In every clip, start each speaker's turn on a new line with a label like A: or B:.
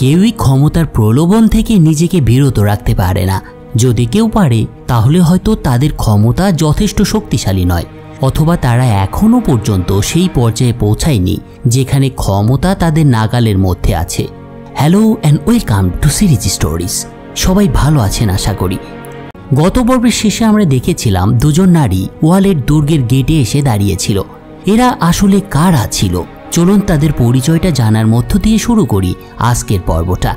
A: কেউই ক্ষমতার প্রলোভন থেকে নিজেকে বিরত রাখতে পারে না। যদি কেউ পারে তাহলে হয়তো তাদের ক্ষমতা যথেষ্ট শক্তিশালী নয়, অথবা তারা এখনো পর্যন্ত সেই পর্যায়ে পৌঁছায়নি যেখানে ক্ষমতা তাদের নাগালের মধ্যে আছে। Hello and welcome to series stories. সবাই ভালো আছেন আশা করি। গত পর্বের শেষে আমরা দেখেছিলাম দুজন নারী ওয়ালের দুর্গের গেটে এসে দাঁড়িয়েছিল। এরা আসলে কারা ছিল? চলুন তাদের পরিচয়টা জানার মধ্য দিয়ে শুরু করি আজকের পর্বটা।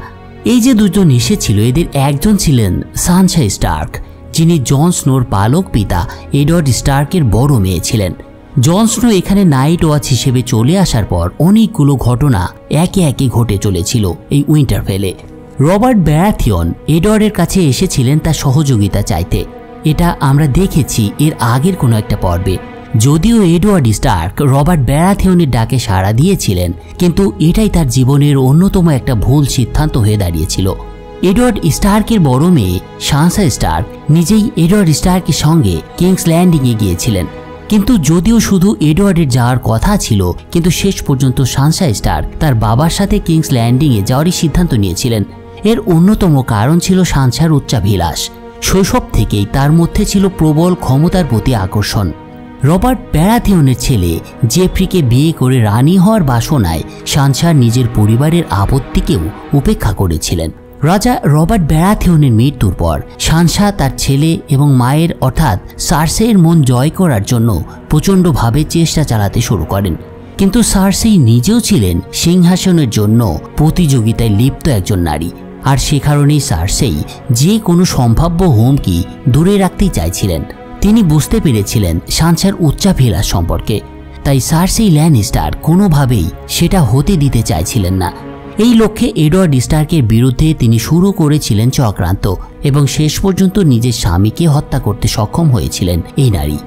A: এই যে দুজন এসেছিল এদের একজন ছিলেন সানসা স্টার্ক, যিনি জন স্নোর পালক পিতা এডওয়ার্ড স্টার্কের বড় মেয়ে ছিলেন। জন স্নো এখানে নাইট ওয়াচ হিসেবে চলে আসার পর অনেকগুলো ঘটনা একে একে ঘটে চলেছিল এই উইন্টারফেলে। রবার্ট ব্যারাথিয়ন এডওয়ার্ডের কাছে এসেছিলেন তার সহযোগিতা চাইতে। এটা আমরা দেখেছি এর আগের কোনো একটা পর্বে। যদিও এডওয়ার্ড স্টার্ক রবার্ট ব্যারাথিয়নের ডাকে সাড়া দিয়েছিলেন, কিন্তু এটাই তার জীবনের অন্যতম একটা ভুল সিদ্ধান্ত হয়ে দাঁড়িয়েছিল। এডওয়ার্ড স্টার্কের বড় মেয়ে সানসা স্টার্ক নিজেই এডওয়ার্ড স্টার্কের সঙ্গে কিংস ল্যান্ডিংয়ে গিয়েছিলেন। কিন্তু যদিও শুধু এডওয়ার্ডের যাওয়ার কথা ছিল, কিন্তু শেষ পর্যন্ত সানসা স্টার্ক তার বাবার সাথে কিংস ল্যান্ডিংয়ে যাওয়ারই সিদ্ধান্ত নিয়েছিলেন। এর অন্যতম কারণ ছিল সানসার উচ্চাভিলাষ। শৈশব থেকেই তার মধ্যে ছিল প্রবল ক্ষমতার প্রতি আকর্ষণ। রবার্ট ব্যারাথিয়নের ছেলে জেফ্রিকে বিয়ে করে রানী হওয়ার বাসনায় সানসা নিজের পরিবারের আপত্তিকেও উপেক্ষা করেছিলেন। রাজা রবার্ট ব্যারাথিয়নের মৃত্যুর পর সানসা তার ছেলে এবং মায়ের অর্থাৎ সার্সের মন জয় করার জন্য প্রচণ্ডভাবে চেষ্টা চালাতে শুরু করেন। কিন্তু সার্সেই নিজেও ছিলেন সিংহাসনের জন্য প্রতিযোগিতায় লিপ্ত একজন নারী, আর সে কারণেই সার্সেই যে কোনো সম্ভাব্য হুমকি দূরে রাখতেই চাইছিলেন। তিনি বুঝতে পেরেছিলেন সানসার উচ্চাভিলাষ সম্পর্কে, তাই সার্সেই ল্যানিস্টার কোনোভাবেই সেটা হতে দিতে চাইছিলেন না। এই লক্ষ্যে এডওয়ার্ড স্টার্কের বিরুদ্ধে তিনি শুরু করেছিলেন চক্রান্ত, এবং শেষ পর্যন্ত নিজের স্বামীকে হত্যা করতে সক্ষম হয়েছিলেন এই নারী।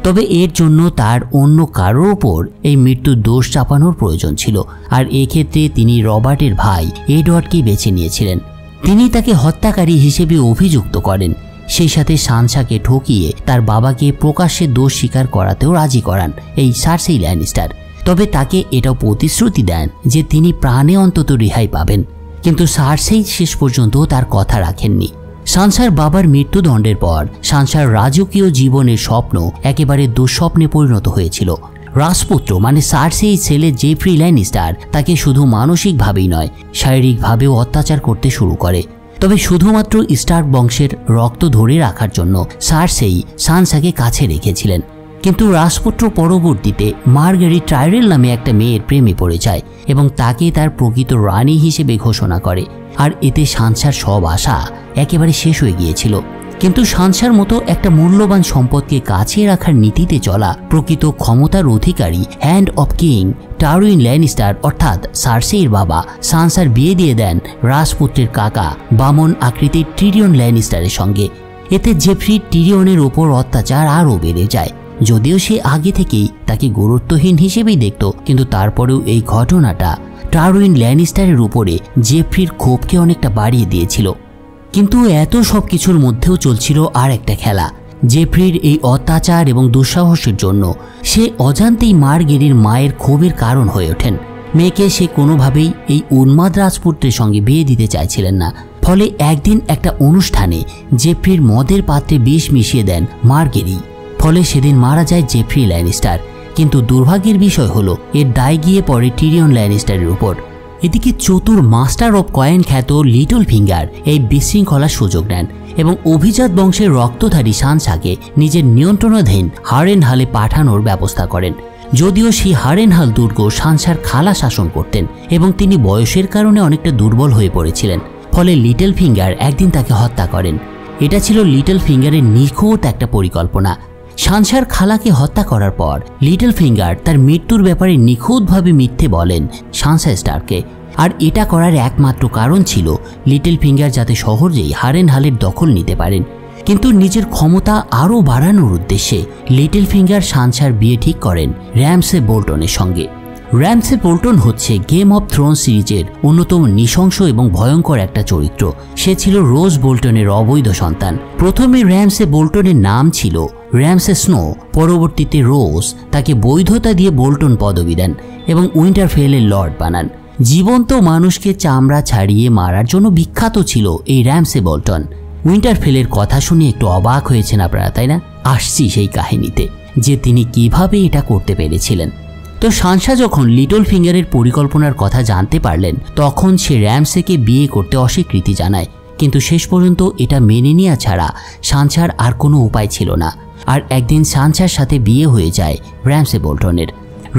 A: তবে এর জন্য তার অন্য কারোর ওপর এই মৃত্যুর দোষ চাপানোর প্রয়োজন ছিল, আর এক্ষেত্রে তিনি রবার্টের ভাই এডওয়ার্ডকে বেছে নিয়েছিলেন। তিনি তাকে হত্যাকারী হিসেবে অভিযুক্ত করেন, সেই সাথে সানসাকে ঠকিয়ে তার বাবাকে প্রকাশ্যে দোষ স্বীকার করাতেও রাজি করান এই সার্সেই ল্যানিস্টার। তবে তাকে এটাও প্রতিশ্রুতি দেন যে তিনি প্রাণে অন্তত রেহাই পাবেন। কিন্তু সার্সেই শেষ পর্যন্ত তার কথা রাখেননি। সানসার বাবার মৃত্যুদণ্ডের পর সানসার রাজকীয় জীবনের স্বপ্ন একেবারে দুঃস্বপ্নে পরিণত হয়েছিল। রাজপুত্র মানে সার্সেই ছেলে জেফ্রি ল্যানিস্টার তাকে শুধু মানসিকভাবেই নয়, শারীরিকভাবেও অত্যাচার করতে শুরু করে। তবে শুধুমাত্র স্টার্ক বংশের রক্ত ধরে রাখার জন্য সার্সেই সানসাকে কাছে রেখেছিলেন। কিন্তু রাজপুত্র পরবর্তীতে মার্গারেট টাইরেল নামে একটা মেয়ের প্রেমে পড়ে যায় এবং তাকে তার প্রকৃত রানী হিসেবে ঘোষণা করে, আর এতে সানসার সব আশা একেবারে শেষ হয়ে গিয়েছিল। কিন্তু সানসার মতো একটা মূল্যবান সম্পদকে কাছে রাখার নীতিতে চলা প্রকৃত ক্ষমতার অধিকারী হ্যান্ড অফ কিং টারউইন ল্যানিস্টার অর্থাৎ সার্সেইর বাবা সানসার বিয়ে দিয়ে দেন রাজপুত্রের কাকা বামন আকৃতির টিরিয়ন ল্যানিস্টারের সঙ্গে। এতে জেফ্রি টিরিয়নের ওপর অত্যাচার আরও বেড়ে যায়। যদিও সে আগে থেকেই তাকে গুরুত্বহীন হিসেবেই দেখত, কিন্তু তারপরেও এই ঘটনাটা টারউইন ল্যানিস্টারের উপরে জেফ্রির ক্ষোভকে অনেকটা বাড়িয়ে দিয়েছিল। কিন্তু এত সব কিছুর মধ্যেও চলছিল আর একটা খেলা। জেফ্রির এই অত্যাচার এবং দুঃসাহসের জন্য সে অজান্তেই মার্গেরির মায়ের ক্ষোভের কারণ হয়ে ওঠেন। মেয়েকে সে কোনোভাবেই এই উন্মাদ রাজপুত্রের সঙ্গে বিয়ে দিতে চাইছিলেন না। ফলে একদিন একটা অনুষ্ঠানে জেফ্রির মদের পাত্রে বিষ মিশিয়ে দেন মার্গেরি। ফলে সেদিন মারা যায় জেফ্রি ল্যানিস্টার। কিন্তু দুর্ভাগ্যের বিষয় হলো এর দায় গিয়ে পড়ে টিরিয়ন ল্যানিস্টারের উপর। এদিকে চতুর মাস্টার অব কয়েন খ্যাত লিটল ফিঙ্গার এই বিশৃঙ্খলার সুযোগ নেন এবং অভিজাত বংশের রক্তধারী সানসাকে নিজের নিয়ন্ত্রণাধীন হারেনহালে পাঠানোর ব্যবস্থা করেন। যদিও সেই হারেনহাল দুর্গ সানসার খালা শাসন করতেন এবং তিনি বয়সের কারণে অনেকটা দুর্বল হয়ে পড়েছিলেন। ফলে লিটল ফিঙ্গার একদিন তাকে হত্যা করেন। এটা ছিল লিটল ফিঙ্গারের নিখুঁত একটা পরিকল্পনা। সানসার খালাকে হত্যা করার পর লিটল ফিঙ্গার তার মৃত্যুর ব্যাপারে নিখুঁতভাবে মিথ্যে বলেন সানসা স্টার্ককে, আর এটা করার একমাত্র কারণ ছিল লিটল ফিঙ্গার যাতে সহজেই হারেনহালের দখল নিতে পারেন। কিন্তু নিজের ক্ষমতা আরও বাড়ানোর উদ্দেশ্যে লিটল ফিঙ্গার সানসার বিয়ে ঠিক করেন র্যামসে বোল্টনের সঙ্গে। র্যামসে বোল্টন হচ্ছে গেম অফ থ্রোনস সিরিজের অন্যতম নৃশংস এবং ভয়ঙ্কর একটা চরিত্র। সে ছিল রোজ বোল্টনের অবৈধ সন্তান। প্রথমে র্যামসে বোল্টনের নাম ছিল র্যামসে স্নো, পরবর্তীতে রোজ তাকে বৈধতা দিয়ে বোল্টন পদবি দেন এবং উইন্টারফেলের লর্ড বানান। জীবন্ত মানুষকে চামড়া ছাড়িয়ে মারার জন্য বিখ্যাত ছিল এই র্যামসে বোল্টন। উইন্টারফেলের কথা শুনে একটু অবাক হয়েছেন আপনারা, তাই না? আসছি সেই কাহিনীতে যে তিনি কিভাবে এটা করতে পেরেছিলেন। তো সানসা যখন লিটল ফিঙ্গারের পরিকল্পনার কথা জানতে পারলেন তখন সে র্যামসেকে বিয়ে করতে অস্বীকৃতি জানায়, কিন্তু শেষ পর্যন্ত এটা মেনে নেওয়া ছাড়া সানসার আর কোনো উপায় ছিল না। আর একদিন সানসার সাথে বিয়ে হয়ে যায় র্যামসে বোল্টনের।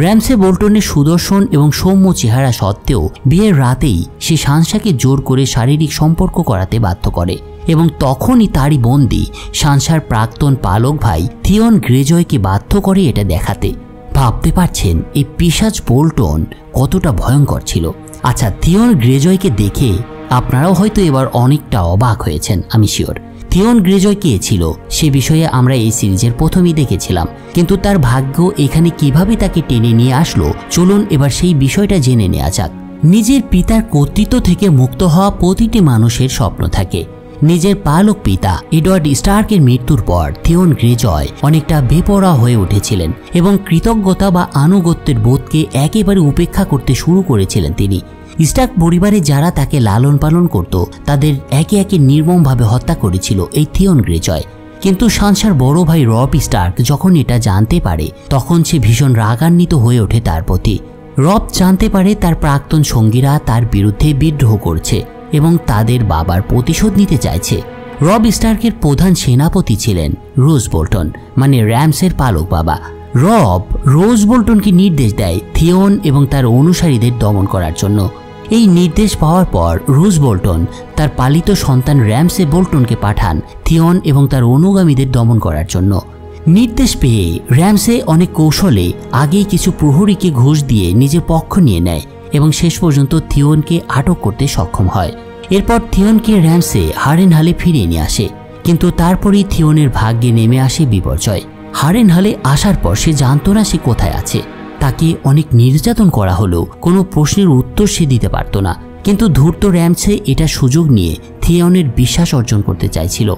A: র্যামসে বোল্টনের সুদর্শন এবং সৌম্য চেহারা সত্ত্বেও বিয়ের রাতেই সে সানসাকে জোর করে শারীরিক সম্পর্ক করাতে বাধ্য করে এবং তখনই তারই বন্দী সানসার প্রাক্তন পালক ভাই থিওন গ্রেজয়কে বাধ্য করে এটা দেখাতে। ভাবতে পারছেন এই পিশাচ বোল্টন কতটা ভয়ঙ্কর ছিল। আচ্ছা, থিওন গ্রেজয়কে দেখে আপনারাও হয়তো এবার অনেকটা অবাক হয়েছেন, আমি শিওর। থিওন গ্রেজয় কে ছিল সে বিষয়ে আমরা এই সিরিজের প্রথমেই দেখেছিলাম, কিন্তু তার ভাগ্য এখানে কিভাবে তাকে টেনে নিয়ে আসলো চলুন এবার সেই বিষয়টা জেনে নেওয়া যাক। নিজের পিতার কর্তৃত্ব থেকে মুক্ত হওয়া প্রতিটি মানুষের স্বপ্ন থাকে। নিজের পালক পিতা এডওয়ার্ড স্টার্কের মৃত্যুর পর থিওন গ্রেজয় অনেকটা বেপরোয়া হয়ে উঠেছিলেন এবং কৃতজ্ঞতা বা আনুগত্যের বোধকে একেবারে উপেক্ষা করতে শুরু করেছিলেন তিনি। স্টার্ক পরিবারে যারা তাকে লালন পালন করত তাদের একে একে নির্মমভাবে হত্যা করেছিল এই থিওন গ্রেজয়। কিন্তু সানসার বড় ভাই রব স্টার্ক যখন এটা জানতে পারে তখন সে ভীষণ রাগান্বিত হয়ে ওঠে তার প্রতি। রব জানতে পারে তার প্রাক্তন সঙ্গীরা তার বিরুদ্ধে বিদ্রোহ করছে এবং তাদের বাবার প্রতিশোধ নিতে চাইছে। রব স্টার্কের প্রধান সেনাপতি ছিলেন রোজ বোল্টন, মানে র্যামসের পালক বাবা। রব রোজ বোল্টনকে নির্দেশ দেয় থিওন এবং তার অনুসারীদের দমন করার জন্য। এই নির্দেশ পাওয়ার পর রোজ বোল্টন তার পালিত সন্তান র্যামসে বোল্টনকে পাঠান থিওন এবং তার অনুগামীদের দমন করার জন্য। নির্দেশ পেয়ে র্যামসে অনেক কৌশলে আগেই কিছু প্রহরীকে ঘুষ দিয়ে নিজের পক্ষ নিয়ে নেয় এবং শেষ পর্যন্ত থিওনকে আটক করতে সক্ষম হয়। এরপর থিওনকে র্যামসে হারেনহালে ফিরিয়ে নিয়ে আসে, কিন্তু তারপরেই থিওনের ভাগ্যে নেমে আসে বিপর্যয়। হারেনহালে আসার পর সে জানত না সে কোথায় আছে। তাকে অনেক নির্যাতন করা হলেও কোনো প্রশ্নের উত্তর সে দিতে পারত না, কিন্তু ধূর্ত র্যামসে এটা সুযোগ নিয়ে থিওনের বিশ্বাস অর্জন করতে চাইছিল।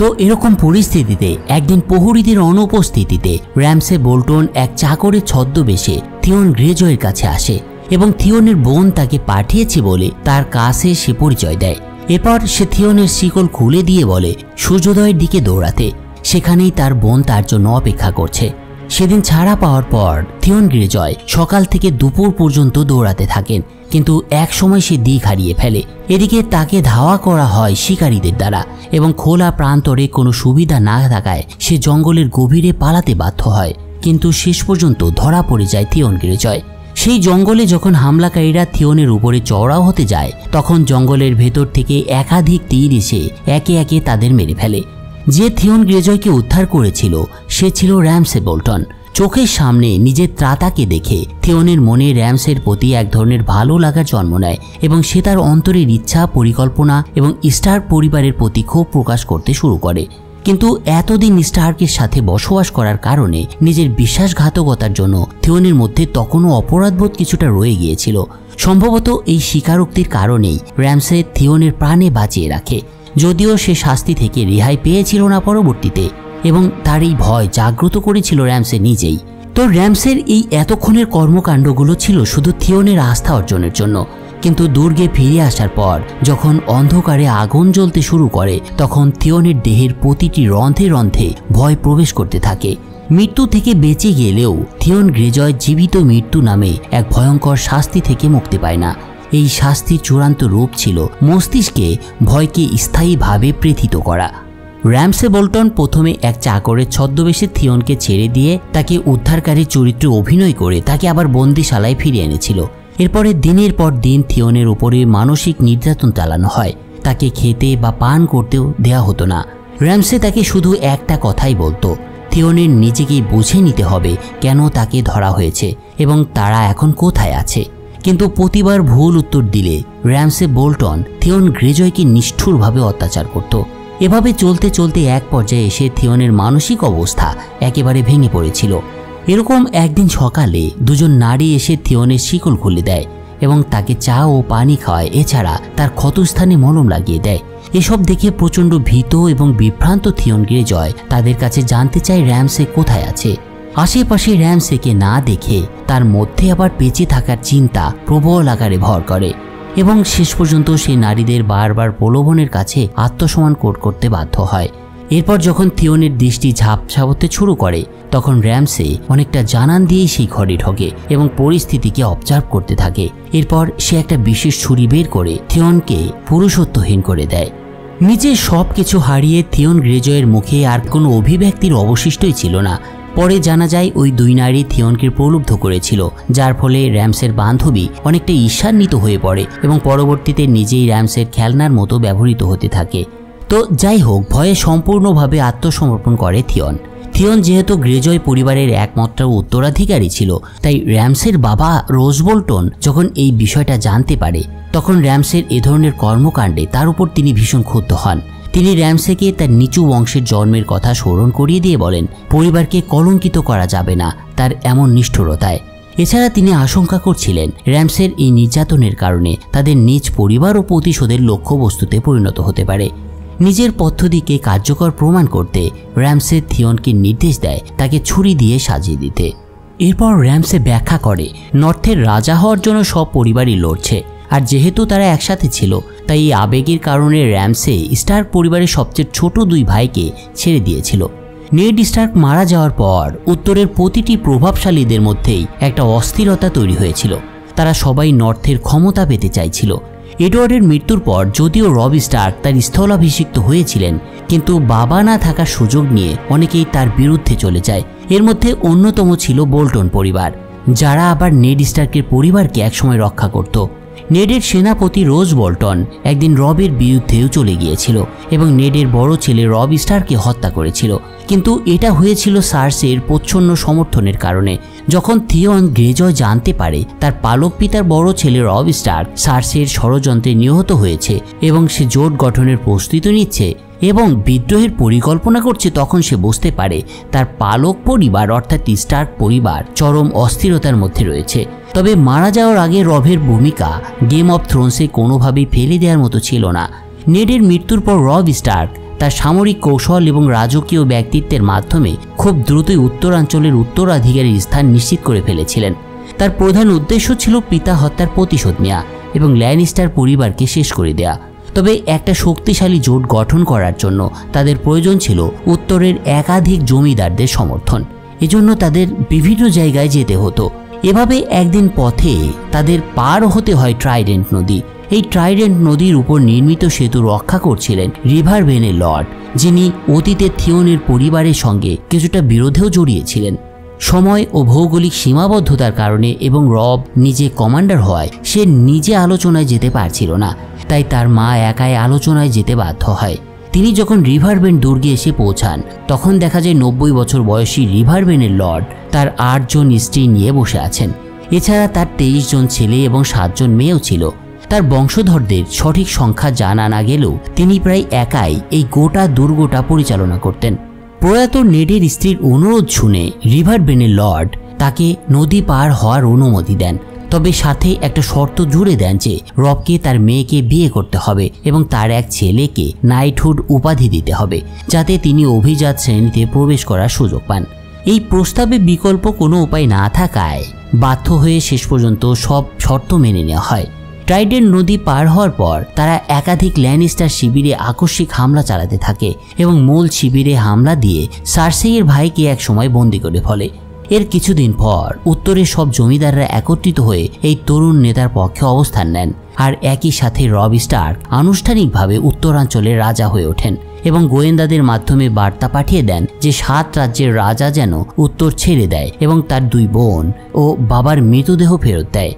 A: তো এরকম পরিস্থিতিতে একদিন প্রহরীদের অনুপস্থিতিতে র্যামসে বোল্টন এক চাকরের ছদ্মবেশে থিওন গ্রেজয়ের কাছে আসে এবং থিওনের বোন তাকে পাঠিয়েছে বলে তার কাছে সে পরিচয় দেয়। এরপর সে থিওনের শিকল খুলে দিয়ে বলে সূর্যোদয়ের দিকে দৌড়াতে। সেখানেই তার বোন তার জন্য অপেক্ষা করছে। সেদিন ছাড়া পাওয়ার পর থিওন গ্রেজয় সকাল থেকে দুপুর পর্যন্ত দৌড়াতে থাকেন, কিন্তু এক সময় সে দিক হারিয়ে ফেলে। এদিকে তাকে ধাওয়া করা হয় শিকারীদের দ্বারা এবং খোলা প্রান্তরে কোনো সুবিধা না থাকায় সে জঙ্গলের গভীরে পালাতে বাধ্য হয়, কিন্তু শেষ পর্যন্ত ধরা পড়ে যায় থিওন গ্রেজয়। সেই জঙ্গলে যখন হামলাকারীরা থিওনের উপরে চওড়াও হতে যায় তখন জঙ্গলের ভেতর থেকে একাধিক তীর এসে একে একে তাদের মেরে ফেলে। যে থিওন গ্রেজয়কে উদ্ধার করেছিল সে ছিল র্যামসে বোল্টন। চোখের সামনে নিজের ত্রাতাকে দেখে থিওনের মনে র্যামসের প্রতি এক ধরনের ভালো লাগার জন্ম নেয় এবং সে তার অন্তরের ইচ্ছা, পরিকল্পনা এবং স্টার্ক পরিবারের প্রতি ক্ষোভ প্রকাশ করতে শুরু করে। কিন্তু এতদিন স্টার্কের সাথে বসবাস করার কারণে নিজের বিশ্বাসঘাতকতার জন্য থিওনের মধ্যে তখনও অপরাধবোধ কিছুটা রয়ে গিয়েছিল। সম্ভবত এই স্বীকারোক্তির কারণেই র্যামসে থিওনের প্রাণে বাঁচিয়ে রাখে, যদিও সে শাস্তি থেকে রেহাই পেয়েছিল না পরবর্তীতে, এবং তার এই ভয় জাগ্রত করেছিল র্যামসে নিজেই। তো র্যামসের এই এতক্ষণের কর্মকাণ্ডগুলো ছিল শুধু থিওনের আস্থা অর্জনের জন্য, কিন্তু দুর্গে ফিরে আসার পর যখন অন্ধকারে আগুন জ্বলতে শুরু করে তখন থিওনের দেহের প্রতিটি রন্ধ্রে রন্ধ্রে ভয় প্রবেশ করতে থাকে। মৃত্যু থেকে বেঁচে গেলেও থিওন গ্রেজয় জীবিত মৃত্যু নামে এক ভয়ঙ্কর শাস্তি থেকে মুক্তি পায় না। এই শাস্তির চূড়ান্ত রূপ ছিল মস্তিষ্কে ভয়কে স্থায়ীভাবে প্রেথিত করা। র্যামসে বোল্টন প্রথমে এক চাকরের ছদ্মবেশে থিওনকে ছেড়ে দিয়ে তাকে উদ্ধারকারী চরিত্রে অভিনয় করে তাকে আবার বন্দিশালায় ফিরিয়ে এনেছিল। এরপরে দিনের পর দিন থিওনের উপরে মানসিক নির্যাতন চালানো হয়। তাকে খেতে বা পান করতেও দেয়া হতো না। র্যামসে তাকে শুধু একটা কথাই বলতো, থিওনের নিজেকেই বুঝে নিতে হবে কেন তাকে ধরা হয়েছে এবং তারা এখন কোথায় আছে। কিন্তু প্রতিবার ভুল উত্তর দিলে র্যামসে বোল্টন থিওন গ্রেজয়কে নিষ্ঠুরভাবে অত্যাচার করত। এভাবে চলতে চলতে এক পর্যায়ে এসে থিওনের মানসিক অবস্থা একেবারে ভেঙে পড়েছিল। এরকম একদিন সকালে দুজন নারী এসে থিওনের শিকল খুলে দেয় এবং তাকে চা ও পানি খাওয়ায়, এছাড়া তার ক্ষতস্থানে মলম লাগিয়ে দেয়। এসব দেখে প্রচণ্ড ভীত এবং বিভ্রান্ত থিওন গ্রেজয় তাদের কাছে জানতে চায় র্যামসে কোথায় আছে। আশেপাশে র্যামসেকে না দেখে তার মধ্যে আবার বেঁচে থাকার চিন্তা প্রবল আকারে ভর করে এবং শেষ পর্যন্ত সে নারীদের বারবার প্রলোভনের কাছে আত্মসম্মান করতে বাধ্য হয়। এরপর যখন থিওনের দৃষ্টি ঝাপসা হতে শুরু করে তখন র্যামসে অনেকটা জানান দিয়েই সেই ঘরে ঢোকে এবং পরিস্থিতিকে অবজার্ভ করতে থাকে। এরপর সে একটা বিশেষ ছুরি বের করে থিওনকে পুরুষত্বহীন করে দেয়। নিজের সব কিছু হারিয়ে থিওন গ্রেজয়ের মুখে আর কোনো অভিব্যক্তির অবশিষ্টই ছিল না। পরে জানা যায় ওই দুই নারী থিওনকে প্রলুব্ধ করেছিল, যার ফলে র্যামসের বান্ধবী অনেকটা ঈর্ষান্বিত হয়ে পড়ে এবং পরবর্তীতে নিজেই র্যামসের খেলনার মতো ব্যবহৃত হতে থাকে। তো যাই হোক, ভয়ে সম্পূর্ণভাবে আত্মসমর্পণ করে থিওন যেহেতু গ্রেজয় পরিবারের একমাত্র উত্তরাধিকারী ছিল, তাই র্যামসের বাবা রোজ বোল্টন যখন এই বিষয়টা জানতে পারে তখন র্যামসের এ ধরনের কর্মকাণ্ডে তার উপর তিনি ভীষণ ক্ষুব্ধ হন। তিনি র্যামসেকে তার নিচু বংশের জন্মের কথা স্মরণ করিয়ে দিয়ে বলেন পরিবারকে কলঙ্কিত করা যাবে না তার এমন নিষ্ঠুরতায়। এছাড়া তিনি আশঙ্কা করছিলেন র্যামসের এই নির্যাতনের কারণে তাদের নিজ পরিবার ও প্রতিশোধের লক্ষ্যবস্তুতে পরিণত হতে পারে। নিজের পদ্ধতিকে কার্যকর প্রমাণ করতে র্যামসে থিওনকে নির্দেশ দেয় তাকে ছুরি দিয়ে সাজিয়ে দিতে। এরপর র্যামসে ব্যাখ্যা করে নর্থের রাজা হওয়ার জন্য সব পরিবারই লড়ছে, আর যেহেতু তারা একসাথে ছিল তাই এই আবেগের কারণে র্যামসে স্টার্ক পরিবারের সবচেয়ে ছোট দুই ভাইকে ছেড়ে দিয়েছিল। নেড স্টার্ক মারা যাওয়ার পর উত্তরের প্রতিটি প্রভাবশালীদের মধ্যেই একটা অস্থিরতা তৈরি হয়েছিল। তারা সবাই নর্থের ক্ষমতা পেতে চাইছিল। এডওয়ার্ডের মৃত্যুর পর যদিও রব স্টার্ক তার স্থলাভিষিক্ত হয়েছিলেন, কিন্তু বাবা না থাকার সুযোগ নিয়ে অনেকেই তার বিরুদ্ধে চলে যায়। এর মধ্যে অন্যতম ছিল বোল্টন পরিবার, যারা আবার নেড স্টার্কের পরিবারকে একসময় রক্ষা করত। নেডের সেনাপতি রোজ বোল্টন একদিন রবের বিরুদ্ধেও চলে গিয়েছিল এবং নেডের বড় ছেলে রব স্টার্ককে হত্যা করেছিল, কিন্তু এটা হয়েছিল সার্সের প্রচ্ছন্ন সমর্থনের কারণে। যখন থিওন গ্রেজয় জানতে পারে তার পালক পিতার বড় ছেলে রব স্টার্ক সার্সের ষড়যন্ত্রে নিহত হয়েছে এবং সে জোট গঠনের প্রস্তুতি নিচ্ছে এবং বিদ্রোহের পরিকল্পনা করছে, তখন সে বুঝতে পারে তার পালক পরিবার অর্থাৎ স্টার্ক পরিবার চরম অস্থিরতার মধ্যে রয়েছে। তবে মারা যাওয়ার আগে রবের ভূমিকা গেম অফ থ্রোনসে কোনোভাবেই ফেলে দেওয়ার মতো ছিল না। নেডের মৃত্যুর পর রব স্টার্ক তার সামরিক কৌশল এবং রাজকীয় ব্যক্তিত্বের মাধ্যমে খুব দ্রুতই উত্তরাঞ্চলের উত্তরাধিকারীর স্থান নিশ্চিত করে ফেলেছিলেন। তার প্রধান উদ্দেশ্য ছিল পিতা হত্যার প্রতিশোধ নেওয়া এবং ল্যানিস্টার পরিবারকে শেষ করে দেয়া। তবে একটা শক্তিশালী জোট গঠন করার জন্য তাদের প্রয়োজন ছিল উত্তরের একাধিক জমিদারদের সমর্থন। এজন্য তাদের বিভিন্ন জায়গায় যেতে হতো। এভাবে একদিন পথে তাদের পার হতে হয় ট্রাইডেন্ট নদী। এই ট্রাইডেন্ট নদীর উপর নির্মিত সেতু রক্ষা করছিলেন রিভারবেনের লর্ড, যিনি অতীতে থিওনের পরিবারের সঙ্গে কিছুটা বিরোধেও জড়িয়েছিলেন। সময় ও ভৌগোলিক সীমাবদ্ধতার কারণে এবং রব নিজে কমান্ডার হওয়ায় সে নিজে আলোচনায় যেতে পারছিল না, তাই তার মা একাই আলোচনায় যেতে বাধ্য হয়। তিনি যখন রিভারবেন দুর্গে এসে পৌঁছান তখন দেখা যায় 90 বছর বয়সী রিভারবেনের লর্ড তার 8 জন স্ত্রী নিয়ে বসে আছেন। এছাড়া তার 23 জন ছেলে এবং 7 জন মেয়েও ছিল। তার বংশধরদের সঠিক সংখ্যা জানা না গেলেও তিনি প্রায় একাই এই গোটা দুর্গটা পরিচালনা করতেন। প্রয়াত নেডের স্ত্রীর অনুরোধ শুনে রিভারবেনের লর্ড তাকে নদী পার হওয়ার অনুমতি দেন, তবে সাথে একটা শর্ত জুড়ে দেন যে রবকে তার মেয়েকে বিয়ে করতে হবে এবং তার এক ছেলেকে নাইটহুড উপাধি দিতে হবে, যাতে তিনি অভিজাত শ্রেণীতে প্রবেশ করার সুযোগ পান। এই প্রস্তাবে বিকল্প কোনো উপায় না থাকায় বাধ্য হয়ে শেষ পর্যন্ত সব শর্ত মেনে নেওয়া হয়। ট্রাইডেন্ট নদী পার হওয়ার পর তারা একাধিক ল্যানিস্টার শিবিরে আকস্মিক হামলা চালাতে থাকে এবং মূল শিবিরে হামলা দিয়ে সার্সেইয়ের ভাইকে একসময় বন্দী করে ফেলে। এর কিছুদিন পর উত্তরের সব জমিদাররা একত্রিত হয়ে এই তরুণ নেতার পক্ষে অবস্থান নেন, আর একই সাথে রব স্টার্ক আনুষ্ঠানিকভাবে উত্তরাঞ্চলের রাজা হয়ে ওঠেন এবং গোয়েন্দাদের মাধ্যমে বার্তা পাঠিয়ে দেন যে 7 রাজ্যের রাজা যেন উত্তর ছেড়ে দেয় এবং তার 2 বোন ও বাবার মৃতদেহ ফেরত দেয়।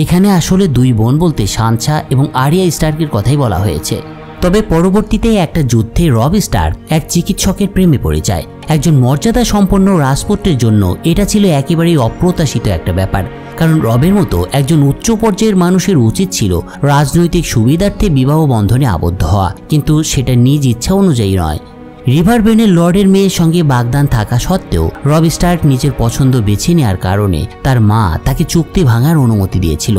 A: এখানে আসলে 2 বোন বলতে সানসা এবং আরিয়া স্টার্কের কথাই বলা হয়েছে। তবে পরবর্তীতে একটা যুদ্ধে রব স্টার্ক এক চিকিৎসকের প্রেমে পড়ে যায়। একজন মর্যাদা সম্পন্ন রাজপুত্রের জন্য এটা ছিল একেবারেই অপ্রত্যাশিত একটা ব্যাপার, কারণ রবের মতো একজন উচ্চ পর্যায়ের মানুষের উচিত ছিল রাজনৈতিক সুবিধার্থে বিবাহ বন্ধনে আবদ্ধ হওয়া, কিন্তু সেটা নিজ ইচ্ছা অনুযায়ী নয়। রিভারবেনের লর্ডের মেয়ের সঙ্গে বাগদান থাকা সত্ত্বেও রব স্টার্ক নিজের পছন্দ বেছে নেওয়ার কারণে তার মা তাকে চুক্তি ভাঙার অনুমতি দিয়েছিল।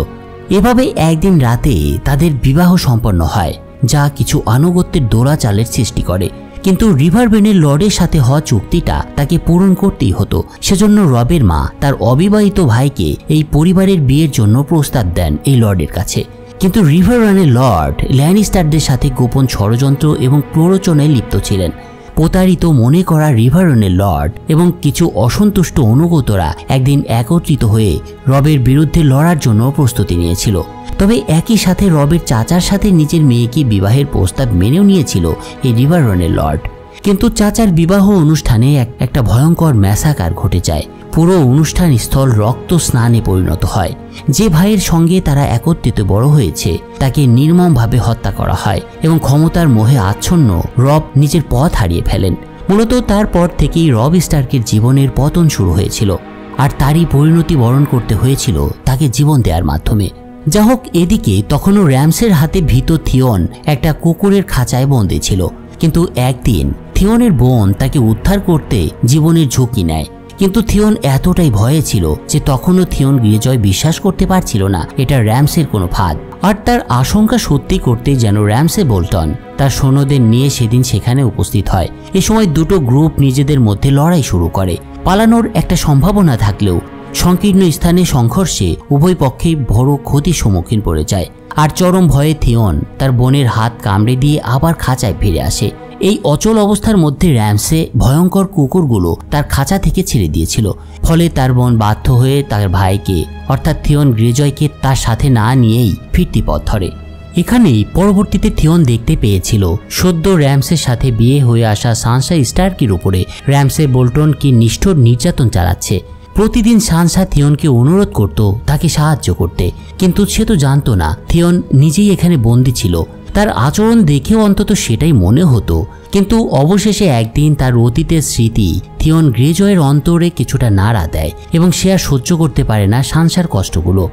A: এভাবে একদিন রাতে তাদের বিবাহ সম্পন্ন হয়, যা কিছু আনুগত্যের দোলাচালের সৃষ্টি করে। কিন্তু রিভারবেনের লর্ডের সাথে হওয়া চুক্তিটা তাকে পূরণ করতেই হতো। সেজন্য রবের মা তার অবিবাহিত ভাইকে এই পরিবারের বিয়ের জন্য প্রস্তাব দেন এই লর্ডের কাছে। কিন্তু রিভাররানের লর্ড ল্যানিস্টারদের সাথে গোপন ষড়যন্ত্র এবং প্ররোচনায় লিপ্ত ছিলেন। প্রতারিত মনে করা রিভাররানের লর্ড এবং কিছু অসন্তুষ্ট অনুগতরা একদিন একত্রিত হয়ে রবের বিরুদ্ধে লড়ার জন্য প্রস্তুতি নিয়েছিল। তবে একই সাথে রবের চাচার সাথে নিজের মেয়েকে বিবাহের প্রস্তাব মেনেও নিয়েছিল এই রিভাররানের লর্ড। কিন্তু চাচার বিবাহ অনুষ্ঠানে একটা ভয়ঙ্কর ম্যাসাকার ঘটে যায়। পুরো অনুষ্ঠান স্থল রক্ত স্নানে পরিণত হয়। যে ভাইয়ের সঙ্গে তারা একত্রিত বড় হয়েছে তাকে নির্মমভাবে হত্যা করা হয় এবং ক্ষমতার মোহে আচ্ছন্ন রব নিজের পথ হারিয়ে ফেলেন। মূলত তারপর থেকেই রব স্টার্কের জীবনের পতন শুরু হয়েছিল, আর তারই পরিণতি বরণ করতে হয়েছিল তাকে জীবন দেওয়ার মাধ্যমে। যা হোক, এদিকে তখনও র্যামসের হাতে ভীত থিয়ন একটা কুকুরের খাঁচায় বন্দী ছিল। কিন্তু একদিন থিয়নের বোন তাকে উদ্ধার করতে জীবনের ঝুঁকি নেয়। কিন্তু থিয়ন এতটাই ভয়ে ছিল যে তখনও থিয়ন গ্রেজয় বিশ্বাস করতে পারছিল না এটা র্যামসের কোনো ফাঁদ। আর তার আশঙ্কা সত্যি করতে যেন র্যামসে বোল্টন তার সৈন্যদের নিয়ে সেদিন সেখানে উপস্থিত হয়। এ সময় দুটো গ্রুপ নিজেদের মধ্যে লড়াই শুরু করে। পালানোর একটা সম্ভাবনা থাকলেও সংকীর্ণ স্থানে সংঘর্ষে উভয় পক্ষেই বড় ক্ষতির সম্মুখীন পড়ে যায়। আর চরম ভয়ে থিয়ন তার বোনের হাত কামড়ে দিয়ে আবার খাঁচায় ফিরে আসে। এই অচল অবস্থার মধ্যে র্যামসে ভয়ঙ্কর কুকুরগুলো তার খাঁচা থেকে ছেড়ে দিয়েছিল। ফলে তার বোন বাধ্য হয়ে তার ভাইকে অর্থাৎ থিয়ন গ্রেজয়কে তার সাথে না নিয়েই ফিরতি পথ ধরে। এখানেই পরবর্তীতে থিয়ন দেখতে পেয়েছিল সদ্য র্যামসের সাথে বিয়ে হয়ে আসা সানসা স্টার্কের উপরে র্যামসে বোল্টন কি নিষ্ঠুর নির্যাতন চালাচ্ছে। প্রতিদিন সানসা থিয়নকে অনুরোধ করত তাকে সাহায্য করতে, কিন্তু সে তো জানতো না থিয়ন নিজেই এখানে বন্দী ছিল। তার আচরণ দেখেও অন্তত সেটাই মনে হতো। কিন্তু অবশেষে একদিন তার অতীতের স্মৃতি থিয়ন গ্রেজয়ের অন্তরে কিছুটা নাড়া দেয় এবং সে আর সহ্য করতে পারে না সানসার কষ্টগুলো।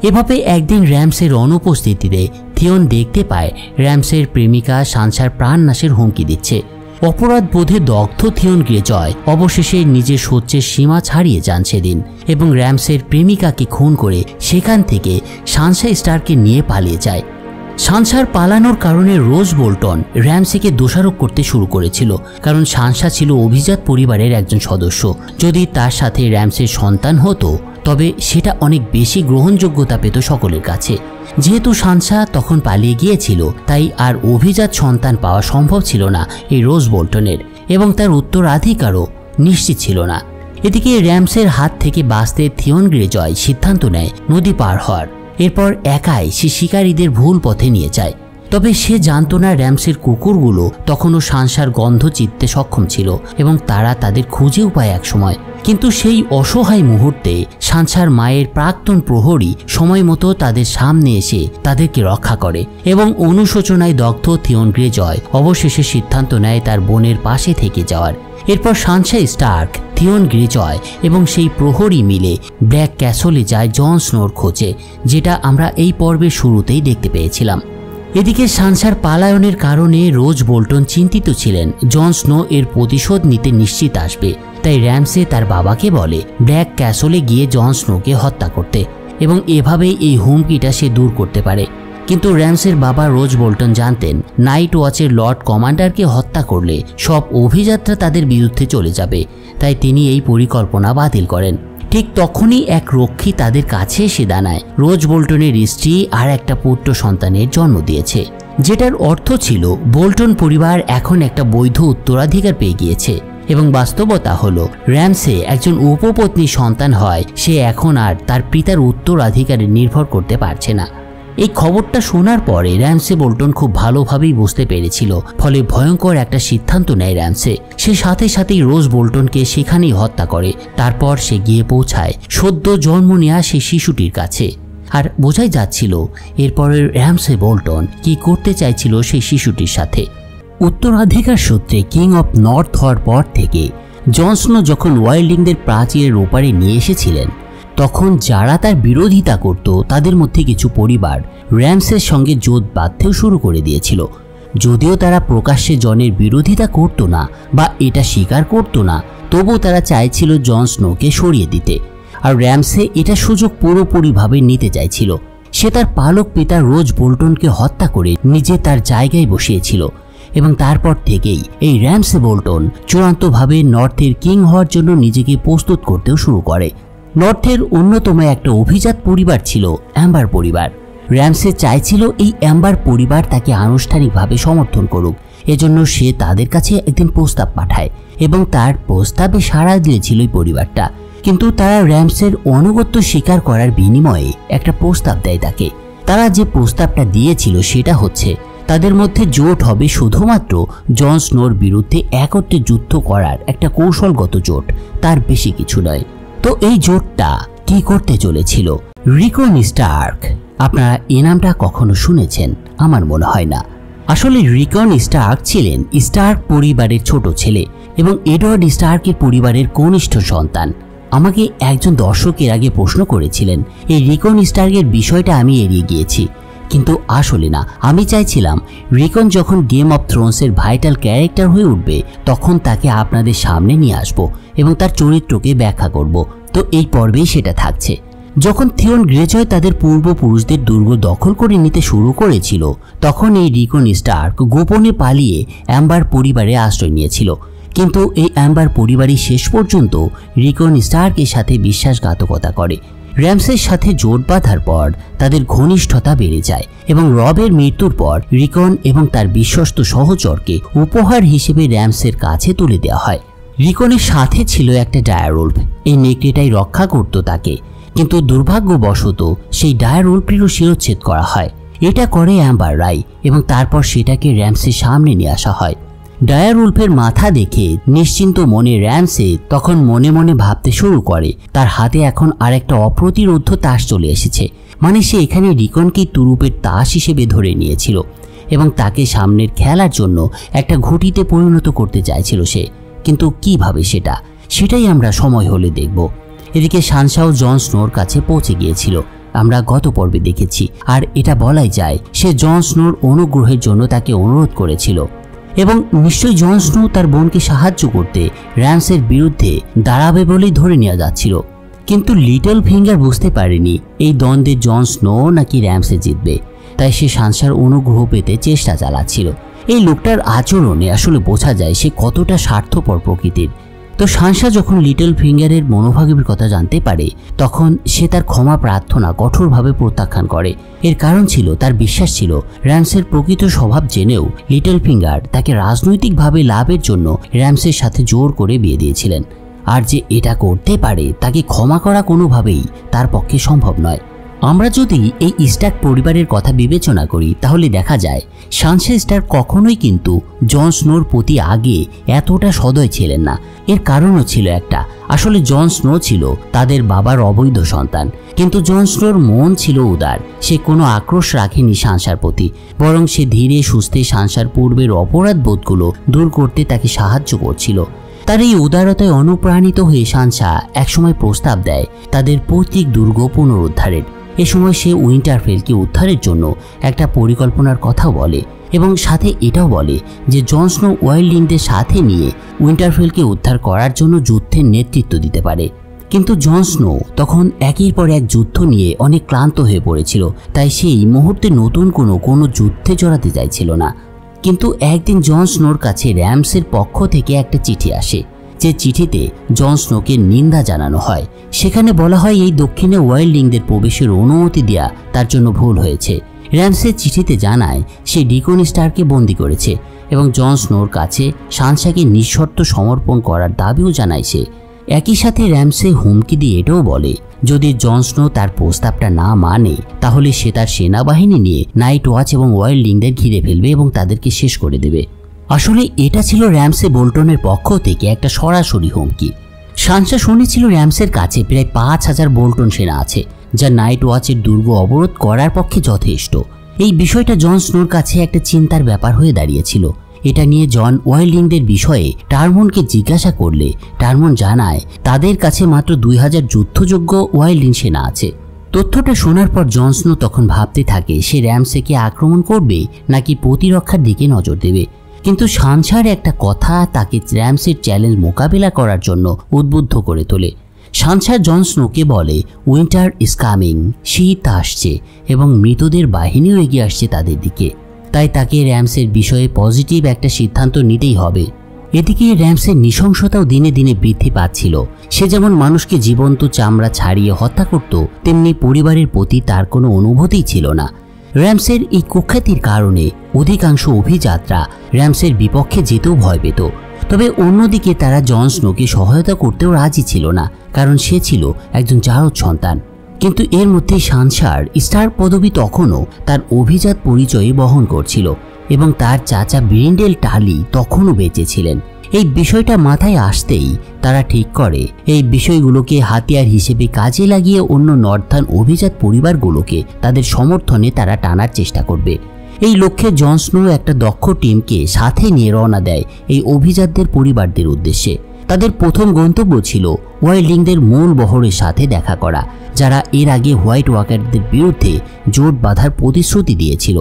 A: এভাবে একদিন র্যামসের অনুপস্থিতিতে থিয়ন দেখতে পায় র্যামসের প্রেমিকা সানসার প্রাণনাশের হুমকি দিচ্ছে। অপরাধ বোধে দগ্ধ থিয়ন গ্রেজয় অবশেষে নিজের সহ্যের সীমা ছাড়িয়ে যান সেদিন এবং র্যামসের প্রেমিকাকে খুন করে সেখান থেকে সানসা স্টারকে নিয়ে পালিয়ে যায়। সানসার পালানোর কারণে রোজ বোল্টন র্যামসেকে দোষারোপ করতে শুরু করেছিল, কারণ সানসা ছিল অভিজাত পরিবারের একজন সদস্য। যদি তার সাথে র্যামসের সন্তান হতো তবে সেটা অনেক বেশি গ্রহণযোগ্যতা পেত সকলের কাছে। যেহেতু সানসা তখন পালিয়ে গিয়েছিল তাই আর অভিজাত সন্তান পাওয়া সম্ভব ছিল না এই রোজ বোল্টনের, এবং তার উত্তরাধিকারও নিশ্চিত ছিল না। এদিকে র্যামসের হাত থেকে বাঁচতে থিয়ন গ্রেজয় সিদ্ধান্ত নেয় নদী পার হওয়ার। এরপর একাই সে শিকারীদের ভুল পথে নিয়ে যায়। তবে সে জানত না র্যামসের কুকুরগুলো তখনও সানসার গন্ধ চিনতে সক্ষম ছিল এবং তারা তাদের খুঁজেও পায় একসময়। কিন্তু সেই অসহায় মুহূর্তে সানসার মায়ের প্রাক্তন প্রহরী সময় মতো তাদের সামনে এসে তাদেরকে রক্ষা করে এবং অনুশোচনায় দগ্ধ থিয়ন গ্রেজয় অবশেষে সিদ্ধান্ত নেয় তার বোনের পাশে থেকে যাওয়ার। এরপর সানসা স্টার্ক, থিয়ন গ্রেজয় এবং সেই প্রহরী মিলে ব্ল্যাক ক্যাসলে যায় জন স্নোর খোঁজে, যেটা আমরা এই পর্বের শুরুতেই দেখতে পেয়েছিলাম। এদিকে সানসার পালায়নের কারণে রোজ বোল্টন চিন্তিত ছিলেন জন স্নো এর প্রতিশোধ নিতে নিশ্চিত আসবে। তাই র্যামসে তার বাবাকে বলে ব্ল্যাক ক্যাসলে গিয়ে জন স্নোকে হত্যা করতে এবং এভাবেই এই হুমকিটা সে দূর করতে পারে। কিন্তু র্যামসের বাবা রোজ বোল্টন জানতেন নাইট ওয়াচের লর্ড কমান্ডারকে হত্যা করলে সব অভিযাত্রা তাদের বিরুদ্ধে চলে যাবে, তাই তিনি এই পরিকল্পনা বাতিল করেন। ঠিক তখনই এক রক্ষী তাদের কাছে এসে দাঁড়ায় রোজ বোল্টনের স্ত্রী আর একটা পুত্র সন্তানের জন্ম দিয়েছে, যেটার অর্থ ছিল বোল্টন পরিবার এখন একটা বৈধ উত্তরাধিকার পেয়ে গিয়েছে। এবং বাস্তবতা হলো র্যামসে একজন উপপত্নী সন্তান হয়, সে এখন আর তার পিতার উত্তরাধিকারে নির্ভর করতে পারছে না। এই খবরটা শোনার পরে র্যামসে বোল্টন খুব ভালোভাবেই বুঝতে পেরেছিল, ফলে ভয়ঙ্কর একটা সিদ্ধান্ত নেয় র্যামসে। সে সাথে সাথেই রোজ বোল্টনকে সেখানেই হত্যা করে। তারপর সে গিয়ে পৌঁছায় সদ্য জন্ম নেওয়া সেই শিশুটির কাছে। আর বোঝাই যাচ্ছিল এরপরে র্যামসে বোল্টন কি করতে চাইছিল সেই শিশুটির সাথে। উত্তরাধিকার সূত্রে কিং অফ নর্থ হওয়ার পর থেকে জন স্নো যখন ওয়াইল্ডিংদের প্রাচীরের ওপারে নিয়ে এসেছিলেন, তখন যারা তার বিরোধিতা করত তাদের মধ্যে কিছু পরিবার র্যামসের সঙ্গে জোট বাঁধতেও শুরু করে দিয়েছিল। যদিও তারা প্রকাশ্যে জনের বিরোধিতা করত না বা এটা স্বীকার করত না, তবুও তারা চাইছিল জন স্নোকে সরিয়ে দিতে। আর র্যামসে এটা সুযোগ পুরোপুরিভাবে নিতে চাইছিল। সে তার পালক পিতা রোজ বোল্টনকে হত্যা করে নিজে তার জায়গায় বসিয়েছিল এবং তারপর থেকেই এই র্যামসে বোল্টন চূড়ান্তভাবে নর্থের কিং হওয়ার জন্য নিজেকে প্রস্তুত করতেও শুরু করে। নর্থের অন্যতম একটা অভিজাত পরিবার ছিল অ্যাম্বার পরিবার। র্যামসে চাইছিল এই অ্যাম্বার পরিবার তাকে আনুষ্ঠানিকভাবে সমর্থন করুক, এজন্য সে তাদের কাছে একদিন প্রস্তাব পাঠায় এবং তার প্রস্তাবে সাড়া দিয়েছিল এই পরিবারটা। কিন্তু তারা র্যামসের আনুগত্য স্বীকার করার বিনিময়ে একটা প্রস্তাব দেয় তাকে। তারা যে প্রস্তাবটা দিয়েছিল সেটা হচ্ছে তাদের মধ্যে জোট হবে শুধুমাত্র জন স্নোর বিরুদ্ধে একত্রে যুদ্ধ করার একটা কৌশলগত জোট, তার বেশি কিছু নয়। তো এই জোটটা কি করতে চলেছিল? রিকন স্টার্ক। আপনারা এই নামটা কখনো শুনেছেন? আমার মনে হয় না। আসলে রিকন স্টার্ক ছিলেন স্টার্ক পরিবারের ছোট ছেলে এবং এডওয়ার্ড স্টার্কের পরিবারের কনিষ্ঠ সন্তান। আমাকে একজন দর্শকের আগে প্রশ্ন করেছিলেন এই রিকন স্টার্কের বিষয়টা আমি এড়িয়ে গিয়েছি, কিন্তু আসলে না। আমি চাইছিলাম রিকন যখন গেম অফ থ্রোনসের ভাইটাল ক্যারেক্টার হয়ে উঠবে তখন তাকে আপনাদের সামনে নিয়ে আসব এবং তার চরিত্রকে ব্যাখ্যা করব। তো এই পর্বেই সেটা থাকছে। যখন থিওন গ্রেজয় তাদের পূর্বপুরুষদের দুর্গ দখল করে নিতে শুরু করেছিল তখন এই রিকন স্টার্ক গোপনে পালিয়ে অ্যাম্বার পরিবারে আশ্রয় নিয়েছিল। কিন্তু এই অ্যাম্বার পরিবারই শেষ পর্যন্ত রিকন স্টার্কের সাথে বিশ্বাসঘাতকতা করে। র্যামসের সাথে জোট বাঁধার পর তাদের ঘনিষ্ঠতা বেড়ে যায় এবং রবের মৃত্যুর পর রিকন এবং তার বিশ্বস্ত সহচরকে উপহার হিসেবে র্যামসের কাছে তুলে দেওয়া হয়। রিকনের সাথে ছিল একটা ডায়ারউলফ। এই নেকড়েটাই রক্ষা করত তাকে, কিন্তু দুর্ভাগ্যবশত সেই ডায়ারউলফেরও শিরচ্ছেদ করা হয়। এটা করে অ্যাম্বার রাই এবং তারপর সেটাকে র্যামসের সামনে নিয়ে আসা হয়। ডায়ারউলফের মাথা দেখে নিশ্চিন্ত মনে র্যামসে তখন মনে মনে ভাবতে শুরু করে তার হাতে এখন আরেকটা অপ্রতিরোধ্য তাস চলে এসেছে। মানে সে এখানে রিকনকে তুরুপের তাস হিসেবে ধরে নিয়েছিল এবং তাকে সামনের খেলার জন্য একটা ঘুঁটিতে পরিণত করতে চাইছিল সে। কিন্তু কিভাবে সেটাই আমরা সময় হলে দেখব। এদিকে সানসাও জন স্নোর কাছে পৌঁছে গিয়েছিল, আমরা গত পর্বে দেখেছি। আর এটা বলাই যায় সে জন স্নোর অনুগ্রহের জন্য তাকে অনুরোধ করেছিল এবং নিশ্চয়ই জন স্নো তার বোনকে সাহায্য করতে র্যামসের বিরুদ্ধে দাঁড়াবে বলেই ধরে নেওয়া যাচ্ছিল। কিন্তু লিটল ফিঙ্গার বুঝতে পারেনি এই দ্বন্দ্বে জন স্নো নাকি র্যামসে জিতবে, তাই সে সানসার অনুগ্রহ পেতে চেষ্টা চালাচ্ছিল। এই লোকটার আচরণে আসলে বোঝা যায় সে কতটা স্বার্থপর প্রকৃতির। তো সানসা যখন লিটল ফিঙ্গারের মনোভাবের কথা জানতে পারে তখন সে তার ক্ষমা প্রার্থনা কঠোরভাবে প্রত্যাখ্যান করে। এর কারণ ছিল তার বিশ্বাস ছিল র্যামসের প্রকৃত স্বভাব জেনেও লিটল ফিঙ্গার তাকে রাজনৈতিকভাবে লাভের জন্য র্যামসের সাথে জোর করে বিয়ে দিয়েছিলেন। আর যে এটা করতে পারে তাকে ক্ষমা করা কোনোভাবেই তার পক্ষে সম্ভব নয়। আমরা যদি এই স্টার্ক পরিবারের কথা বিবেচনা করি তাহলে দেখা যায় সানসা স্টার্ক কখনোই কিন্তু জন স্নোর প্রতি আগে এতটা সদয় ছিলেন না। এর কারণও ছিল একটা, আসলে জন স্নো ছিল তাদের বাবার অবৈধ সন্তান, কিন্তু জন স্নোর মন ছিল উদার। সে কোনো আক্রোশ রাখেনি সানসার প্রতি, বরং সে ধীরে সুস্থে সানসার পূর্বের অপরাধ বোধগুলো দূর করতে তাকে সাহায্য করছিল। তার এই উদারতায় অনুপ্রাণিত হয়ে সানসা একসময় প্রস্তাব দেয় তাদের পৈতৃক দুর্গ পুনরুদ্ধারের। এ সময় সে উইন্টারফেলকে উদ্ধারের জন্য একটা পরিকল্পনার কথা বলে এবং সাথে এটাও বলে যে জন স্নো ওয়াইল্ডিংদের সাথে নিয়ে উইন্টারফেলকে উদ্ধার করার জন্য যুদ্ধের নেতৃত্ব দিতে পারে। কিন্তু জন স্নো তখন একের পর এক যুদ্ধ নিয়ে অনেক ক্লান্ত হয়ে পড়েছিল, তাই সেই মুহূর্তে নতুন কোনো যুদ্ধে জড়াতে চাইছিল না। কিন্তু একদিন জন স্নোর কাছে র্যামসের পক্ষ থেকে একটা চিঠি আসে, যে চিঠিতে জন স্নোকে নিন্দা জানানো হয়। সেখানে বলা হয় এই দক্ষিণে ওয়াইল্ডিংদের প্রবেশের অনুমতি দেওয়া তার জন্য ভুল হয়েছে। র্যামসের চিঠিতে জানায় সে রিকন স্টারকে বন্দি করেছে এবং জন স্নোর কাছে সানসাকে নিঃশর্ত সমর্পণ করার দাবিও জানায় সে। একই সাথে র্যামসে হুমকি দিয়ে এটাও বলে যদি জন স্নো তার প্রস্তাবটা না মানে তাহলে সে তার সেনাবাহিনী নিয়ে নাইট ওয়াচ এবং ওয়াইল্ডিংদের ঘিরে ফেলবে এবং তাদেরকে শেষ করে দেবে। আসলে এটা ছিল র্যামসে বোল্টনের পক্ষ থেকে একটা সরাসরি হুমকি। সানসা শুনেছিল র্যামসের কাছে প্রায় 5000 বোল্টন সেনা আছে, যা নাইট ওয়াচের দুর্গ অবরোধ করার পক্ষে যথেষ্ট। এই বিষয়টা জন স্নোর কাছে একটা চিন্তার ব্যাপার হয়ে দাঁড়িয়েছিল। এটা নিয়ে জন ওয়াইল্ডিংদের বিষয়ে টারমনকে জিজ্ঞাসা করলে টারমন জানায় তাদের কাছে মাত্র 2000 যুদ্ধযোগ্য ওয়াইল্ডিং সেনা আছে। তথ্যটা শোনার পর জন স্নো তখন ভাবতে থাকে সে র্যামসেকে আক্রমণ করবে নাকি প্রতিরক্ষার দিকে নজর দেবে। কিন্তু সানসার একটা কথা তাকে র্যামসের চ্যালেঞ্জ মোকাবিলা করার জন্য উদ্বুদ্ধ করে তোলে। সানসা জন স্নোকে বলে উইন্টার ইজ কামিং, শীত আসছে এবং মৃতদের বাহিনীও এগিয়ে আসছে তাদের দিকে। তাই তাকে র্যামসের বিষয়ে পজিটিভ একটা সিদ্ধান্ত নিতেই হবে। এদিকে র্যামসের নৃশংসতাও দিনে দিনে বৃদ্ধি পাচ্ছিল। সে যেমন মানুষকে জীবন্ত চামড়া ছাড়িয়ে হত্যা করত, তেমনি পরিবারের প্রতি তার কোনো অনুভূতিই ছিল না। র্যামসের এই কুখ্যাতির কারণে অধিকাংশ অভিযাত্রা র্যামসের বিপক্ষে যেতেও ভয় পেত। তবে অন্যদিকে তারা জন স্নোকে সহায়তা করতেও রাজি ছিল না, কারণ সে ছিল একজন জারদ সন্তান। কিন্তু এর মধ্যে সানসার স্টার পদবী তখনও তার অভিজাত পরিচয়ে বহন করছিল এবং তার চাচা ব্রিন্ডেল টালি তখনও বেঁচে ছিলেন। এই বিষয়টা মাথায় আসতেই তারা ঠিক করে এই বিষয়গুলোকে হাতিয়ার হিসেবে কাজে লাগিয়ে অন্য নর্থার্ন অভিজাত পরিবারগুলোকে তাদের সমর্থনে তারা টানার চেষ্টা করবে। এই লক্ষ্যে জন স্নো একটা দক্ষ টিমকে সাথে নিয়ে রওনা দেয় এই অভিজাতদের পরিবারদের উদ্দেশ্যে। তাদের প্রথম গন্তব্য ছিল ওয়াইল্ডিংদের মূল বহরের সাথে দেখা করা, যারা এর আগে হোয়াইট ওয়াকারদের বিরুদ্ধে জোট বাঁধার প্রতিশ্রুতি দিয়েছিল।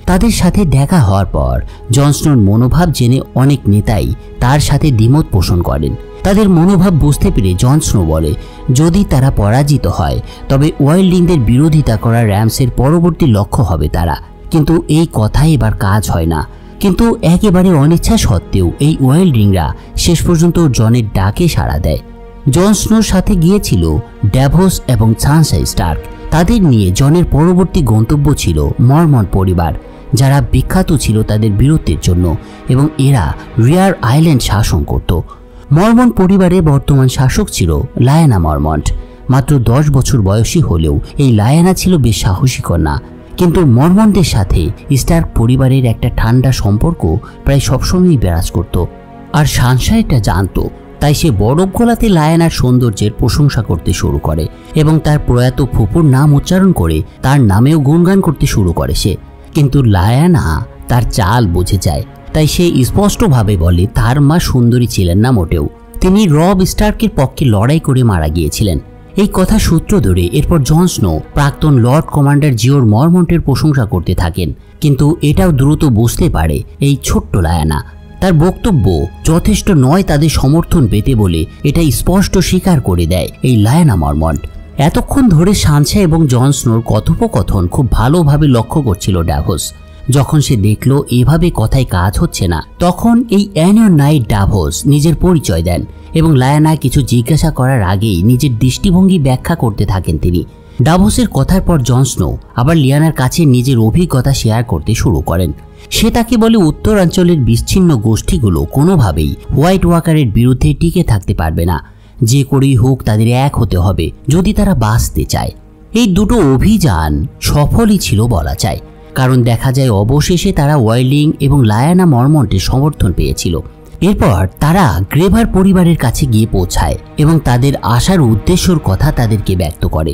A: তাদের সাথে দেখা হওয়ার পর জন স্নোর মনোভাব জেনে অনেক নেতাই তার সাথে দ্বিমত পোষণ করেন। তাদের মনোভাব বুঝতে পেরে জন স্নো বলে, যদি তারা পরাজিত হয় তবে ওয়াইল্ডিংদের বিরোধিতা করা র্যামসের পরবর্তী লক্ষ্য হবে তারা। কিন্তু এই কথাই এবার কাজ হয় না। কিন্তু একেবারে অনিচ্ছা সত্ত্বেও এই ওয়াইল্ডিংরা শেষ পর্যন্ত জনের ডাকে সাড়া দেয়। জন স্নোর সাথে গিয়েছিল ড্যাভোস এবং সানসা স্টার্ক। তাদের নিয়ে জনের পরবর্তী গন্তব্য ছিল মরমন পরিবার, যারা বিখ্যাত ছিল তাদের বীরত্বের জন্য এবং এরা রিয়ার আইল্যান্ড শাসন করত। মরমন পরিবারের বর্তমান শাসক ছিল লায়ানা মরমন্ট। মাত্র 10 বছর বয়সী হলেও এই লায়ানা ছিল বেশ সাহসী কন্যা। কিন্তু মরমনদের সাথে স্টার্ক পরিবারের একটা ঠান্ডা সম্পর্ক প্রায় সবসময়ই বিরাজ করত। আর সানসা এটা জানত, তাই সে বরফ গলাতে লায়ানার সৌন্দর্যের প্রশংসা করতে শুরু করে এবং তার প্রয়াত ফুপুর নাম উচ্চারণ করে তার নামেও গুণগান করতে শুরু করে সে। কিন্তু লায়ানা তার চাল বুঝে যায়, তাই সে স্পষ্টভাবে বলে তার মা সুন্দরী ছিলেন না মোটেও। তিনি রব স্টার্কের পক্ষে লড়াই করে মারা গিয়েছিলেন। এই কথা সূত্র ধরে এরপর জন স্নো প্রাক্তন লর্ড কমান্ডার জিওর মরমন্টের প্রশংসা করতে থাকেন। কিন্তু এটাও দ্রুত বুঝতে পারে এই ছোট্ট লায়ানা তার বক্তব্য যথেষ্ট নয় তাদের সমর্থন পেতে বলে এটা স্পষ্ট স্বীকার করে দেয় এই লায়ানা মরমন্ট। এতক্ষণ ধরে সানসা এবং জন স্নোর কথোপকথন খুব ভালোভাবে লক্ষ্য করছিল ড্যাভোস। যখন সে দেখল এভাবে কথায় কাজ হচ্ছে না, তখন এই অ্যানিয়ন নাইট ড্যাভোস নিজের পরিচয় দেন এবং লায়ানা কিছু জিজ্ঞাসা করার আগেই নিজের দৃষ্টিভঙ্গি ব্যাখ্যা করতে থাকেন তিনি। ডাভোসের কথার পর জন স্নো আবার লিয়ানার কাছে নিজের অভিজ্ঞতা শেয়ার করতে শুরু করেন। সে তাকে বলে উত্তরাঞ্চলের বিচ্ছিন্ন গোষ্ঠীগুলো কোনোভাবেই হোয়াইট ওয়াকারের বিরুদ্ধে টিকে থাকতে পারবে না। যে করেই হোক তাদের এক হতে হবে যদি তারা বাঁচতে চায়। এই দুটো অভিযান সফলই ছিল বলা যায়, কারণ দেখা যায় অবশেষে তারা ওয়াইল্ডিং এবং লায়ানা মরমন্টের সমর্থন পেয়েছিল। এরপর তারা গ্রেভার পরিবারের কাছে গিয়ে পৌঁছায় এবং তাদের আসার উদ্দেশ্যর কথা তাদেরকে ব্যক্ত করে।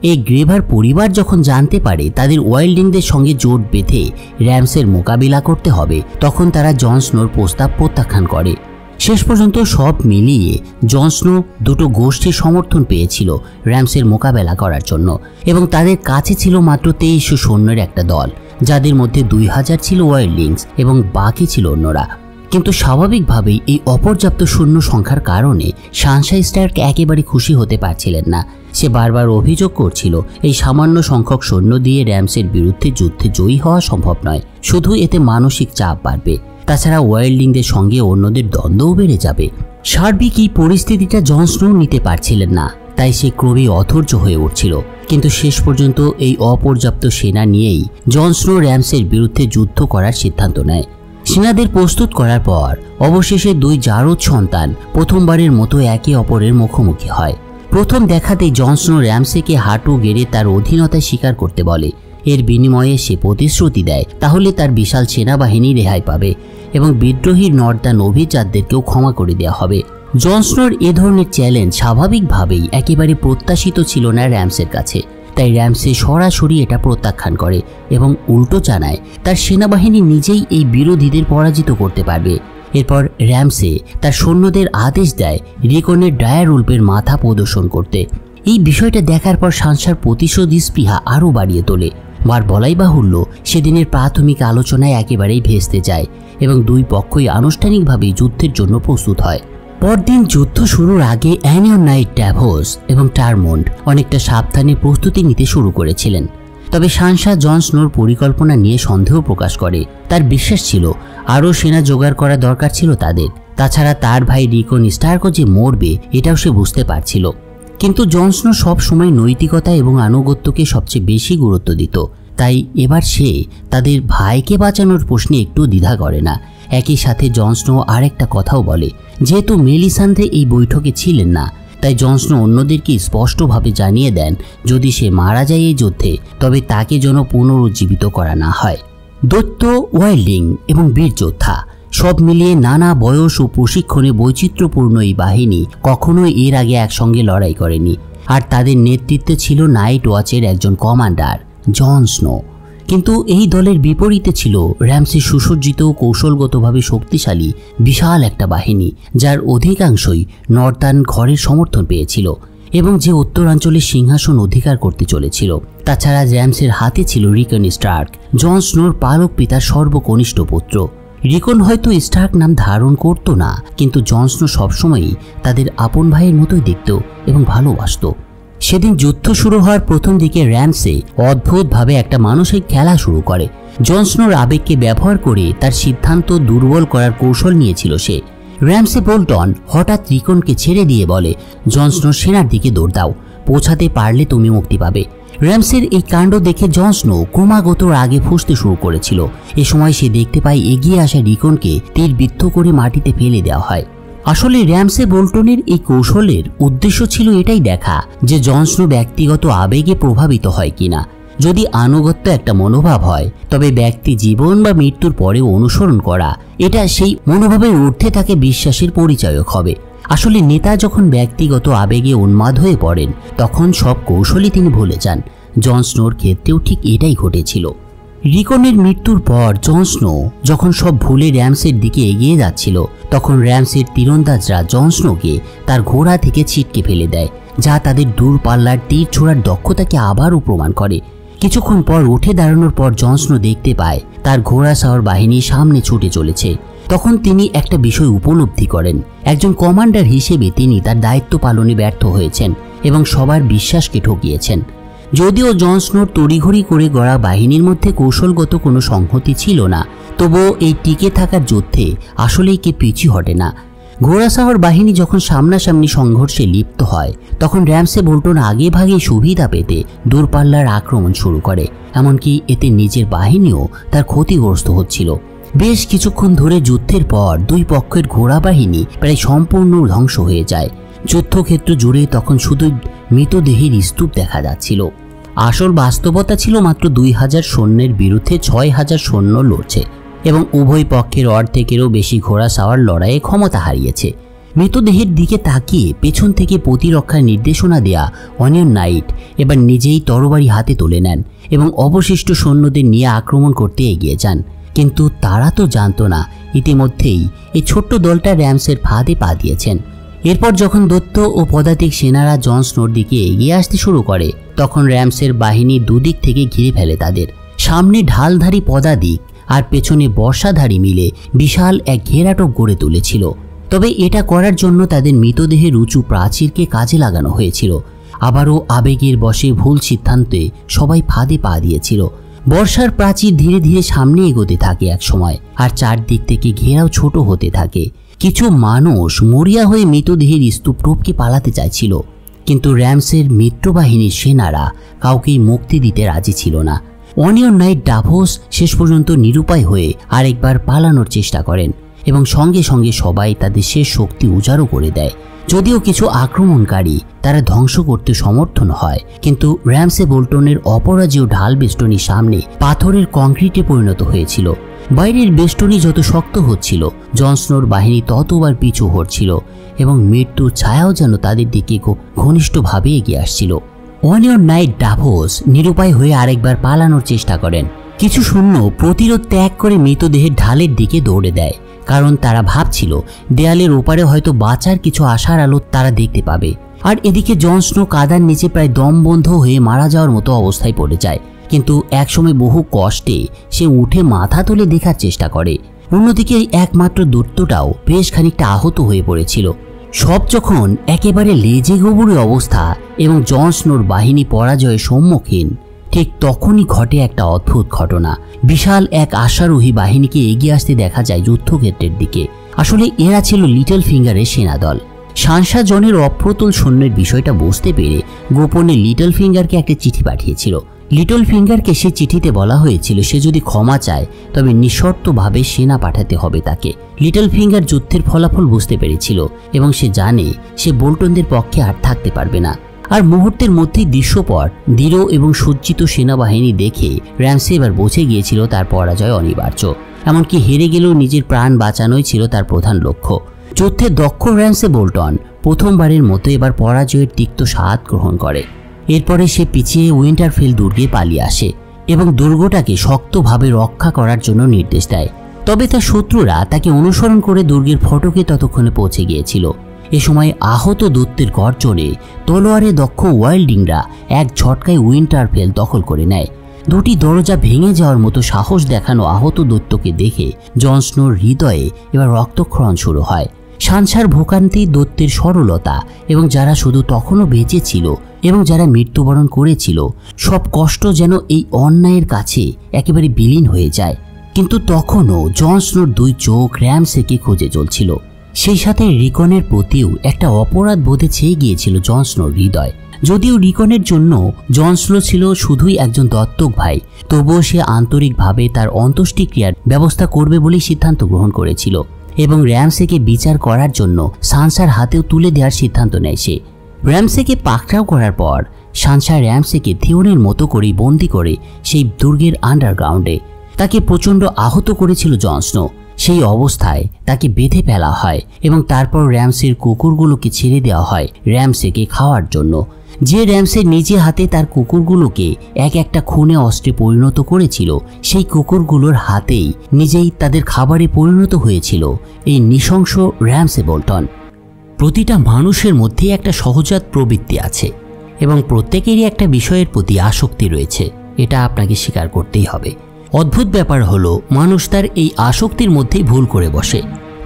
A: এই গ্রেভার পরিবার যখন জানতে পারে তাদের ওয়াইল্ডিংদের সঙ্গে জোট বেঁধে র্যামসের মোকাবিলা করতে হবে, তখন তারা জন স্নোর প্রস্তাব প্রত্যাখ্যান করে। শেষ পর্যন্ত সব মিলিয়ে জন স্নো দুটো গোষ্ঠীর সমর্থন পেয়েছিল র্যামসের মোকাবেলা করার জন্য এবং তাদের কাছে ছিল মাত্র 2300 সৈন্যের একটা দল, যাদের মধ্যে 2000 ছিল ওয়াইল্ডিংস এবং বাকি ছিল অন্যরা। কিন্তু স্বাভাবিকভাবেই এই অপর্যাপ্ত সৈন্য সংখ্যার কারণে সানসা স্টার্ক একেবারে খুশি হতে পারছিলেন না। সে বারবার অভিযোগ করছিল এই সামান্য সংখ্যক সৈন্য দিয়ে র্যামসের বিরুদ্ধে যুদ্ধে জয়ী হওয়া সম্ভব নয়, শুধু এতে মানসিক চাপ বাড়বে। তাছাড়া ওয়াইল্ডিংদের সঙ্গে অন্যদের দ্বন্দ্বও বেড়ে যাবে। সার্বিক এই পরিস্থিতিটা জন স্নো নিতে পারছিলেন না, তাই সে ক্রমে অধৈর্য হয়ে উঠছিল। কিন্তু শেষ পর্যন্ত এই অপর্যাপ্ত সেনা নিয়েই জন স্নো র্যামসের বিরুদ্ধে যুদ্ধ করার সিদ্ধান্ত নেয়। সেনাদের প্রস্তুত করার পর অবশেষে দুই জারদ সন্তান প্রথমবারের মতো একে অপরের মুখোমুখি হয়। প্রথম দেখাতেই জন স্নো র্যামসেকে হাঁটু গেড়ে তার অধীনতায় স্বীকার করতে বলে। এর বিনিময়ে সে প্রতিশ্রুতি দেয় তাহলে তার বিশাল সেনাবাহিনী রেহাই পাবে এবং বিদ্রোহী নর্দার্ন অভিজাতদেরকেও ক্ষমা করে দেওয়া হবে। জন স্নোর এ ধরনের চ্যালেঞ্জ স্বাভাবিকভাবেই একেবারে প্রত্যাশিত ছিল না র্যামসের কাছে, তাই র্যামসে সরাসরি এটা প্রত্যাখ্যান করে এবং উল্টো জানায় তার সেনাবাহিনী নিজেই এই বিরোধীদের পরাজিত করতে পারবে। এরপর র্যামসে তার সৈন্যদের আদেশ দেয় রিকনের ডায়ার উল্পের মাথা প্রদর্শন করতে। এই বিষয়টা দেখার পর সানসার প্রতিশোধী স্পৃহা আরও বাড়িয়ে তোলে। আর বলাই বাহুল্য, সেদিনের প্রাথমিক আলোচনায় একেবারেই ভেস্তে যায় এবং দুই পক্ষই আনুষ্ঠানিকভাবে যুদ্ধের জন্য প্রস্তুত হয়। পরদিন যুদ্ধ শুরুর আগে অ্যানিয়ন নাইট ড্যাভোস এবং টারমন্ড অনেকটা সাবধানে প্রস্তুতি নিতে শুরু করেছিলেন। তবে সানসা জন স্নোর পরিকল্পনা নিয়ে সন্দেহ প্রকাশ করে। তার বিশ্বাস ছিল আরও সেনা জোগাড় করা দরকার ছিল তাদের। তাছাড়া তার ভাই রিকন স্টার্কও যে মরবে এটাও সে বুঝতে পারছিল। কিন্তু জন স্নো সব সময় নৈতিকতা এবং আনুগত্যকে সবচেয়ে বেশি গুরুত্ব দিত। তাই এবার সে তাদের ভাইকে বাঁচানোর প্রশ্নে একটু দ্বিধা করে না। একই সাথে জন স্নো আরেকটা কথাও বলে, যেহেতু মেলিসান্থে এই বৈঠকে ছিলেন না, তাই জন স্নো অন্যদেরকে স্পষ্টভাবে জানিয়ে দেন যদি সে মারা যায় এই যুদ্ধে তবে তাকে যেন পুনরুজ্জীবিত করা না হয়। দৈত্য, ওয়াইল্ডিং এবং বীর যোদ্ধা সব মিলিয়ে নানা বয়স ও প্রশিক্ষণে বৈচিত্র্যপূর্ণ এই বাহিনী কখনোই এর আগে একসঙ্গে লড়াই করেনি। আর তাদের নেতৃত্বে ছিল নাইট ওয়াচের একজন কমান্ডার জন স্নো। কিন্তু এই দলের বিপরীতে ছিল র্যামসে সুসজ্জিত, কৌশলগতভাবে শক্তিশালী বিশাল একটা বাহিনী, যার অধিকাংশই নর্দার্ন ঘরের সমর্থন পেয়েছিল এবং যে উত্তরাঞ্চলের সিংহাসন অধিকার করতে চলেছিল। তাছাড়া র্যামসের হাতে ছিল রিকন স্টার্ক, জন স্নোর পালক পিতার সর্বকনিষ্ঠ পুত্র। রিকন হয়তো স্টার্ক নাম ধারণ করত না, কিন্তু জন স্নো সবসময়ই তাদের আপন ভাইয়ের মতোই দেখত এবং ভালোবাসত। সেদিন যুদ্ধ শুরু হওয়ার প্রথম দিকে র্যামসে অদ্ভুতভাবে একটা মানসিক খেলা শুরু করে। জন স্নোর আবেগকে ব্যবহার করে তার সিদ্ধান্ত দুর্বল করার কৌশল নিয়েছিল সে। র্যামসে বোল্টন হঠাৎ রিকনকে ছেড়ে দিয়ে বলে, জন স্নোর সেনার দিকে দৌড় দাও, পৌঁছাতে পারলে তুমি মুক্তি পাবে। র্যামসের এই কাণ্ড দেখে জন স্নো ক্রমাগত আগে ফুঁসতে শুরু করেছিল। এ সময় সে দেখতে পায় এগিয়ে আসা রিকনকে তীরবিদ্ধ করে মাটিতে ফেলে দেওয়া হয়। আসলে র্যামসে বোল্টনের এই কৌশলের উদ্দেশ্য ছিল এটাই দেখা যে জন স্নো ব্যক্তিগত আবেগে প্রভাবিত হয় কিনা। যদি আনুগত্য একটা মনোভাব হয় তবে ব্যক্তি জীবন বা মৃত্যুর পরেও অনুসরণ করা এটা সেই মনোভাবের ঊর্ধ্বে তাকে বিশ্বাসের পরিচায়ক হবে। আসলে নেতা যখন ব্যক্তিগত আবেগে উন্মাদ হয়ে পড়েন তখন সব কৌশলই তিনি ভুলে যান। জন স্নোর ক্ষেত্রেও ঠিক এটাই ঘটেছিল। রিকনের মৃত্যুর পর জন স্নো যখন সব ভুলে র্যামসের দিকে এগিয়ে যাচ্ছিল তখন র্যামসের তীরন্দাজরা জন স্নোকে তার ঘোড়া থেকে ছিটকে ফেলে দেয়, যা তাদের দূরপাল্লার তীর ছোড়ার দক্ষতাকে আবারও প্রমাণ করে। কিছুক্ষণ পর উঠে দাঁড়ানোর পর জন স্নো দেখতে পায় তার ঘোড়া সওয়ার বাহিনী সামনে ছুটে চলেছে। তখন তিনি একটা বিষয় উপলব্ধি করেন, একজন কমান্ডার হিসেবে তিনি তার দায়িত্ব পালনে ব্যর্থ হয়েছেন এবং সবার বিশ্বাসকে ঠকিয়েছেন। যদিও জন স্নোর তড়িঘড়ি করে গড়া বাহিনীর মধ্যে কৌশলগত কোনো সংহতি ছিল না, তবুও এই টিকে থাকার যুদ্ধে আসলেই কে পিছু হটে না। ঘোড়াসাওয়ার বাহিনী যখন সামনাসামনি সংঘর্ষে লিপ্ত হয় তখন র্যামসে বোল্টন আগে ভাগে সুবিধা পেতে দূরপাল্লার আক্রমণ শুরু করে, এমনকি এতে নিজের বাহিনীও তার ক্ষতিগ্রস্ত হচ্ছিল। বেশ কিছুক্ষণ ধরে যুদ্ধের পর দুই পক্ষের ঘোড়া বাহিনী প্রায় সম্পূর্ণ ধ্বংস হয়ে যায়। যুদ্ধক্ষেত্র জুড়ে তখন শুধু মৃতদেহের স্তূপ দেখা যাচ্ছিল। আসল বাস্তবতা ছিল মাত্র 2000 সৈন্যের বিরুদ্ধে 6000 সৈন্য লড়ছে এবং উভয় পক্ষের অর্ধেকেরও বেশি ঘোড়া সাওয়ার লড়াইয়ে ক্ষমতা হারিয়েছে। মৃতদেহের দিকে তাকিয়ে পেছন থেকে প্রতিরক্ষার নির্দেশনা দেয়া অনিয়ন নাইট এবার নিজেই তরবারি হাতে তুলে নেন এবং অবশিষ্ট সৈন্যদের নিয়ে আক্রমণ করতে এগিয়ে যান। কিন্তু তারা তো জানতো না ইতিমধ্যেই এই ছোট্ট দলটা র্যামসের ফাঁদে পা দিয়েছেন। এরপর যখন দৈত্য ও পদাতিক সেনারা জন স্নোর দিকে এগিয়ে আসতে শুরু করে তখন র্যামসের বাহিনী দুদিক থেকে ঘিরে ফেলে তাদের। সামনে ঢালধারী পদাতিক আর পেছনে বর্ষাধারী মিলে বিশাল এক ঘেরাটোপ গড়ে তুলেছিল। তবে এটা করার জন্য তাদের মৃতদেহের উঁচু প্রাচীরকে কাজে লাগানো হয়েছিল। আবারও আবেগের বশে ভুল সিদ্ধান্তে সবাই ফাঁদে পা দিয়েছিল। বর্ষার প্রাচীর ধীরে ধীরে সামনে এগোতে থাকে এক সময়, আর চারদিক থেকে ঘেরাও ছোট হতে থাকে। কিছু মানুষ মরিয়া হয়ে মৃতদেহের স্তূপ টপকে পালাতে চাইছিল, কিন্তু র্যামসের মিত্রবাহিনীর সেনারা কাউকেই মুক্তি দিতে রাজি ছিল না। অনিয়ন নাইট ডাভোস শেষ পর্যন্ত নিরুপায় হয়ে আরেকবার পালানোর চেষ্টা করেন এবং সঙ্গে সঙ্গে সবাই তাদের শেষ শক্তি উজাড়ও করে দেয়। যদিও কিছু আক্রমণকারী তারা ধ্বংস করতে সমর্থন হয়, কিন্তু র্যামসে বোল্টনের অপরাজেয় ঢাল বেষ্টনীর সামনে পাথরের কংক্রিটে পরিণত হয়েছিল। বাইরের বেষ্টনী যত শক্ত হচ্ছিল জন স্নোর বাহিনী ততবার পিছু হটছিল এবং মৃত্যুর ছায়াও যেন তাদের দিকে ঘনিষ্ঠভাবে এগিয়ে আসছিল। অনিয়ন নাইট ডাভোস নিরুপায় হয়ে আরেকবার পালানোর চেষ্টা করেন। কিছু সৈন্য প্রতিরোধ ত্যাগ করে মৃতদেহের ঢালের দিকে দৌড়ে দেয়, কারণ তারা ভাবছিল দেয়ালের ওপারে হয়তো বাঁচার কিছু আশার আলো তারা দেখতে পাবে। আর এদিকে জন স্নো কাদার নিচে প্রায় দম বন্ধ হয়ে মারা যাওয়ার মতো অবস্থায় পড়ে যায়, কিন্তু একসময় বহু কষ্টে সে উঠে মাথা তুলে দেখার চেষ্টা করে। অন্যদিকে একমাত্র দৈত্যটাও বেশ খানিকটা আহত হয়ে পড়েছিল। সব যখন একেবারে লেজে গোবরে অবস্থা এবং জন স্নোর বাহিনী পরাজয়ের সম্মুখীন, ঠিক তখনই ঘটে একটা অদ্ভুত ঘটনা। বিশাল এক আশ্বারোহী বাহিনীকে এগিয়ে আসতে দেখা যায় যুদ্ধক্ষেত্রের দিকে। আসলে এরা ছিল লিটল ফিঙ্গারের সেনাদল। সানসা জনের অপ্রতুল সৈন্যের বিষয়টা বুঝতে পেরে গোপনে লিটল ফিঙ্গারকে একটা চিঠি পাঠিয়েছিল। লিটল ফিঙ্গারকে সে চিঠিতে বলা হয়েছিল সে যদি ক্ষমা চায় তবে নিঃশর্তভাবে সেনা পাঠাতে হবে তাকে। লিটল ফিঙ্গার যুদ্ধের ফলাফল বুঝতে পেরেছিল এবং সে জানে সে বোল্টনদের পক্ষে আর থাকতে পারবে না। আর মুহূর্তের মধ্যেই দৃশ্যপট দৃঢ় এবং সজ্জিত সেনাবাহিনী দেখে র্যামসে এবার বুঝে গিয়েছিল তার পরাজয় অনিবার্য। এমনকি হেরে গেলেও নিজের প্রাণ বাঁচানোই ছিল তার প্রধান লক্ষ্য। যুদ্ধে দক্ষ র্যামসে বোল্টন প্রথমবারের মতো এবার পরাজয়ের তিক্ত স্বাদ গ্রহণ করে। এরপরে সে পিছিয়ে উইন্টারফেল দুর্গে পালিয়ে আসে এবং দুর্গটাকে শক্তভাবে রক্ষা করার জন্য নির্দেশ দেয়। তবে তার শত্রুরা তাকে অনুসরণ করে দুর্গের ফটকে ততক্ষণে পৌঁছে গিয়েছিল। এ সময় আহত দূতের গর্জনে তলোয়ারে দক্ষ ওয়াইল্ডিংরা এক ঝটকায় উইন্টারফেল দখল করে নেয়। দুটি দরজা ভেঙে যাওয়ার মতো সাহস দেখানো আহত দৈত্যকে দেখে জন স্নোর হৃদয়ে এবার রক্তক্ষরণ শুরু হয়। সানসার ভোগান্তি, দৈত্যের সরলতা এবং যারা শুধু তখনও বেঁচে ছিল এবং যারা মৃত্যুবরণ করেছিল, সব কষ্ট যেন এই অন্যায়ের কাছে একেবারে বিলীন হয়ে যায়। কিন্তু তখনও জন স্নোর দুই চোখ র্যামসেকে খুঁজে চলছিল। সেই সাথে রিকনের প্রতিও একটা অপরাধ বোধে ছেয়ে গিয়েছিল জন স্নোর হৃদয়। যদিও রিকনের জন্য জন স্নো ছিল শুধুই একজন দত্তক ভাই, তবুও সে আন্তরিকভাবে তার অন্ত্যেষ্টিক্রিয়ার ব্যবস্থা করবে বলেই সিদ্ধান্ত গ্রহণ করেছিল এবং র্যামসেকে বিচার করার জন্য সানসার হাতেও তুলে দেওয়ার সিদ্ধান্ত নেয় সে। র্যামসেকে পাকড়াও করার পর সানসা র্যামসেকে থিওনের মতো করেই বন্দি করে সেই দুর্গের আন্ডারগ্রাউন্ডে। তাকে প্রচণ্ড আহত করেছিল জন স্নো। সেই অবস্থায় তাকে বেঁধে ফেলা হয় এবং তারপর র্যামসের কুকুরগুলোকে ছেড়ে দেওয়া হয় র্যামসেকে খাওয়ার জন্য। যে র্যামসে নিজে হাতে তার কুকুরগুলোকে এক একটা খুনে অস্ত্রে পরিণত করেছিল, সেই কুকুরগুলোর হাতেই নিজেই তাদের খাবারে পরিণত হয়েছিল এই নৃশংস র্যামসে বোল্টন। প্রতিটা মানুষের মধ্যে একটা সহজাত প্রবৃত্তি আছে এবং প্রত্যেকেরই একটা বিষয়ের প্রতি আসক্তি রয়েছে, এটা আপনাকে স্বীকার করতেই হবে। অদ্ভুত ব্যাপার হলো মানুষ তার এই আসক্তির মধ্যেই ভুল করে বসে।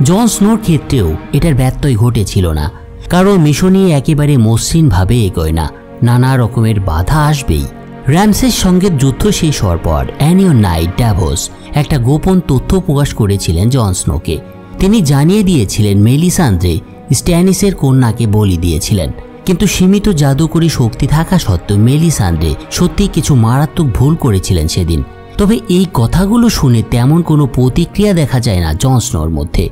A: জন স্নোর ক্ষেত্রেও এটার ব্যত্যয় ঘটেছিল না। কারো মিশনই একেবারে মসৃণভাবে এগোয় না, নানা রকমের বাধা আসবেই। র্যামসের সঙ্গে যুদ্ধ শেষ হওয়ার পর অ্যানিয়ন নাইট ড্যাভোস একটা গোপন তথ্য প্রকাশ করেছিলেন জন স্নোকে। তিনি জানিয়ে দিয়েছিলেন মেলিসান্দ্রে স্ট্যানিসের কন্যাকে বলি দিয়েছিলেন, কিন্তু সীমিত জাদুকরী শক্তি থাকা সত্ত্বেও মেলিসান্দ্রে সত্যি কিছু মারাত্মক ভুল করেছিলেন সেদিন। তবে এই কথাগুলো শুনে তেমন কোনো প্রতিক্রিয়া দেখা যায় না জন স্নোর মধ্যে।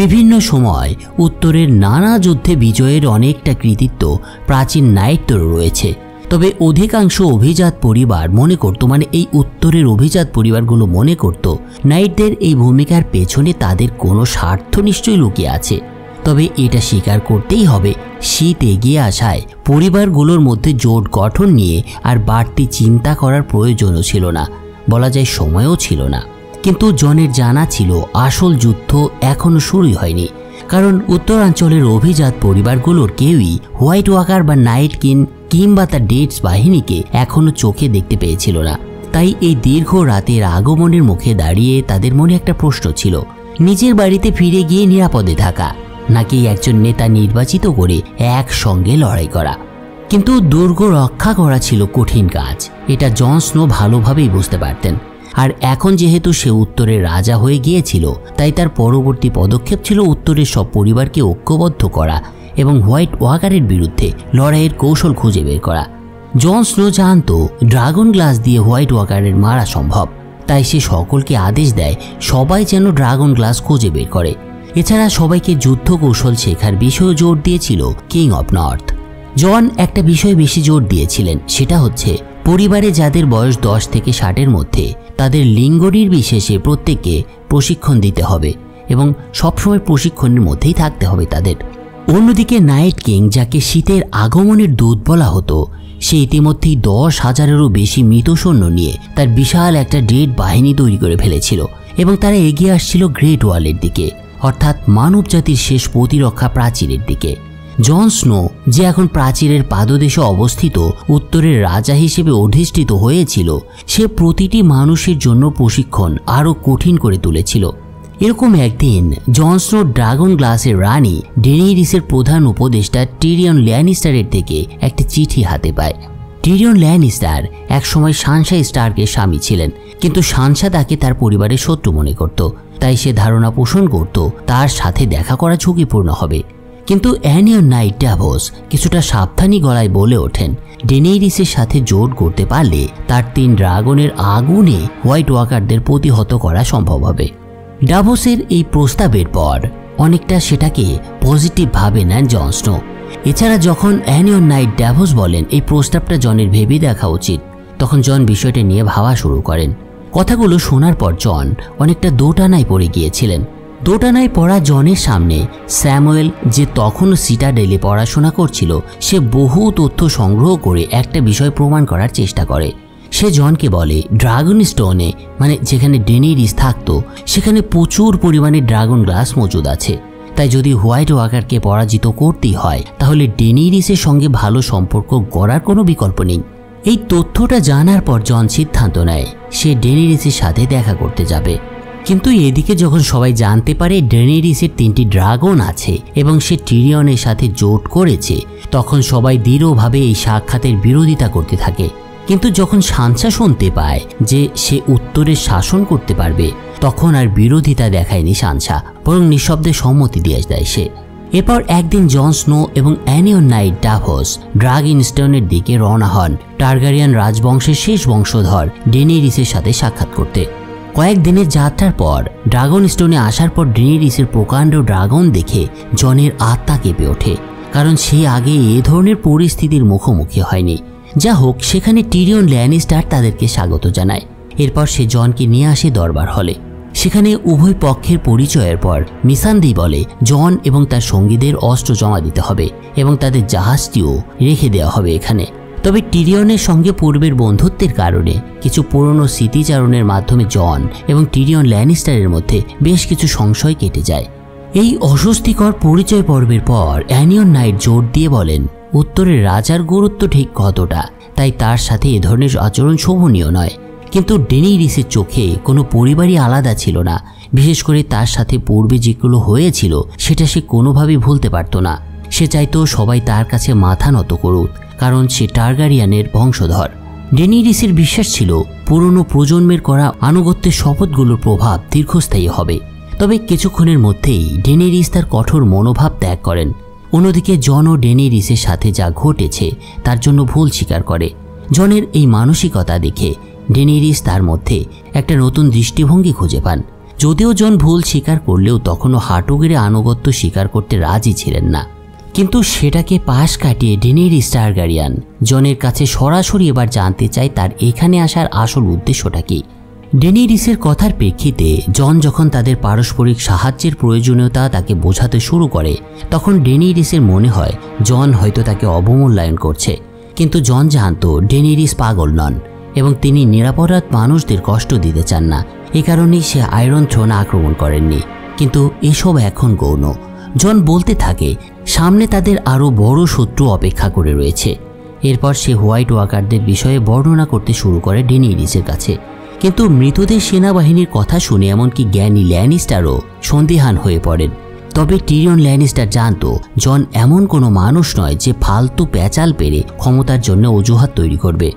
A: বিভিন্ন সময় উত্তরের নানা যুদ্ধে বিজয়ের অনেকটা কৃতিত্ব প্রাচীন নাইটদের রয়েছে, তবে অধিকাংশ অভিজাত পরিবার মনে করত, মানে এই উত্তরের অভিজাত পরিবারগুলো মনে করত নাইটদের এই ভূমিকার পেছনে তাদের কোনো স্বার্থ নিশ্চয়ই লুকিয়ে আছে। তবে এটা স্বীকার করতেই হবে, শীত এগিয়ে আসায় পরিবারগুলোর মধ্যে জোট গঠন নিয়ে আর বাড়তি চিন্তা করার প্রয়োজনও ছিল না, বলা যায় সময়ও ছিল না। কিন্তু জনের জানা ছিল আসল যুদ্ধ এখনো শুরুই হয়নি, কারণ উত্তরাঞ্চলের অভিজাত পরিবারগুলোর কেউই হোয়াইট ওয়াকার বা নাইট কিং কিংবা তার ডেটস বাহিনীকে এখনো চোখে দেখতে পেয়েছিল না। তাই এই দীর্ঘ রাতের আগমনের মুখে দাঁড়িয়ে তাদের মনে একটা প্রশ্ন ছিল, নিজের বাড়িতে ফিরে গিয়ে নিরাপদে থাকা নাকি একজন নেতা নির্বাচিত করে একসঙ্গে লড়াই করা। কিন্তু দুর্গ রক্ষা করা ছিল কঠিন কাজ, এটা জন স্নো ভালোভাবেই বুঝতে পারতেন। আর এখন যেহেতু সে উত্তরের রাজা হয়ে গিয়েছিল, তাই তার পরবর্তী পদক্ষেপ ছিল উত্তরের সব পরিবারকে ঐক্যবদ্ধ করা এবং হোয়াইট ওয়াকারের বিরুদ্ধে লড়াইয়ের কৌশল খুঁজে বের করা। জন স্নো জানত ড্রাগন গ্লাস দিয়ে হোয়াইট ওয়াকারের মারা সম্ভব, তাই সে সকলকে আদেশ দেয় সবাই যেন ড্রাগন গ্লাস খুঁজে বের করে। এছাড়া সবাইকে যুদ্ধ কৌশল শেখার বিষয়েও জোর দিয়েছিল কিং অব নর্থ। জন একটা বিষয়ে বেশি জোর দিয়েছিলেন, সেটা হচ্ছে পরিবারে যাদের বয়স 10 থেকে 60-এর মধ্যে তাদের লিঙ্গ নির্বিশেষে প্রত্যেককে প্রশিক্ষণ দিতে হবে এবং সবসময় প্রশিক্ষণের মধ্যেই থাকতে হবে তাদের। অন্যদিকে নাইট কিং, যাকে শীতের আগমনের দূত বলা হতো, সে ইতিমধ্যেই 10,000-এরও বেশি মৃত সৈন্য নিয়ে তার বিশাল একটা ডেড বাহিনী তৈরি করে ফেলেছিল এবং তারা এগিয়ে আসছিল গ্রেট ওয়ালের দিকে, অর্থাৎ মানব জাতির শেষ প্রতিরক্ষা প্রাচীরের দিকে। জন স্নো, যে এখন প্রাচীরের পাদদেশে অবস্থিত উত্তরের রাজা হিসেবে অধিষ্ঠিত হয়েছিল, সে প্রতিটি মানুষের জন্য প্রশিক্ষণ আরও কঠিন করে তুলেছিল। এরকম একদিন জন স্নো ড্রাগন গ্লাসের রানী ডেনেরিসের প্রধান উপদেষ্টা টিরিয়ন ল্যানিস্টারের থেকে একটি চিঠি হাতে পায়। টিরিয়ন ল্যানিস্টার একসময় সানসা স্টার্কের স্বামী ছিলেন, কিন্তু সানসা তাকে তার পরিবারের শত্রু মনে করত। তাই সে ধারণা পোষণ করত তার সাথে দেখা করা ঝুঁকিপূর্ণ হবে। কিন্তু অ্যানিয়ন নাইট ড্যাভোস কিছুটা সাবধানী গলায় বলে ওঠেন, ডেনেইরিসের সাথে জোট করতে পারলে তার 3 ড্রাগনের আগুনে হোয়াইট ওয়াকারদের প্রতিহত করা সম্ভব হবে। ড্যাভোসের এই প্রস্তাবের পর অনেকটা সেটাকে পজিটিভ ভাবে নেন জন স্নো। এছাড়া যখন অ্যানিয়ন নাইট ড্যাভোস বলেন এই প্রস্তাবটা জনের ভেবে দেখা উচিত, তখন জন বিষয়টা নিয়ে ভাবা শুরু করেন। কথাগুলো শোনার পর জন অনেকটা দোটানায় পড়ে গিয়েছিলেন। দোটানায় পড়া জনের সামনে স্যামুয়েল, যে তখনও সিটাডেলে পড়াশোনা করছিল, সে বহু তথ্য সংগ্রহ করে একটা বিষয় প্রমাণ করার চেষ্টা করে। সে জনকে বলে ড্রাগন স্টোনে, মানে যেখানে ডেনেইরিস থাকতো, সেখানে প্রচুর পরিমাণে ড্রাগন গ্লাস মজুদ আছে। তাই যদি হোয়াইট ওয়াকারকে পরাজিত করতেই হয়, তাহলে ডেনেইরিসের সঙ্গে ভালো সম্পর্ক গড়ার কোনো বিকল্প নেই। এই তথ্যটা জানার পর জন সিদ্ধান্ত নেয় সে ডেনেইরিসের সাথে দেখা করতে যাবে। কিন্তু এদিকে যখন সবাই জানতে পারে ডেনেইরিসের 3টি ড্রাগন আছে এবং সে টিরিয়নের সাথে জোট করেছে, তখন সবাই দৃঢ়ভাবে এই সাক্ষাতের বিরোধিতা করতে থাকে। কিন্তু যখন সানসা শুনতে পায় যে সে উত্তরের শাসন করতে পারবে, তখন আর বিরোধিতা দেখায়নি সানসা, বরং নিঃশব্দে সম্মতি দিয়ে দেয় সে। এরপর একদিন জন স্নো এবং অ্যানিয়ন নাইট ড্যাভোস ড্রাগনস্টোনের দিকে রওনা হন টারগারিয়ান রাজবংশের শেষ বংশধর ডেনেইরিসের সাথে সাক্ষাৎ করতে। কয়েকদিনের যাত্রার পর ড্রাগনস্টোনে আসার পর ডেনেইরিসের প্রকাণ্ড ড্রাগন দেখে জনের আত্মা কেঁপে ওঠে, কারণ সে আগে এ ধরনের পরিস্থিতির মুখোমুখি হয়নি। যা হোক, সেখানে টিরিয়ন ল্যানিস্টার তাদেরকে স্বাগত জানায়। এরপর সে জনকে নিয়ে আসে দরবার হলে। সেখানে উভয় পক্ষের পরিচয়ের পর মিসান্দি বলে জন এবং তার সঙ্গীদের অস্ত্র জমা দিতে হবে এবং তাদের জাহাজটিও রেখে দেওয়া হবে এখানে। তবে টিরিয়নের সঙ্গে পূর্বের বন্ধুত্বের কারণে কিছু পুরনো স্মৃতিচারণের মাধ্যমে জন এবং টিরিয়ন ল্যানিস্টারের মধ্যে বেশ কিছু সংশয় কেটে যায়। এই অস্বস্তিকর পরিচয় পর্বের পর অ্যানিয়ন নাইট জোর দিয়ে বলেন উত্তরের রাজার গুরুত্ব ঠিক কতটা, তাই তার সাথে এ ধরনের আচরণ শোভনীয় নয়। কিন্তু ডেনেইরিসের চোখে কোনো পরিবারই আলাদা ছিল না, বিশেষ করে তার সাথে পূর্বে যেগুলো হয়েছিল সেটা সে কোনোভাবেই ভুলতে পারত না। সে চাইতো সবাই তার কাছে মাথা নত করুক, কারণ সে টারগারিয়ানের বংশধর। ডেনেইরিসের বিশ্বাস ছিল পুরনো প্রজন্মের করা আনুগত্যের শপথগুলোর প্রভাব দীর্ঘস্থায়ী হবে। তবে কিছুক্ষণের মধ্যেই ডেনেইরিস তার কঠোর মনোভাব ত্যাগ করেন। অন্যদিকে জন ও ডেনেইরিসের সাথে যা ঘটেছে তার জন্য ভুল স্বীকার করে। জনের এই মানসিকতা দেখে ডেনেইরিস তার মধ্যে একটা নতুন দৃষ্টিভঙ্গি খুঁজে পান। যদিও জন ভুল স্বীকার করলেও তখনও হাঁটু গেড়ে আনুগত্য স্বীকার করতে রাজি ছিলেন না। কিন্তু সেটাকে পাশ কাটিয়ে ডেনেইরিস টারগারিয়ান জনের কাছে সরাসরি এবার জানতে চায় তার এখানে আসার আসল উদ্দেশ্যটা কি। ডেনেইরিসের কথার প্রেক্ষিতে জন যখন তাদের পারস্পরিক সাহায্যের প্রয়োজনীয়তা তাকে বোঝাতে শুরু করে, তখন ডেনেইরিসের মনে হয় জন হয়তো তাকে অবমূল্যায়ন করছে। কিন্তু জন জানতো ডেনেইরিস পাগল নন এবং তিনি নিরাপরাধ মানুষদের কষ্ট দিতে চান না। এ কারণেই সে আয়রন থ্রোন আক্রমণ করেননি। কিন্তু এসব এখন গৌণ। জন বলতে থাকে সামনে তাদের আরও বড় শত্রু অপেক্ষা করে রয়েছে। এরপর সে হোয়াইট ওয়াকারদের বিষয়ে বর্ণনা করতে শুরু করে ডেনেইরিসের কাছে। কিন্তু মৃতদের সেনাবাহিনীর কথা শুনে এমনকি জ্ঞানী ল্যানিস্টারও সন্দিহান হয়ে পড়েন। তবে টিরিয়ন ল্যানিস্টার জানত জন এমন কোনো মানুষ নয় যে ফালতু প্যাচাল পেরে ক্ষমতার জন্য অজুহাত তৈরি করবে।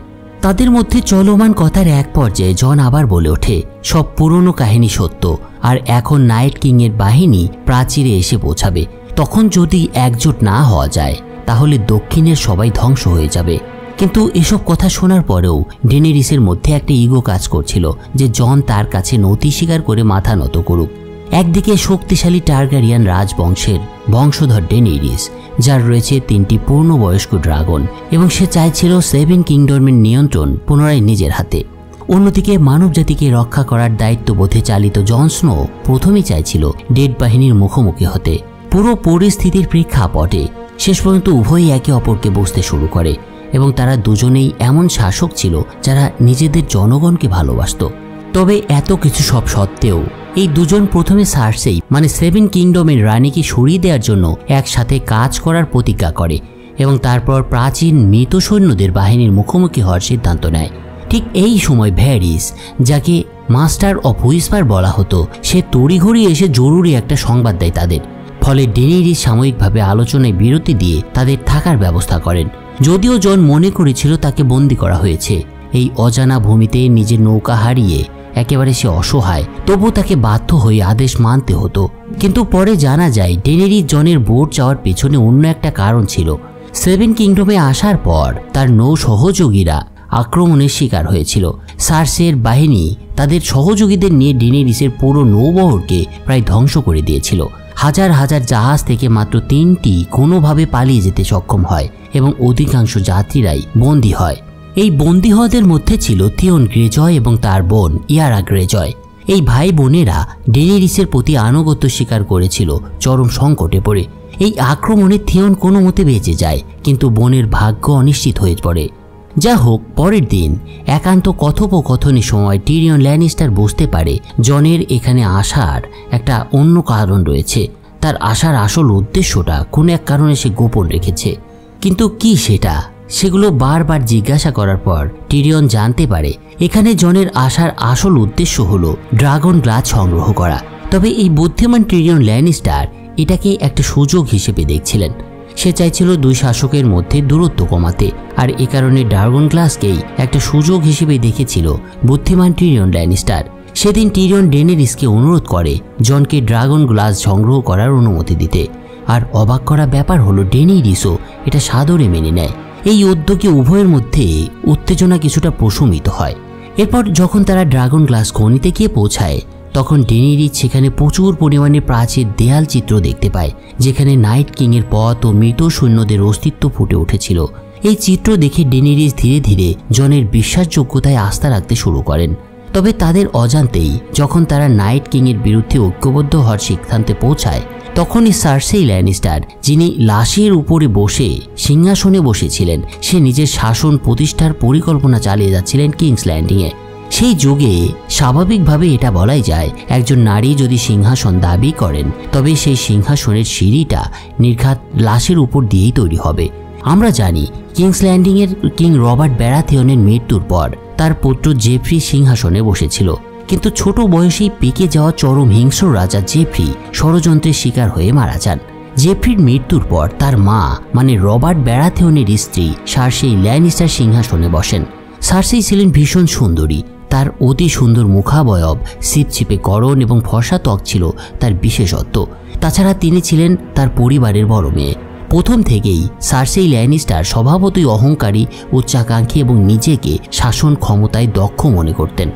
A: তাদের মধ্যে চলমান কথার এক পর্যায়ে জন আবার বলে ওঠে সব পুরনো কাহিনী সত্য, আর এখন নাইট কিংয়ের বাহিনী প্রাচীরে এসে পৌঁছাবে। তখন যদি একজোট না হওয়া যায় তাহলে দক্ষিণের সবাই ধ্বংস হয়ে যাবে। কিন্তু এসব কথা শোনার পরেও ডেনেইরিসের মধ্যে একটা ইগো কাজ করছিল যে জন তার কাছে নতি স্বীকার করে মাথা নত করুক। একদিকে শক্তিশালী টারগারিয়ান রাজবংশের বংশধর ডেনেইরিস, যার রয়েছে 3টি পূর্ণবয়স্ক ড্রাগন, এবং সে চাইছিল 7 কিংডমের নিয়ন্ত্রণ পুনরায় নিজের হাতে। অন্যদিকে মানবজাতিকে রক্ষা করার দায়িত্ববোধে চালিত জন স্নো প্রথমেই চাইছিল ডেড বাহিনীর মুখোমুখি হতে। পুরো পরিস্থিতির প্রেক্ষাপটে শেষ পর্যন্ত উভয়ই একে অপরকে বুঝতে শুরু করে এবং তারা দুজনেই এমন শাসক ছিল যারা নিজেদের জনগণকে ভালোবাসত। তবে এত কিছু সব সত্ত্বেও এই দুজন প্রথমে সার্সেই মানে 7 কিংডমের রানীকে সরিয়ে দেওয়ার জন্য একসাথে কাজ করার প্রতিজ্ঞা করে এবং তারপর প্রাচীন মৃত সৈন্যদের বাহিনীর মুখোমুখি হওয়ার সিদ্ধান্ত নেয়। ঠিক এই সময় ভ্যারিস, যাকে মাস্টার অফ হুইসপার বলা হতো, সে তড়িঘড়ি এসে জরুরি একটা সংবাদ দেয় তাদের। ফলে ডেনেইরিস সাময়িকভাবে আলোচনায় বিরতি দিয়ে তাদের থাকার ব্যবস্থা করেন। যদিও জন মনে করেছিল তাকে বন্দী করা হয়েছে। এই অজানা ভূমিতে নিজের নৌকা হারিয়ে একেবারে সে অসহায়, তবু তাকে বাধ্য হয়ে আদেশ মানতে হতো। কিন্তু পরে জানা যায় ডেনেরিস জনের বোট যাওয়ার পেছনে অন্য একটা কারণ ছিল। সেভেন কিংডমে আসার পর তার নৌ সহযোগীরা আক্রমণের শিকার হয়েছিল। সার্সের বাহিনী তাদের সহযোগীদের নিয়ে ডেনেরিসের পুরো নৌবহরকে প্রায় ধ্বংস করে দিয়েছিল। হাজার হাজার জাহাজ থেকে মাত্র 3টি কোনোভাবে পালিয়ে যেতে সক্ষম হয় এবং অধিকাংশ যাত্রীরাই বন্দী হয়। এই বন্দী হওয়াদের মধ্যে ছিল থিওন গ্রেজয় এবং তার বোন ইয়ারা গ্রেজয়। এই ভাই বোনেরা ডেনেরিসের প্রতি আনুগত্য স্বীকার করেছিল চরম সংকটে পড়ে। এই আক্রমণে থিওন কোনো মতে বেঁচে যায়, কিন্তু বোনের ভাগ্য অনিশ্চিত হয়ে পড়ে। যা হোক, পরের দিন একান্ত কথোপকথনের সময় টিরিয়ন ল্যানিস্টার বুঝতে পারে জনের এখানে আসার একটা অন্য কারণ রয়েছে। তার আসার আসল উদ্দেশ্যটা কোনো এক কারণে সে গোপন রেখেছে, কিন্তু কি সেটা সেগুলো বারবার জিজ্ঞাসা করার পর টিরিয়ন জানতে পারে এখানে জনের আসার আসল উদ্দেশ্য হলো ড্রাগন গ্লাস সংগ্রহ করা। তবে এই বুদ্ধিমান টিরিয়ন ল্যানিস্টার এটাকে একটা সুযোগ হিসেবে দেখছিলেন। সে চাইছিল দুই শাসকের মধ্যে দূরত্ব কমাতে, আর এ কারণে ড্রাগন গ্লাসকেই একটা সুযোগ হিসেবে দেখেছিল বুদ্ধিমান টিরিয়ন ল্যানিস্টার। সেদিন টিরিয়ন ডেনেরিসকে অনুরোধ করে জনকে ড্রাগন গ্লাস সংগ্রহ করার অনুমতি দিতে, আর অবাক করা ব্যাপার হলো ডেনেরিসও এটা সাদরে মেনে নেয়। এই উদ্যোগে উভয়ের মধ্যে উত্তেজনা কিছুটা প্রশমিত হয়। এরপর যখন তারা ড্রাগন গ্লাস খনিতে গিয়ে পৌঁছায়, তখন ডেনেরিস সেখানে প্রচুর পরিমাণে প্রাচীর দেয়াল চিত্র দেখতে পায়, যেখানে নাইট কিংয়ের পথ ও মৃত সৈন্যদের অস্তিত্ব ফুটে উঠেছিল। এই চিত্র দেখে ডেনেরিস ধীরে ধীরে জনের বিশ্বাসযোগ্যতায় আস্থা রাখতে শুরু করেন। তবে তাদের অজান্তেই যখন তারা নাইট কিংয়ের বিরুদ্ধে ঐক্যবদ্ধ হওয়ার সিদ্ধান্তে পৌঁছায়, তখনই সার্সেই ল্যানিস্টার, যিনি লাশের উপরে বসে সিংহাসনে বসেছিলেন, সে নিজের শাসন প্রতিষ্ঠার পরিকল্পনা চালিয়ে যাচ্ছিলেন কিংস ল্যান্ডিংয়ে। সেই যুগে স্বাভাবিকভাবে এটা বলাই যায়, একজন নারী যদি সিংহাসন দাবি করেন তবে সেই সিংহাসনের সিঁড়িটা নির্ঘাত লাশের উপর দিয়েই তৈরি হবে। আমরা জানি কিংস ল্যান্ডিংয়ের কিং রবার্ট ব্যারাথিয়নের মৃত্যুর পর তার পুত্র জেফ্রি সিংহাসনে বসেছিল, কিন্তু ছোট বয়সেই পেকে যাওয়া চরম হিংস্র রাজা জেফ্রি ষড়যন্ত্রের শিকার হয়ে মারা যান। জেফ্রির মৃত্যুর পর তার মা মানে রবার্ট ব্যারাথিয়নের স্ত্রী সার্সেই ল্যানিস্টার সিংহাসনে বসেন। সার্সেই ছিলেন ভীষণ সুন্দরী। তার অতি সুন্দর মুখাবয়ব, ছিপছিপে গড়ন এবং ফর্সা ত্বক ছিল তার বিশেষত্ব। তাছাড়া তিনি ছিলেন তার পরিবারের বড় মেয়ে। প্রথম থেকেই সার্সেই ল্যানিস্টার স্বভাবতই অহংকারী, উচ্চাকাঙ্ক্ষী এবং নিজেকে শাসন ক্ষমতায় দক্ষ মনে করতেন।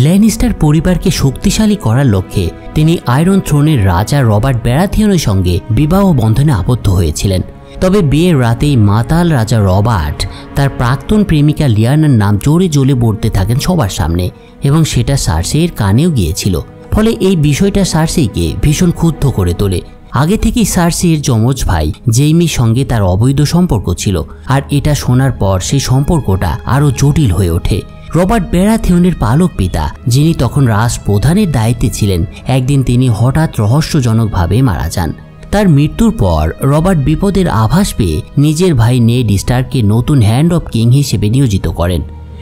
A: ল্যানিস্টার পরিবারকে শক্তিশালী করার লক্ষ্যে তিনি আয়রন থ্রোনের রাজা রবার্ট ব্যারাথিয়নের সঙ্গে বিবাহ বন্ধনে আবদ্ধ হয়েছিলেন। তবে বিয়ের রাতেই মাতাল রাজা রবার্ট তার প্রাক্তন প্রেমিকা লিয়ানার নাম জোরে জ্বলে বলতে থাকেন সবার সামনে, এবং সেটা সার্সেইয়ের কানেও গিয়েছিল। ফলে এই বিষয়টা সার্সেইকে ভীষণ ক্ষুব্ধ করে তোলে। আগে থেকেই সার্সেইয়ের যমজ ভাই জেইমির সঙ্গে তার অবৈধ সম্পর্ক ছিল, আর এটা শোনার পর সেই সম্পর্কটা আরও জটিল হয়ে ওঠে। রবার্ট ব্যারাথিয়নের পালক পিতা, যিনি তখন রাজপ্রধানের দায়িত্বে ছিলেন, একদিন তিনি হঠাৎ রহস্যজনকভাবে মারা যান। তার মৃত্যুর পর রবার্ট বিপদের আভাস পেয়ে নিজের ভাই নেড স্টার্ককে নতুন হ্যান্ড অফ কিং হিসেবে নিয়োজিত করেন।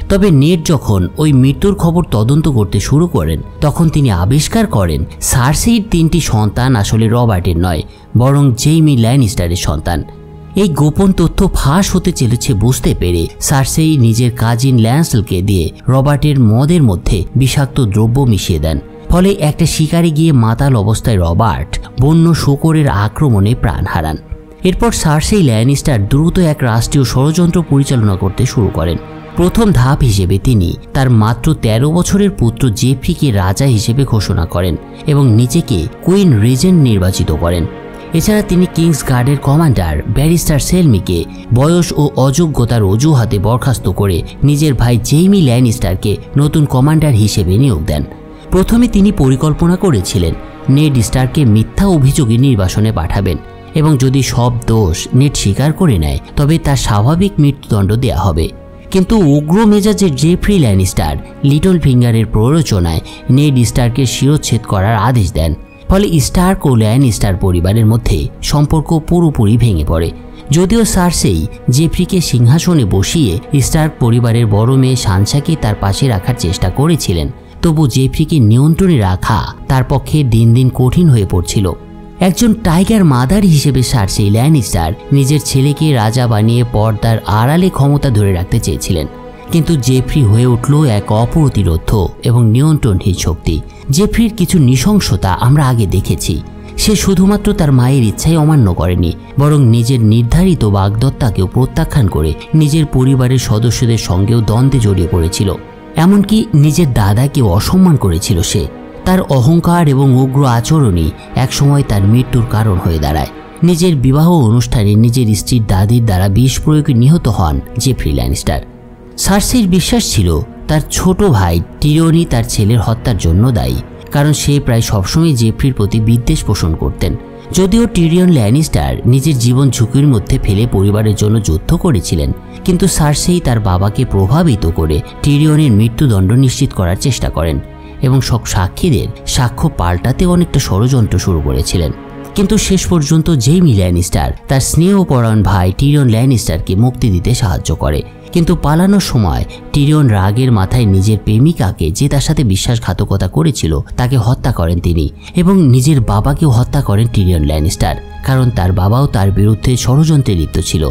A: তবে নেড যখন ওই মৃত্যুর খবর তদন্ত করতে শুরু করেন, তখন তিনি আবিষ্কার করেন সার্সেইয়ের 3টি সন্তান আসলে রবার্টের নয়, বরং জেইমি ল্যানিস্টারের সন্তান। এই গোপন তথ্য ফাঁস হতে চলেছে বুঝতে পেরে সার্সেই নিজের কাজিন ল্যান্সেলকে দিয়ে রবার্টের মদের মধ্যে বিষাক্ত দ্রব্য মিশিয়ে দেন। ফলে একটা শিকারে গিয়ে মাতাল অবস্থায় রবার্ট বন্য শূকরের আক্রমণে প্রাণ হারান। এরপর সার্সেই ল্যানিস্টার দ্রুত এক রাষ্ট্রীয় ষড়যন্ত্র পরিচালনা করতে শুরু করেন। প্রথম ধাপ হিসেবে তিনি তার মাত্র 13 বছরের পুত্র জেফ্রিকে রাজা হিসেবে ঘোষণা করেন এবং নিজেকে কুইন রেজেন্ট নির্বাচিত করেন। এছাড়া তিনি কিংস গার্ডের কমান্ডার ব্যারিস্টার সেলমিকে বয়স ও অযোগ্যতার অজুহাতে বরখাস্ত করে নিজের ভাই জেইমি ল্যানিস্টারকে নতুন কমান্ডার হিসেবে নিয়োগ দেন। প্রথমে তিনি পরিকল্পনা করেছিলেন নেড স্টার্ককে মিথ্যা অভিযোগে নির্বাসনে পাঠাবেন, এবং যদি সব দোষ নেড স্বীকার করে নেয় তবে তার স্বাভাবিক মৃত্যুদণ্ড দেওয়া হবে। কিন্তু উগ্র মেজাজের জেফ্রি ল্যানিস্টার লিটল ফিঙ্গারের প্ররোচনায় নেড স্টার্কের শিরোচ্ছেদ করার আদেশ দেন। ফলে স্টার্ক ও ল্যানিস্টার পরিবারের মধ্যে সম্পর্ক পুরোপুরি ভেঙে পড়ে। যদিও সার্সেই জেফ্রিকে সিংহাসনে বসিয়ে স্টার্ক পরিবারের বড় মেয়ে সানসাকে তার পাশে রাখার চেষ্টা করেছিলেন, তবু জেফ্রিকে নিয়ন্ত্রণে রাখা তার পক্ষে দিন দিন কঠিন হয়ে পড়ছিল। একজন টাইগার মাদার হিসেবে সার্সি ল্যানিস্টার নিজের ছেলেকে রাজা বানিয়ে পর্দার আড়ালে ক্ষমতা ধরে রাখতে চেয়েছিলেন, কিন্তু জেফ্রি হয়ে উঠল এক অপ্রতিরোধ্য এবং নিয়ন্ত্রণহীন শক্তি। জেফ্রির কিছু নৃশংসতা আমরা আগে দেখেছি। সে শুধুমাত্র তার মায়ের ইচ্ছাই অমান্য করেনি, বরং নিজের নির্ধারিত বাগদত্তাকেও প্রত্যাখ্যান করে নিজের পরিবারের সদস্যদের সঙ্গেও দ্বন্দ্বে জড়িয়ে পড়েছিল। এমনকি নিজের দাদাকেও অসম্মান করেছিল সে। তার অহংকার এবং উগ্র আচরণই একসময় তার মৃত্যুর কারণ হয়ে দাঁড়ায়। নিজের বিবাহ অনুষ্ঠানে নিজের স্ত্রীর দাদির দ্বারা বিষ প্রয়োগে নিহত হন জেফ্রি ল্যানিস্টার। সার্সির বিশ্বাস ছিল তার ছোট ভাই টিরিয়নই তার ছেলের হত্যার জন্য দায়ী, কারণ সে প্রায় সবসময় জেফ্রির প্রতি বিদ্বেষ পোষণ করতেন। যদিও টিরিয়ন ল্যানিস্টার নিজের জীবন ঝুঁকির মধ্যে ফেলে পরিবারের জন্য যুদ্ধ করেছিলেন, কিন্তু সার্সি তার বাবাকে প্রভাবিত করে টিরিয়নের মৃত্যুদণ্ড নিশ্চিত করার চেষ্টা করেন এবং সব সাক্ষীদের সাক্ষ্য পাল্টাতে অনেকটা ষড়যন্ত্র শুরু করেছিলেন। কিন্তু শেষ পর্যন্ত জেইমি ল্যানিস্টার তার স্নেহপরায়ণ ভাই টিরিয়ন ল্যানিস্টারকে মুক্তি দিতে সাহায্য করে, কিন্তু পালানোর সময় টিরিয়ন রাগের মাথায় নিজের প্রেমিকাকে, যে তার সাথে বিশ্বাসঘাতকতা করেছিল, তাকে হত্যা করেন তিনি, এবং নিজের বাবাকেও হত্যা করেন টিরিয়ন ল্যানিস্টার, কারণ তার বাবাও তার বিরুদ্ধে ষড়যন্ত্রে লিপ্ত ছিল।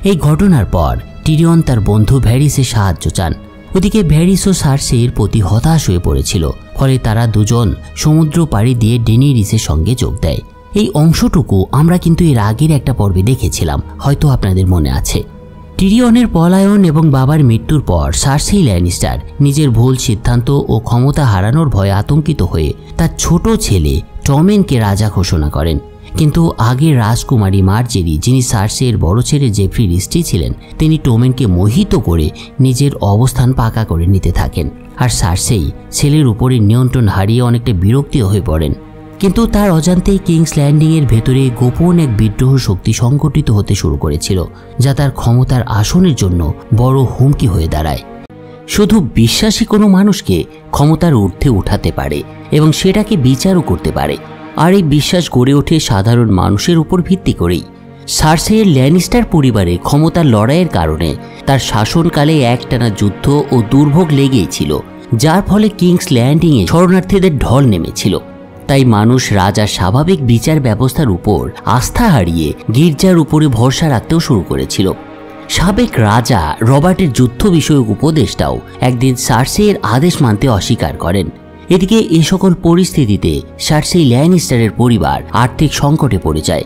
A: এই ঘটনার পর টিরিয়ন তার বন্ধু ভ্যারিসের সাহায্য চান। ওদিকে ভ্যারিসও সার্সির প্রতি হতাশ হয়ে পড়েছিল, ফলে তারা দুজন সমুদ্র পাড়ি দিয়ে ডেনিরিসের সঙ্গে যোগ দেয়। এই অংশটুকু আমরা কিন্তু এর আগের একটা পর্বে দেখেছিলাম, হয়তো আপনাদের মনে আছে। টিরিয়নের পলায়ন এবং বাবার মৃত্যুর পর সার্সি ল্যানিস্টার নিজের ভুল সিদ্ধান্ত ও ক্ষমতা হারানোর ভয়ে আতঙ্কিত হয়ে তার ছোট ছেলে টমেনকে রাজা ঘোষণা করেন। কিন্তু আগের রাজকুমারী মার্জেরি, যিনি সার্সির বড় ছেলে জেফ্রির স্ত্রী ছিলেন, তিনি টমেনকে মোহিত করে নিজের অবস্থান পাকা করে নিতে থাকেন। আর সার্সি ছেলের উপরে নিয়ন্ত্রণ হারিয়ে অনেকটা বিরক্তি হয়ে পড়েন। কিন্তু তার অজান্তেই কিংস ল্যান্ডিংয়ের ভেতরে গোপন এক বিদ্রোহ শক্তি সংগঠিত হতে শুরু করেছিল, যা তার ক্ষমতার আসনের জন্য বড় হুমকি হয়ে দাঁড়ায়। শুধু বিশ্বাসী কোনো মানুষকে ক্ষমতার ঊর্ধ্বে উঠাতে পারে এবং সেটাকে বিচারও করতে পারে, আর এই বিশ্বাস গড়ে ওঠে সাধারণ মানুষের উপর ভিত্তি করেই। সার্সির ল্যানিস্টার পরিবারের ক্ষমতার লড়াইয়ের কারণে তার শাসনকালে একটানা যুদ্ধ ও দুর্ভোগ লেগেই ছিল, যার ফলে কিংস ল্যান্ডিংয়ে শরণার্থীদের ঢল নেমেছিল। তাই মানুষ রাজার স্বাভাবিক বিচার ব্যবস্থার উপর আস্থা হারিয়ে গির্জার উপরে ভরসা রাখতেও শুরু করেছিল। সাবেক রাজা রবার্টের যুদ্ধ বিষয়ক উপদেষ্টাও একদিন সার্সির আদেশ মানতে অস্বীকার করেন। এদিকে এ সকল পরিস্থিতিতে সার্সি ল্যানিস্টারের পরিবার আর্থিক সংকটে পড়ে যায়।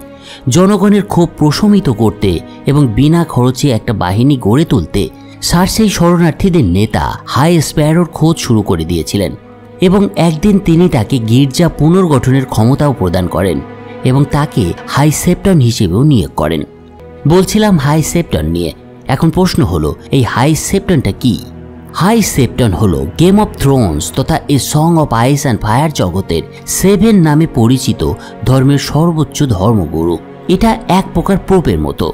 A: জনগণের ক্ষোভ প্রশমিত করতে এবং বিনা খরচে একটা বাহিনী গড়ে তুলতে সার্সি শরণার্থীদের নেতা হাই স্প্যারোর খোঁজ শুরু করে দিয়েছিলেন, এবং একদিন তিনি তাকে গির্জা পুনর্গঠনের ক্ষমতাও প্রদান করেন এবং তাকে হাই সেপ্টন হিসেবেও নিয়োগ করেন। বলছিলাম হাই সেপ্টন নিয়ে। এখন প্রশ্ন হলো, এই হাই সেপ্টনটা কি? হাই সেপ্টন হলো গেম অফ থ্রোনস তথা A Song of Ice and Fire জগতের 7 নামে পরিচিত ধর্মের সর্বোচ্চ ধর্মগুরু। এটা এক প্রকার পোপের মতো।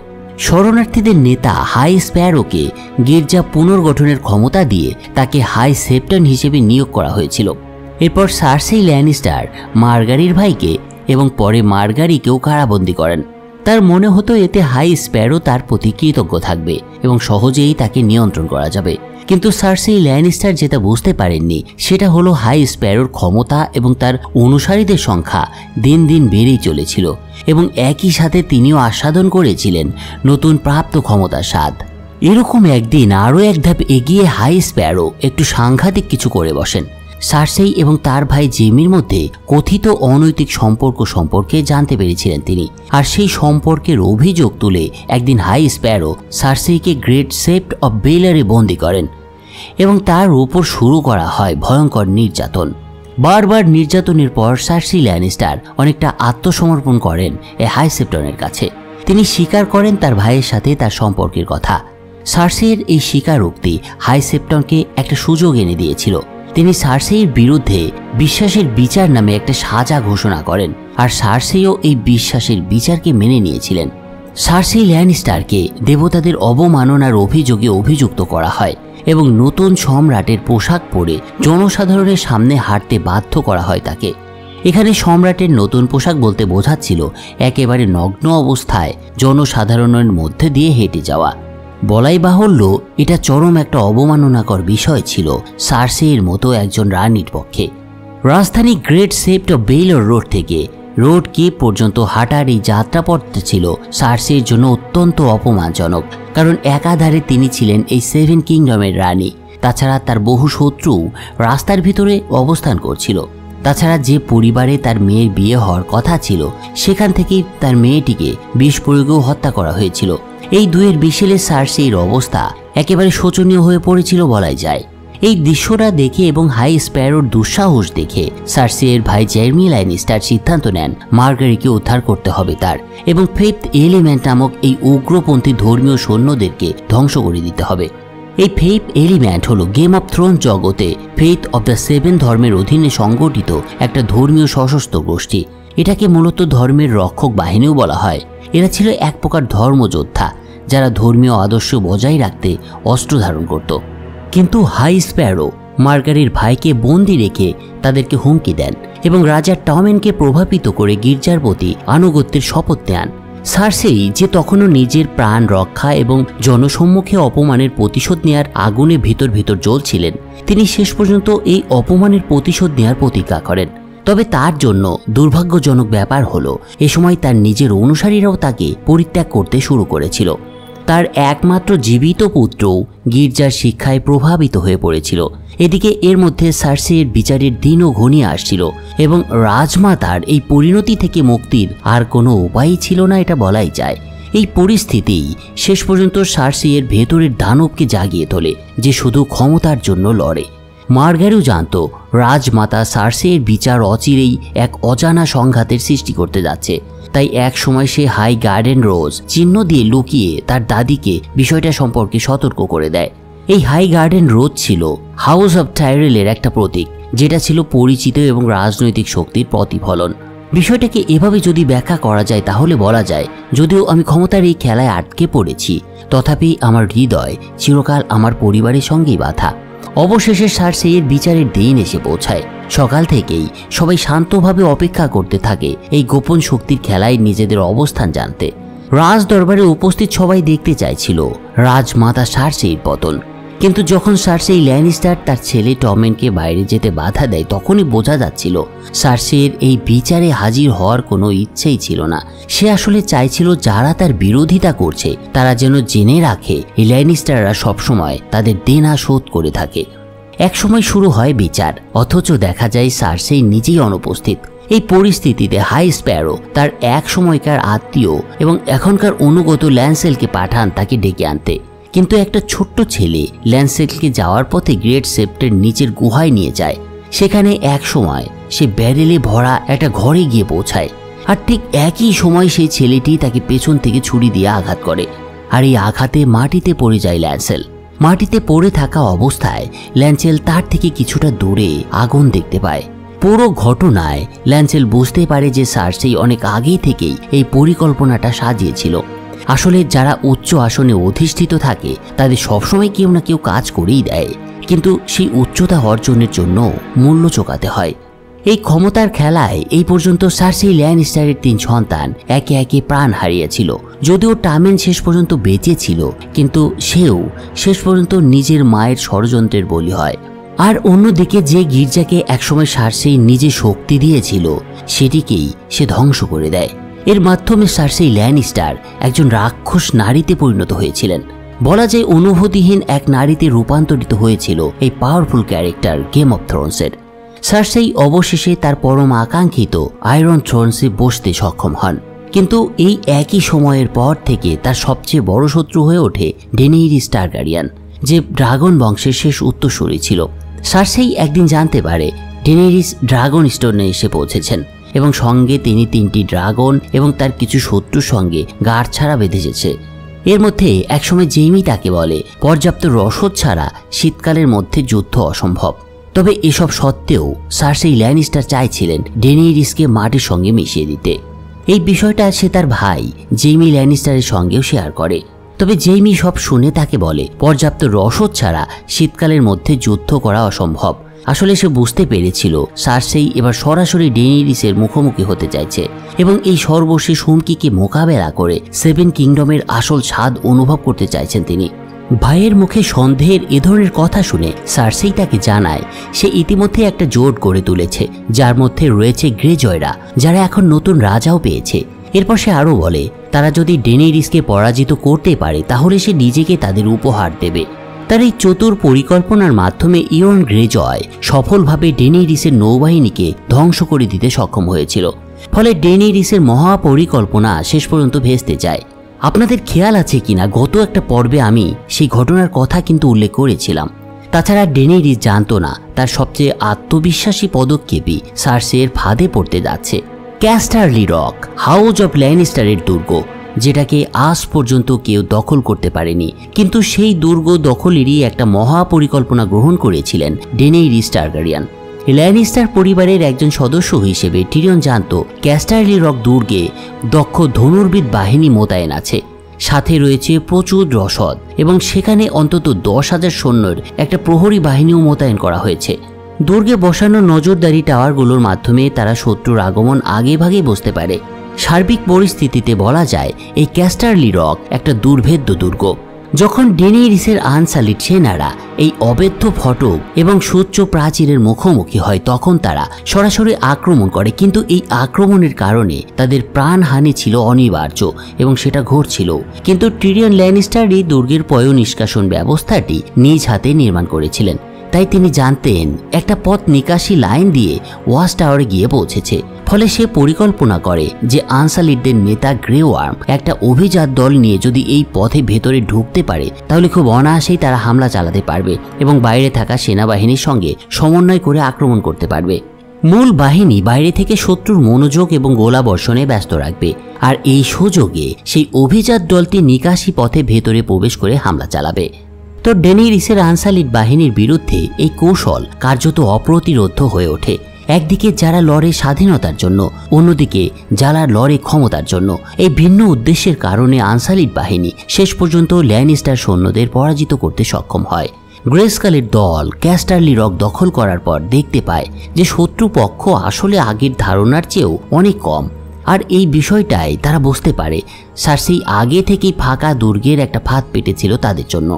A: শরণার্থীদের নেতা হাই স্প্যারোকে গির্জা পুনর্গঠনের ক্ষমতা দিয়ে তাকে হাই সেপ্টন হিসেবে নিয়োগ করা হয়েছিল। এরপর সার্সি ল্যানিস্টার মার্গারির ভাইকে এবং পরে মার্গারিকেও কারাবন্দী করেন। তার মনে হতো এতে হাই স্প্যারো তার প্রতি কৃতজ্ঞ থাকবে এবং সহজেই তাকে নিয়ন্ত্রণ করা যাবে। কিন্তু সার্সি ল্যানিস্টার যেটা বুঝতে পারেননি সেটা হলো হাই স্প্যারোর ক্ষমতা এবং তার অনুসারীদের সংখ্যা দিন দিন বেড়েই চলেছিল, এবং একই সাথে তিনিও আস্বাদন করেছিলেন নতুন প্রাপ্ত ক্ষমতার স্বাদ। এরকম একদিন আরও এক ধাপ এগিয়ে হাই স্প্যারো একটু সাংঘাতিক কিছু করে বসেন। সার্সি এবং তার ভাই জেমির মধ্যে কথিত অনৈতিক সম্পর্ক সম্পর্কে জানতে পেরেছিলেন তিনি, আর সেই সম্পর্কের অভিযোগ তুলে একদিন হাই স্প্যারো সার্সিকে গ্রেট সেপ্ট অফ বেলারে বন্দী করেন এবং তার উপর শুরু করা হয় ভয়ঙ্কর নির্যাতন। বারবার নির্যাতনের পর সার্সি ল্যানিস্টার অনেকটা আত্মসমর্পণ করেন এই হাই সেপ্টনের কাছে। তিনি স্বীকার করেন তার ভাইয়ের সাথে তার সম্পর্কের কথা। সার্সির এই স্বীকারোক্তি হাই সেপ্টনকে একটা সুযোগ এনে দিয়েছিল। তিনি সার্সির বিরুদ্ধে বিশ্বাসের বিচার নামে একটা সাজা ঘোষণা করেন, আর সার্সিও এই বিশ্বাসের বিচারকে মেনে নিয়েছিলেন। সার্সি ল্যানিস্টারকে দেবতাদের অবমাননার অভিযোগে অভিযুক্ত করা হয় এবং নতুন সম্রাটের পোশাক পরে জনসাধারণের সামনে হাঁটতে বাধ্য করা হয় তাকে। এখানে সম্রাটের নতুন পোশাক বলতে বোঝাচ্ছিল একেবারে নগ্ন অবস্থায় জনসাধারণের মধ্যে দিয়ে হেঁটে যাওয়া। বলাই বাহুল্য, এটা চরম একটা অবমাননাকর বিষয় ছিল সার্সির মতো একজন রানীর পক্ষে। রাজধানী গ্রেট সেপ্ট অফ বেলর রোড থেকে রোড কেপ পর্যন্ত হাঁটার এই যাত্রাপথটা ছিল সার্সির জন্য অত্যন্ত অপমানজনক, কারণ একাধারে তিনি ছিলেন এই 7 কিংডমের রানী। তাছাড়া তার বহু শত্রু রাস্তার ভিতরে অবস্থান করছিল। তাছাড়া যে পরিবারে তার মেয়ের বিয়ে হওয়ার কথা ছিল সেখান থেকেই তার মেয়েটিকে বিষ প্রয়োগেও হত্যা করা হয়েছিল। এই দুয়ের বিশেলে সার্সির অবস্থা একেবারে শোচনীয় হয়ে পড়েছিল বলাই যায়। এই দৃশ্যটা দেখে এবং হাই স্প্যারোর দুঃসাহস দেখে সার্সির ভাই জেরেমি ল্যানিস্টার সিদ্ধান্ত নেন মার্গারিকে উদ্ধার করতে হবে তার, এবং ফেইথ এলিমেন্ট নামক এই উগ্রপন্থী ধর্মীয় সৈন্যদেরকে ধ্বংস করে দিতে হবে। এই ফেইথ এলিমেন্ট হলো গেম অফ থ্রোন জগতে ফেইথ অব দ্য 7 ধর্মের অধীনে সংগঠিত একটা ধর্মীয় সশস্ত্র গোষ্ঠী। এটাকে মূলত ধর্মের রক্ষক বাহিনীও বলা হয়। এরা ছিল এক প্রকার ধর্মযোদ্ধা যারা ধর্মীয় আদর্শ বজায় রাখতে অস্ত্র ধারণ করত। কিন্তু হাই স্প্যারো মার্গারির ভাইকে বন্দি রেখে তাদেরকে হুমকি দেন এবং রাজা টমেনকে প্রভাবিত করে গির্জার প্রতি আনুগত্যের শপথ নেন। সার্সি, যে তখনও নিজের প্রাণ রক্ষা এবং জনসম্মুখে অপমানের প্রতিশোধ নেয়ার আগুনে ভিতর ভিতর জ্বলছিলেন, তিনি শেষ পর্যন্ত এই অপমানের প্রতিশোধ নেয়ার প্রতিজ্ঞা করেন। তবে তার জন্য দুর্ভাগ্যজনক ব্যাপার হলো এ সময় তার নিজের অনুসারীরাও তাকে পরিত্যাগ করতে শুরু করেছিল। তার একমাত্র জীবিত পুত্রও গির্জার শিক্ষায় প্রভাবিত হয়ে পড়েছিল। এদিকে এর মধ্যে সার্সির বিচারের দিনও ঘনিয়ে আসছিল এবং রাজমাতার এই পরিণতি থেকে মুক্তির আর কোনো উপায়ই ছিল না, এটা বলাই যায়। এই পরিস্থিতি শেষ পর্যন্ত সার্সির ভেতরের দানবকে জাগিয়ে তোলে, যে শুধু ক্ষমতার জন্য লড়ে। মার্গারিও জানত রাজমাতা সার্সির বিচার অচিরেই এক অজানা সংঘাতের সৃষ্টি করতে যাচ্ছে। তাই এক সময় সে হাই গার্ডেন রোজ চিহ্ন দিয়ে লুকিয়ে তার দাদিকে বিষয়টা সম্পর্কে সতর্ক করে দেয়। এই হাই গার্ডেন রোজ ছিল হাউস অব টাইরেলের একটা প্রতীক, যেটা ছিল পরিচিত এবং রাজনৈতিক শক্তির প্রতিফলন। বিষয়টাকে এভাবে যদি ব্যাখ্যা করা যায় তাহলে বলা যায়, যদিও আমি ক্ষমতার এই খেলায় আটকে পড়েছি, তথাপি আমার হৃদয় চিরকাল আমার পরিবারের সঙ্গেই বাঁধা। অবশেষে সার্সির বিচারের দিন এসে পৌঁছায়। সকাল থেকেই সবাই শান্তভাবে অপেক্ষা করতে থাকে এই গোপন শক্তির খেলায় নিজেদের অবস্থান জানতে। রাজ দরবারে উপস্থিত সবাই দেখতে চাইছিল রাজমাতা সার্সির পতন, কিন্তু যখন সার্সি ল্যানিস্টার তার ছেলে টমেনকে বাইরে যেতে বাধা দেয় তখনই বোঝা যাচ্ছিল সার্সির এই বিচারে হাজির হওয়ার কোনো ইচ্ছেই ছিল না। সে আসলে চাইছিল যারা তার বিরোধিতা করছে তারা যেন জেনে রাখে এই ল্যানিস্টাররা সবসময় তাদের দেনা শোধ করে থাকে। এক সময় শুরু হয় বিচার, অথচ দেখা যায় সার্সি নিজেই অনুপস্থিত। এই পরিস্থিতিতে হাই স্প্যারো তার এক সময়কার আত্মীয় এবং এখনকার অনুগত ল্যান্সেলকে পাঠান তাকে ডেকে আনতে, কিন্তু একটা ছোট্ট ছেলে ল্যান্সেলকে যাওয়ার পথে গ্রেট সেপ্টের নিচের গুহায় নিয়ে যায়। সেখানে এক সময় সে ব্যারেলে ভরা একটা ঘরে গিয়ে পৌঁছায়, আর ঠিক একই সময় সেই ছেলেটি তাকে পেছন থেকে ছুরি দিয়ে আঘাত করে, আর এই আঘাতে মাটিতে পড়ে যায় ল্যান্সেল। মাটিতে পড়ে থাকা অবস্থায় ল্যান্সেল তার থেকে কিছুটা দূরে আগুন দেখতে পায়। পুরো ঘটনায় ল্যান্সেল বুঝতে পারে যে সার্সি অনেক আগে থেকেই এই পরিকল্পনাটা সাজিয়েছিল। আসলে যারা উচ্চ আসনে অধিষ্ঠিত থাকে তাদের সবসময় কেউ না কেউ কাজ করেই দেয়, কিন্তু সেই উচ্চতা অর্জনের জন্য মূল্য চোকাতে হয়। এই ক্ষমতার খেলায় এই পর্যন্ত সার্সি ল্যানিস্টারের 3 সন্তান একে একে প্রাণ হারিয়েছিল। যদিও টামেন শেষ পর্যন্ত বেঁচে ছিল, কিন্তু সেও শেষ পর্যন্ত নিজের মায়ের ষড়যন্ত্রের বলি হয়। আর অন্যদিকে যে গির্জাকে একসময় সার্সি নিজে শক্তি দিয়েছিল সেটিকেই সে ধ্বংস করে দেয়। এর মাধ্যমে সার্সি ল্যানিস্টার একজন রাক্ষস নারীতে পরিণত হয়েছিলেন। বলা যায় অনুভূতিহীন এক নারীতে রূপান্তরিত হয়েছিল এই পাওয়ারফুল ক্যারেক্টার গেম অফ থ্রোনসের। সার্সি অবশেষে তার পরম আকাঙ্ক্ষিত আয়রন থ্রোনসে বসতে সক্ষম হন, কিন্তু এই একই সময়ের পর থেকে তার সবচেয়ে বড় শত্রু হয়ে ওঠে ডেনেইরিস টারগারিয়ান, যে ড্রাগন বংশের শেষ উত্তরসূরি ছিল। সার্সি একদিন জানতে পারে ডেনেইরিস ড্রাগন স্টোনে এসে পৌঁছেছেন এবং সঙ্গে তিনি 3টি ড্রাগন এবং তার কিছু শত্রুর সঙ্গে গাঢ় ছাড়া বেঁধেছে। এর মধ্যে একসময় জেইমি তাকে বলে পর্যাপ্ত রসদ ছাড়া শীতকালের মধ্যে যুদ্ধ অসম্ভব। তবে এসব সত্ত্বেও সার্সি ল্যানিস্টার চাইছিলেন ডেনেইরিসকে মাটির সঙ্গে মিশিয়ে দিতে। এই বিষয়টা সে তার ভাই জেইমি ল্যানিস্টারের সঙ্গেও শেয়ার করে। তবে জেইমি সব শুনে তাকে বলে পর্যাপ্ত রসদ ছাড়া শীতকালের মধ্যে যুদ্ধ করা অসম্ভব। আসলে সে বুঝতে পেরেছিল সার্সি এবার সরাসরি ডেনেইরিসের মুখোমুখি হতে চাইছে এবং এই সর্বশেষ হুমকিকে মোকাবেলা করে 7 কিংডমের আসল স্বাদ অনুভব করতে চাইছেন তিনি। ভাইয়ের মুখে সন্দেহের এ ধরনের কথা শুনে সার্সেই তাকে জানায় সে ইতিমধ্যে একটা জোট গড়ে তুলেছে, যার মধ্যে রয়েছে গ্রেজয়রা, যারা এখন নতুন রাজাও পেয়েছে। এরপর সে আরও বলে তারা যদি ডেনেরিসকে পরাজিত করতে পারে তাহলে সে নিজেকে তাদের উপহার দেবে। তার এই চতুর পরিকল্পনার মাধ্যমে ইয়র্ন গ্রেজয় সফলভাবে ডেনেরিসের নৌবাহিনীকে ধ্বংস করে দিতে সক্ষম হয়েছিল। ফলে ডেনেরিসের মহাপরিকল্পনা শেষ পর্যন্ত ভেস্তে যায়। আপনাদের খেয়াল আছে কিনা গত একটা পর্বে আমি সেই ঘটনার কথা কিন্তু উল্লেখ করেছিলাম। তাছাড়া ডেনেরিস জানতো না তার সবচেয়ে আত্মবিশ্বাসী পদক্ষেপই সার্সের ফাঁদে পড়তে যাচ্ছে। ক্যাস্টারলি রক, হাউস অফ ল্যানিস্টারের দুর্গ, যেটাকে আজ পর্যন্ত কেউ দখল করতে পারেনি, কিন্তু সেই দুর্গ দখলেরই একটা মহাপরিকল্পনা গ্রহণ করেছিলেন ডেনেরিস টারগারিয়ান। ল্যানিস্টার পরিবারের একজন সদস্য হিসেবে টিরিয়ন জানত ক্যাস্টারলি রক দুর্গে দক্ষ ধনুর্বিদ বাহিনী মোতায়েন আছে, সাথে রয়েছে প্রচুর রসদ এবং সেখানে অন্তত 10,000 সৈন্যের একটা প্রহরী বাহিনীও মোতায়েন করা হয়েছে। দুর্গে বসানো নজরদারি টাওয়ারগুলোর মাধ্যমে তারা শত্রুর আগমন আগেভাগে বুঝতে পারে। সার্বিক পরিস্থিতিতে বলা যায় এই ক্যাস্টারলি রক একটা দুর্ভেদ্য দুর্গ। যখন ডেনেরিসের আনসালিড সেনারা এই অবৈধ ফটক এবং সুউচ্চ প্রাচীরের মুখোমুখি হয় তখন তারা সরাসরি আক্রমণ করে, কিন্তু এই আক্রমণের কারণে তাদের প্রাণহানি ছিল অনিবার্য এবং সেটা ঘটছিল। কিন্তু টিরিয়ন ল্যানিস্টার এই দুর্গের পয় নিষ্কাশন ব্যবস্থাটি নিজ হাতে নির্মাণ করেছিলেন, তাই তিনি জানতেন একটা পথ নিকাশি লাইন দিয়ে ওয়াচ টাওয়ারে গিয়ে পৌঁছেছে। ফলে সে পরিকল্পনা করে যে আনসালিডদের নেতা গ্রে ওয়ার্ম একটা অভিজাত দল নিয়ে যদি এই পথে ভেতরে ঢুকতে পারে তাহলে খুব অনায়াসেই তারা হামলা চালাতে পারবে এবং বাইরে থাকা সেনাবাহিনীর সঙ্গে সমন্বয় করে আক্রমণ করতে পারবে। মূল বাহিনী বাইরে থেকে শত্রুর মনোযোগ এবং গোলাবর্ষণে ব্যস্ত রাখবে, আর এই সুযোগে সেই অভিজাত দলটি নিকাশি পথে ভেতরে প্রবেশ করে হামলা চালাবে। তো ডেনেরিসের আনসালিড বাহিনীর বিরুদ্ধে এই কৌশল কার্যত অপ্রতিরোধ্য হয়ে ওঠে। একদিকে যারা লড়ে স্বাধীনতার জন্য, অন্যদিকে যারা লড়ে ক্ষমতার জন্য। এই ভিন্ন উদ্দেশ্যের কারণে আনসালিড বাহিনী শেষ পর্যন্ত ল্যানিস্টার সৈন্যদের পরাজিত করতে সক্ষম হয়। গ্রেস্কালের দল ক্যাস্টারলি রক দখল করার পর দেখতে পায় যে শত্রুপক্ষ আসলে আগের ধারণার চেয়েও অনেক কম, আর এই বিষয়টাই তারা বুঝতে পারে সার্সেই আগে থেকেই ফাঁকা দুর্গের একটা ফাঁদ পেটেছিল তাদের জন্য।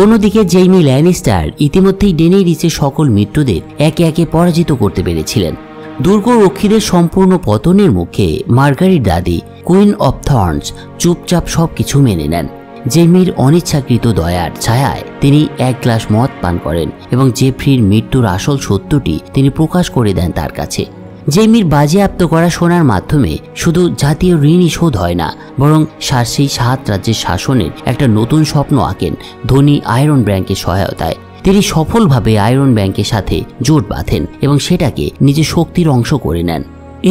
A: অন্যদিকে জেইমি ল্যানিস্টার ইতিমধ্যেই ডেনেরিসের সকল মিত্রদের একে একে পরাজিত করতে পেরেছিলেন। দুর্গরক্ষীদের সম্পূর্ণ পতনের মুখে মার্গারির দাদি কুইন অফ থর্নস চুপচাপ সবকিছু মেনে নেন। জেইমির অনিচ্ছাকৃত দয়ার ছায়ায় তিনি এক গ্লাস মদ পান করেন এবং জেফ্রির মৃত্যুর আসল সত্যটি তিনি প্রকাশ করে দেন তার কাছে। জেইমির বাজেয়াপ্ত করা সোনার মাধ্যমে শুধু জাতীয় ঋণই শোধ হয় না, বরং সার্সেই 7 রাজ্যের শাসনের একটা নতুন স্বপ্ন আঁকেন ধনী আয়রন ব্যাংকের সহায়তায়। তিনি সফলভাবে আয়রন ব্যাংকের সাথে জোট বাঁধেন এবং সেটাকে নিজের শক্তির অংশ করে নেন।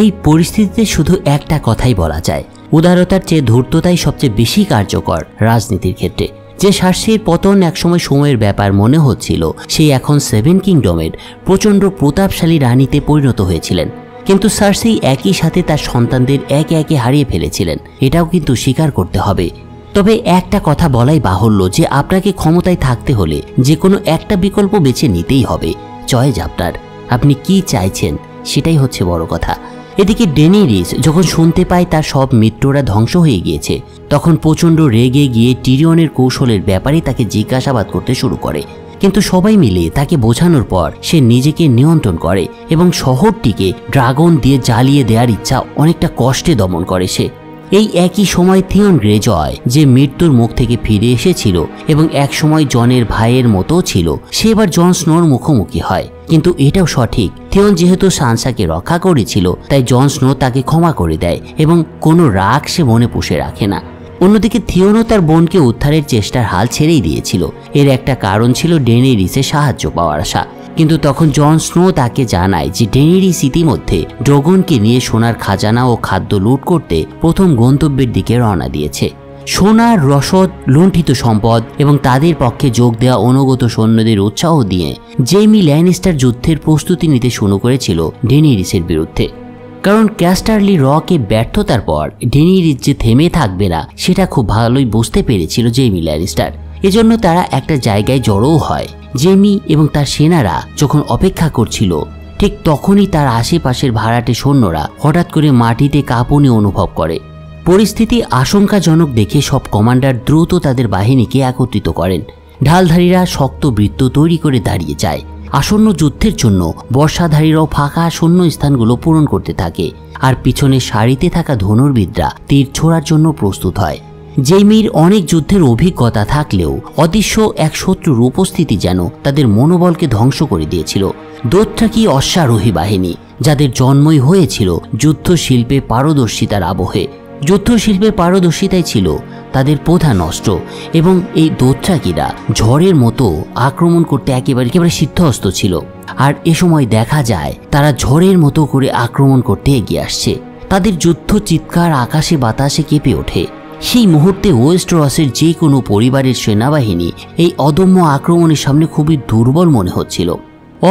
A: এই পরিস্থিতিতে শুধু একটা কথাই বলা যায়, উদারতার চেয়ে ধূর্ততাই সবচেয়ে বেশি কার্যকর রাজনীতির ক্ষেত্রে। যে সার্সের পতন একসময় সময়ের ব্যাপার মনে হচ্ছিল, সে এখন 7 কিংডমের প্রচণ্ড প্রতাপশালী রানীতে পরিণত হয়েছিলেন। কিন্তু সার্সি একই সাথে তার সন্তানদের একে একে হারিয়ে ফেলেছিলেন, এটাও কিন্তু স্বীকার করতে হবে। তবে একটা কথা বলাই বাহুল্য যে আপনাকে ক্ষমতায় থাকতে হলে যে কোনো একটা বিকল্প বেছে নিতেই হবে। চয়েস আপনার, আপনি কি চাইছেন সেটাই হচ্ছে বড় কথা। এদিকে ডেনেরিস যখন শুনতে পায় তার সব মিত্ররা ধ্বংস হয়ে গিয়েছে, তখন প্রচণ্ড রেগে গিয়ে টিরিয়নের কৌশলের ব্যাপারে তাকে জিজ্ঞাসাবাদ করতে শুরু করে। কিন্তু সবাই মিলে তাকে বোঝানোর পর সে নিজেকে নিয়ন্ত্রণ করে এবং শহরটিকে ড্রাগন দিয়ে জ্বালিয়ে দেওয়ার ইচ্ছা অনেকটা কষ্টে দমন করে সে। এই একই সময় থিয়ন গ্রেজয়, যে মৃত্যুর মুখ থেকে ফিরে এসেছিল এবং একসময় জনের ভাইয়ের মতো ছিল, সে এবার জন স্নোর মুখোমুখি হয়। কিন্তু এটাও সঠিক, থিয়ন যেহেতু সানসাকে রক্ষা করেছিল তাই জন স্নো তাকে ক্ষমা করে দেয় এবং কোনো রাগ সে মনে পুষে রাখে না। অন্যদিকে থিয়নও তার বোনকে উদ্ধারের চেষ্টার হাল ছেড়েই দিয়েছিল। এর একটা কারণ ছিল ডেনেরিসের সাহায্য পাওয়ার আশা। কিন্তু তখন জন স্নো তাকে জানায় যে ডেনেরিস ইতিমধ্যে ড্রাগনকে নিয়ে সোনার খাজানা ও খাদ্য লুট করতে প্রথম গন্তব্যের দিকে রওনা দিয়েছে। সোনার রসদ, লুণ্ঠিত সম্পদ এবং তাদের পক্ষে যোগ দেওয়া অনুগত সৈন্যদের উৎসাহ দিয়ে জেইমি ল্যানিস্টার যুদ্ধের প্রস্তুতি নিতে শুরু করেছিল ডেনেরিসের বিরুদ্ধে। কারণ ক্যাস্টারলি রকে ব্যর্থতার পর ডেনেরিস যে থেমে থাকবে না সেটা খুব ভালোই বুঝতে পেরেছিল জেইমি ল্যানিস্টার। এজন্য তারা একটা জায়গায় জড়ো হয়। জেইমি এবং তার সেনারা যখন অপেক্ষা করছিল, ঠিক তখনই তার আশেপাশের ভাড়াটে সৈন্যরা হঠাৎ করে মাটিতে কাঁপুনি অনুভব করে। পরিস্থিতি আশঙ্কাজনক দেখে সব কমান্ডার দ্রুত তাদের বাহিনীকে একত্রিত করেন। ঢালধারীরা শক্ত বৃত্ত তৈরি করে দাঁড়িয়ে যায়। আসন্ন যুদ্ধের জন্য বর্ষাধারীরাও ফাঁকা শূন্য স্থানগুলো পূরণ করতে থাকে, আর পিছনে সারিতে থাকা ধনুর্বিদরা তীর ছোড়ার জন্য প্রস্তুত হয়। জেইমির অনেক যুদ্ধের অভিজ্ঞতা থাকলেও অদৃশ্য এক শত্রুর উপস্থিতি যেন তাদের মনোবলকে ধ্বংস করে দিয়েছিল। দোথরাকি অশ্বারোহী বাহিনী, যাদের জন্মই হয়েছিল যুদ্ধশিল্পে পারদর্শিতার আবহে। যুদ্ধশিল্পে পারদর্শিতাই ছিল তাদের প্রধান অস্ত্র, এবং এই দোথরাকিরা ঝড়ের মতো আক্রমণ করতে একেবারে সিদ্ধহস্ত ছিল। আর এ সময় দেখা যায় তারা ঝড়ের মতো করে আক্রমণ করতে এগিয়ে আসছে। তাদের যুদ্ধ চিৎকার আকাশে বাতাসে কেঁপে ওঠে। সেই মুহূর্তে ওয়েস্টেরসের যে কোনো পরিবারের সেনাবাহিনী এই অদম্য আক্রমণের সামনে খুবই দুর্বল মনে হচ্ছিল।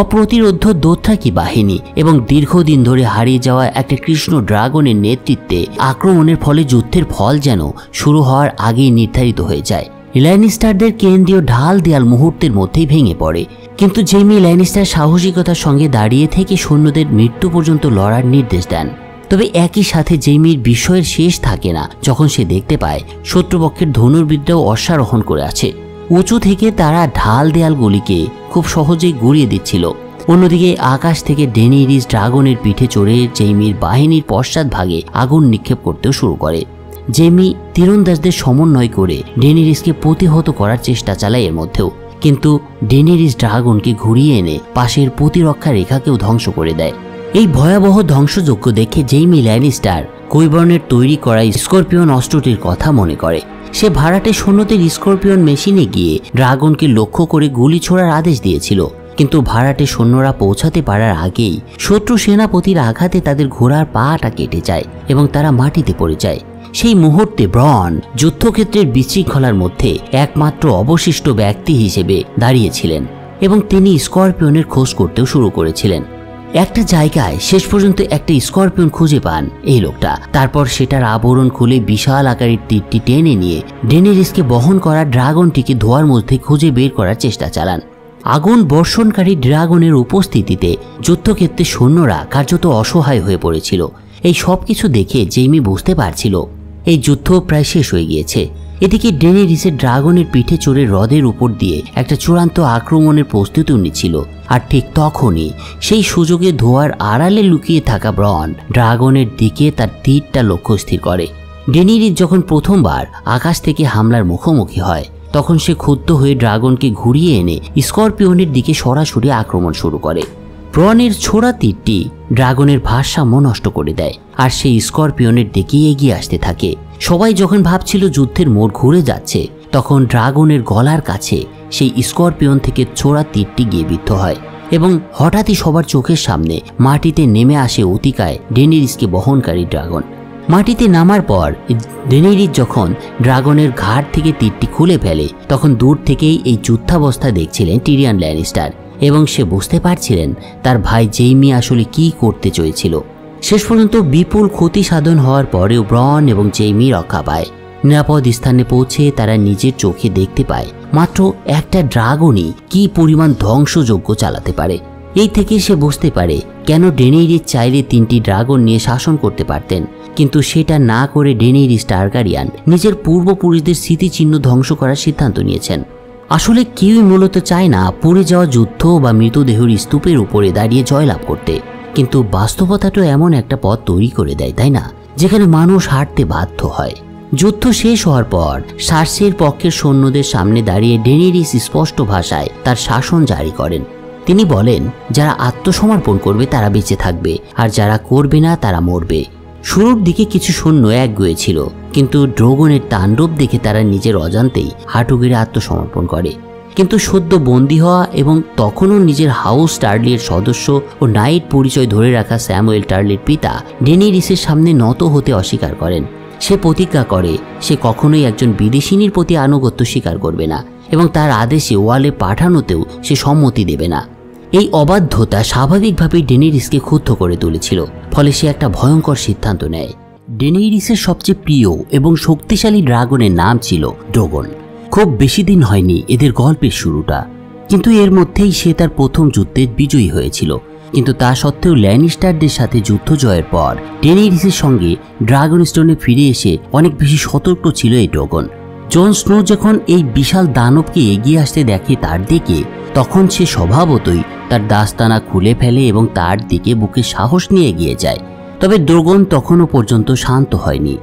A: অপ্রতিরোধ্য দোথরাকি বাহিনী এবং দীর্ঘদিন ধরে হারিয়ে যাওয়া একটা কৃষ্ণ ড্রাগনের নেতৃত্বে আক্রমণের ফলে যুদ্ধের ফল যেন শুরু হওয়ার আগেই নির্ধারিত হয়ে যায়। ল্যানিস্টারদের কেন্দ্রীয় ঢাল দেয়াল মুহূর্তের মধ্যেই ভেঙে পড়ে, কিন্তু জেইমি ল্যানিস্টার সাহসিকতার সঙ্গে দাঁড়িয়ে থেকে সৈন্যদের মৃত্যু পর্যন্ত লড়ার নির্দেশ দেন। তবে একই সাথে জেইমির বিস্ময়ের শেষ থাকে না যখন সে দেখতে পায় শত্রুপক্ষের ধনুর্বিদরাও অশ্বারোহণ করে আছে। উঁচু থেকে তারা ঢাল দেয়ালগুলিকে খুব সহজেই গুড়িয়ে দিচ্ছিল। অন্যদিকে আকাশ থেকে ডেনেরিস ড্রাগনের পিঠে চড়ে জেইমির বাহিনীর পশ্চাৎভাগে আগুন নিক্ষেপ করতেও শুরু করে। জেইমি তীরন্দাজদের সমন্বয় করে ডেনেরিসকে প্রতিহত করার চেষ্টা চালায় এর মধ্যেও, কিন্তু ডেনেরিস ড্রাগনকে ঘুরিয়ে এনে পাশের প্রতিরক্ষা রেখাকেও ধ্বংস করে দেয়। এই ভয়াবহ ধ্বংসযজ্ঞ দেখে জেইমি ল্যানিস্টার কৈবর্নের তৈরি করা স্করপিয়ন অস্ত্রটির কথা মনে করে। সে ভাড়াটে সৈন্যদের স্করপিয়ন মেশিনে গিয়ে ড্রাগনকে লক্ষ্য করে গুলি ছোড়ার আদেশ দিয়েছিল, কিন্তু ভাড়াটে সৈন্যরা পৌঁছাতে পারার আগেই শত্রু সেনাপতির আঘাতে তাদের ঘোড়ার পাটা কেটে যায় এবং তারা মাটিতে পড়ে যায়। সেই মুহূর্তে ব্রন যুদ্ধক্ষেত্রের বিশৃঙ্খলার মধ্যে একমাত্র অবশিষ্ট ব্যক্তি হিসেবে দাঁড়িয়েছিলেন এবং তিনি স্করপিয়নের খোঁজ করতেও শুরু করেছিলেন। একটা জায়গায় শেষ পর্যন্ত একটা স্করপিয়ন খুঁজে পান এই লোকটা। তারপর সেটার আবরণ খুলে বিশাল আকারের তীরটি টেনে নিয়ে ডেনেরিসকে বহন করা ড্রাগনটিকে ধোঁয়ার মধ্যে খুঁজে বের করার চেষ্টা চালান। আগুন বর্ষণকারী ড্রাগনের উপস্থিতিতে যুদ্ধক্ষেত্রে সৈন্যরা কার্যত অসহায় হয়ে পড়েছিল। এই সব কিছু দেখে জেইমি বুঝতে পারছিল এই যুদ্ধ প্রায় শেষ হয়ে গিয়েছে। এদিকে ডেনেরিসের ড্রাগনের পিঠে চড়ে হ্রদের উপর দিয়ে একটা চূড়ান্ত আক্রমণের প্রস্তুতি নিচ্ছিল, আর ঠিক তখনই সেই সুযোগে ধোঁয়ার আড়ালে লুকিয়ে থাকা ব্রন ড্রাগনের দিকে তার তীরটা লক্ষ্য স্থির করে। ডেনেরিস যখন প্রথমবার আকাশ থেকে হামলার মুখোমুখি হয় তখন সে ক্ষুব্ধ হয়ে ড্রাগনকে ঘুরিয়ে এনে স্করপিয়নের দিকে সরাসরি আক্রমণ শুরু করে। ব্রনের ছোড়া তীরটি ড্রাগনের ভারসাম্য নষ্ট করে দেয়, আর সেই স্করপিয়নের দিকে এগিয়ে আসতে থাকে। সবাই যখন ভাবছিল যুদ্ধের মোড় ঘুরে যাচ্ছে, তখন ড্রাগনের গলার কাছে সেই স্করপিয়ন থেকে ছোড়া তীরটি গিয়ে বিদ্ধ হয় এবং হঠাৎই সবার চোখের সামনে মাটিতে নেমে আসে অতিকায় ডেনেরিসকে বহনকারী ড্রাগন। মাটিতে নামার পর ডেনেরিস যখন ড্রাগনের ঘাট থেকে তীরটি খুলে ফেলে, তখন দূর থেকেই এই যুদ্ধাবস্থা দেখছিলেন টিরিয়ন ল্যানিস্টার, এবং সে বুঝতে পারছিলেন তার ভাই জেইমি আসলে কি করতে চেয়েছিল। শেষ পর্যন্ত বিপুল ক্ষতি সাধন হওয়ার পরেও ব্রন এবং জেইমি রক্ষা পায়। নিরাপদ স্থানে পৌঁছে তারা নিজের চোখে দেখতে পায় মাত্র একটা ড্রাগনই কি পরিমাণ ধ্বংসযজ্ঞ চালাতে পারে। এই থেকে সে বুঝতে পারে কেন ডেনেরিস চাইলে 3টি ড্রাগন নিয়ে শাসন করতে পারতেন, কিন্তু সেটা না করে ডেনেরিস টারগারিয়ান নিজের পূর্বপুরুষদের স্মৃতিচিহ্ন ধ্বংস করার সিদ্ধান্ত নিয়েছেন। আসলে কেউই মূলত চায় না পুড়ে যাওয়া যুদ্ধ বা মৃতদেহের স্তূপের উপরে দাঁড়িয়ে জয়লাভ করতে, কিন্তু বাস্তবতাটা এমন একটা পথ তৈরি করে দেয়, তাই না, যেখানে মানুষ হারতে বাধ্য হয়। যুদ্ধ শেষ হওয়ার পর সার্সের পক্ষের সৈন্যদের সামনে দাঁড়িয়ে ডেনেরিস স্পষ্ট ভাষায় তার শাসন জারি করেন। তিনি বলেন, যারা আত্মসমর্পণ করবে তারা বেঁচে থাকবে, আর যারা করবে না তারা মরবে। শুরুর দিকে কিছু সৈন্য একগুঁয়ে ছিল, কিন্তু ড্রাগনের তাণ্ডব দেখে তারা নিজের অজান্তেই হাঁটু গেড়ে আত্মসমর্পণ করে। কিন্তু সদ্য বন্দী হওয়া এবং তখনও নিজের হাউস টার্লির সদস্য ও নাইট পরিচয় ধরে রাখা স্যামুয়েল টার্লির পিতা ডেনেরিসের সামনে নত হতে অস্বীকার করেন। সে প্রতিজ্ঞা করে সে কখনোই একজন বিদেশিনীর প্রতি আনুগত্য স্বীকার করবে না এবং তার আদেশে ওয়ালে পাঠানোতেও সে সম্মতি দেবে না। এই অবাধ্যতা স্বাভাবিকভাবেই ডেনেরিসকে ক্ষুব্ধ করে তুলেছিল, ফলে সে একটা ভয়ঙ্কর সিদ্ধান্ত নেয়। ডেনেরিসের সবচেয়ে প্রিয় এবং শক্তিশালী ড্রাগনের নাম ছিল ড্রোগন। খুব বেশি দিন হয়নি এদের গল্পের শুরুটা, কিন্তু এর মধ্যেই সে তার প্রথম যুদ্ধে বিজয়ী হয়েছিল। কিন্তু তা সত্ত্বেও ল্যানিস্টারদের সাথে যুদ্ধ জয়ের পর ডেনেরিসের সঙ্গে ড্রাগন স্টোনে ফিরে এসে অনেক বেশি সতর্ক ছিল এই ড্রাগন। জন স্নো যখন এই বিশাল দানবকে এগিয়ে আসতে দেখে তার দিকে, তখন সে স্বভাবতই তার দাস্তানা খুলে ফেলে এবং তার দিকে বুকে সাহস নিয়ে এগিয়ে যায়। তবে ড্রাগন তখনও পর্যন্ত শান্ত হয়নি।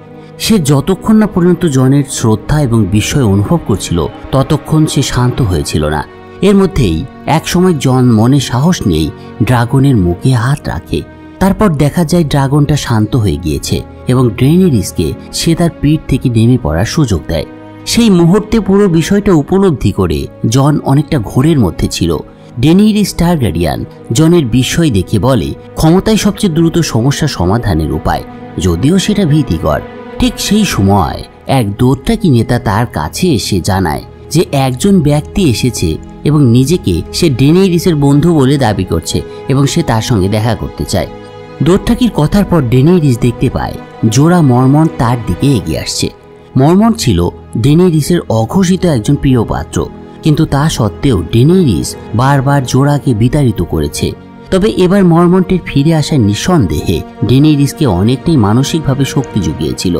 A: সে যতক্ষণ না পর্যন্ত জনের শ্রদ্ধা এবং বিস্ময় অনুভব করছিল ততক্ষণ সে শান্ত হয়েছিল না। এর মধ্যেই একসময় জন মনে সাহস নিয়েই ড্রাগনের মুখে হাত রাখে। তারপর দেখা যায় ড্রাগনটা শান্ত হয়ে গিয়েছে এবং ডেনেরিসকে সে তার পিঠ থেকে নেমে পড়ার সুযোগ দেয়। সেই মুহূর্তে পুরো বিষয়টা উপলব্ধি করে জন অনেকটা ঘোরের মধ্যে ছিল। ডেনেরিস টারগারিয়ান জনের বিস্ময় দেখে বলে, ক্ষমতাই সবচেয়ে দ্রুত সমস্যা সমাধানের উপায়, যদিও সেটা ভীতিকর। ঠিক সেই সময় এক দোরটাকি নেতা তার কাছে এসে জানায় যে একজন ব্যক্তি এসেছে এবং নিজেকে সে ডেনেরিসের বন্ধু বলে দাবি করছে এবং সে তার সঙ্গে দেখা করতে চায়। দোরটাকির কথার পর ডেনেরিস দেখতে পায় জোড়া মর্মন্ট তার দিকে এগিয়ে আসছে। মর্মন্ট ছিল ডেনেরিসের অঘোষিত একজন প্রিয় পাত্র, কিন্তু তা সত্ত্বেও ডেনেরিস বারবার জোড়াকে বিতাড়িত করেছে। তবে এবার মর্মন্টের ফিরে আসা নিঃসন্দেহে ডেনেরিসকে অনেকটাই মানসিকভাবে শক্তি জুগিয়েছিল।